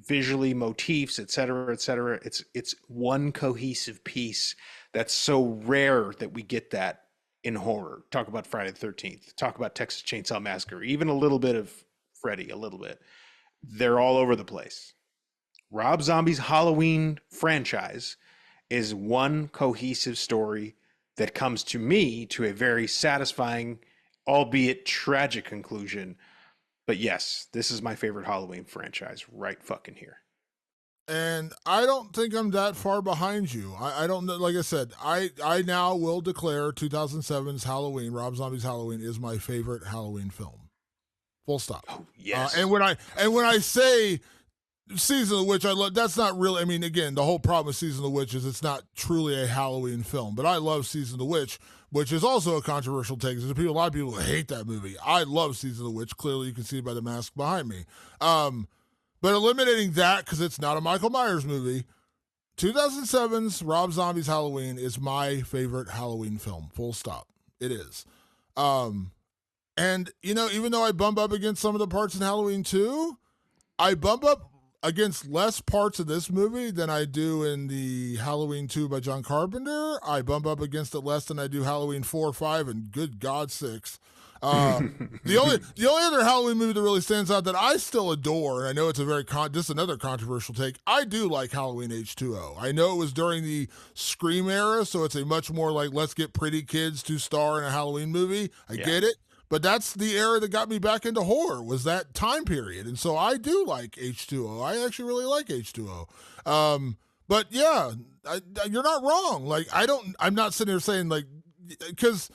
S2: visually, motifs, et cetera, et cetera. It's one cohesive piece that's so rare that we get that in horror. Talk about Friday the 13th. Talk about Texas Chainsaw Massacre. Even a little bit of Freddy, a little bit. They're all over the place. Rob Zombie's Halloween franchise is one cohesive story that comes to me to a very satisfying, albeit tragic conclusion. But yes, this is my favorite Halloween franchise right fucking here.
S1: And I don't think I'm that far behind you. I don't know. Like I said, I now will declare 2007's Halloween, Rob Zombie's Halloween, is my favorite Halloween film. Full stop.
S2: Oh, yes.
S1: And when I say Season of the Witch, I love. That's not really. I mean, again, the whole problem with Season of the Witch is it's not truly a Halloween film. But I love Season of the Witch, which is also a controversial take. There's a lot of people who hate that movie. I love Season of the Witch. Clearly, you can see it by the mask behind me. But eliminating that because it's not a Michael Myers movie, 2007's Rob Zombie's Halloween is my favorite Halloween film. Full stop. It is. And, even though I bump up against some of the parts in Halloween 2, I bump up against less parts of this movie than I do in the Halloween 2 by John Carpenter. I bump up against it less than I do Halloween 4, 5, and good God, 6. The only other Halloween movie that really stands out that I still adore, and I know it's a very just another controversial take, I do like Halloween H2O. I know it was during the Scream era, so it's a much more like let's get pretty kids to star in a Halloween movie. I get it. But that's the era that got me back into horror, was that time period. And so I do like H2O. I actually really like H2O. But yeah, you're not wrong. Like, I'm not sitting here saying, like, because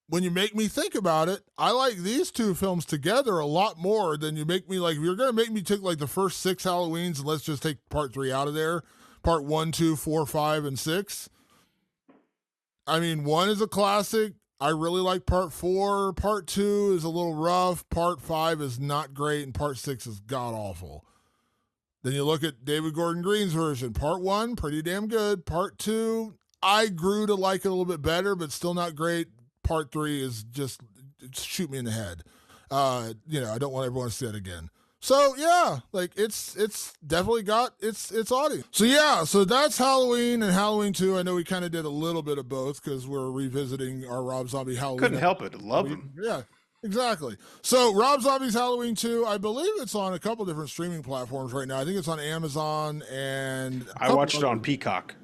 S1: when you make me think about it, I like these two films together a lot more than you make me like. If you're going to make me take like the first 6 Halloweens, and let's just take part 3 out of there, part 1, 2, 4, 5, and 6. I mean, 1 is a classic. I really like part 4. Part 2 is a little rough. Part 5 is not great. And part 6 is god-awful. Then you look at David Gordon Green's version. Part 1, pretty damn good. Part 2, I grew to like it a little bit better, but still not great. Part 3 is just shoot me in the head. I don't want everyone to see it again. So yeah, like it's definitely got its audience. So yeah, so that's Halloween and Halloween 2. I know we kind of did a little bit of both because we're revisiting our Rob Zombie Halloween.
S2: Couldn't help it. Love him.
S1: Yeah, exactly. So Rob Zombie's Halloween 2, I believe it's on a couple different streaming platforms right now. I think it's on Amazon and
S2: I watched it on Peacock.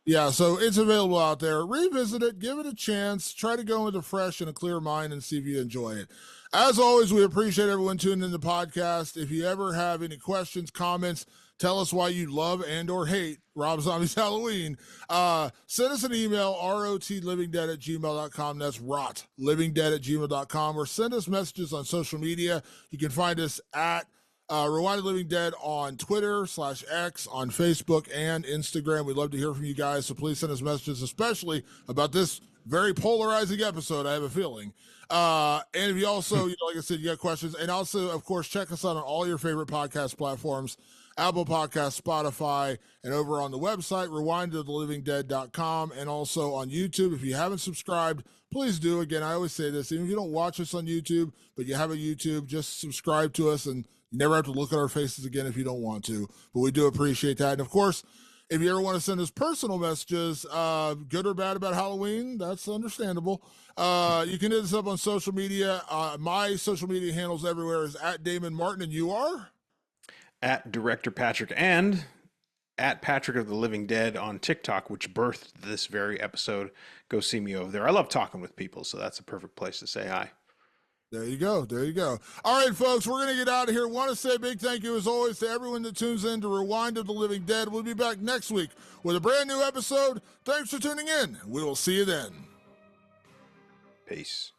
S1: Yeah, so it's available out there. Revisit it, give it a chance, try to go with a fresh and a clear mind and see if you enjoy it. As always, we appreciate everyone tuning in the podcast. If you ever have any questions, comments, tell us why you love and or hate Rob Zombie's Halloween. Send us an email, rotlivingdead@gmail.com. That's rotlivingdead@gmail.com. Or send us messages on social media. You can find us at Rewinded Living Dead on Twitter /X, on Facebook and Instagram. We'd love to hear from you guys, so please send us messages, especially about this very polarizing episode, I have a feeling. And if you also, like I said, you got questions. And also, of course, check us out on all your favorite podcast platforms Apple Podcasts, Spotify, and over on the website, rewindofthelivingdead.com, and also on YouTube. If you haven't subscribed, please do. Again, I always say this, even if you don't watch us on YouTube, but you have a YouTube, just subscribe to us, and you never have to look at our faces again if you don't want to. But we do appreciate that. And of course, if you ever want to send us personal messages, good or bad about Halloween, that's understandable. You can hit us up on social media. My social media handles everywhere is at Damon Martin, and you are?
S2: At Director Patrick and at Patrick of the Living Dead on TikTok, which birthed this very episode. Go see me over there. I love talking with people, so that's a perfect place to say hi.
S1: There you go. There you go. All right, folks, we're going to get out of here. Want to say a big thank you, as always, to everyone that tunes in to Rewind of the Living Dead. We'll be back next week with a brand new episode. Thanks for tuning in. We will see you then.
S2: Peace.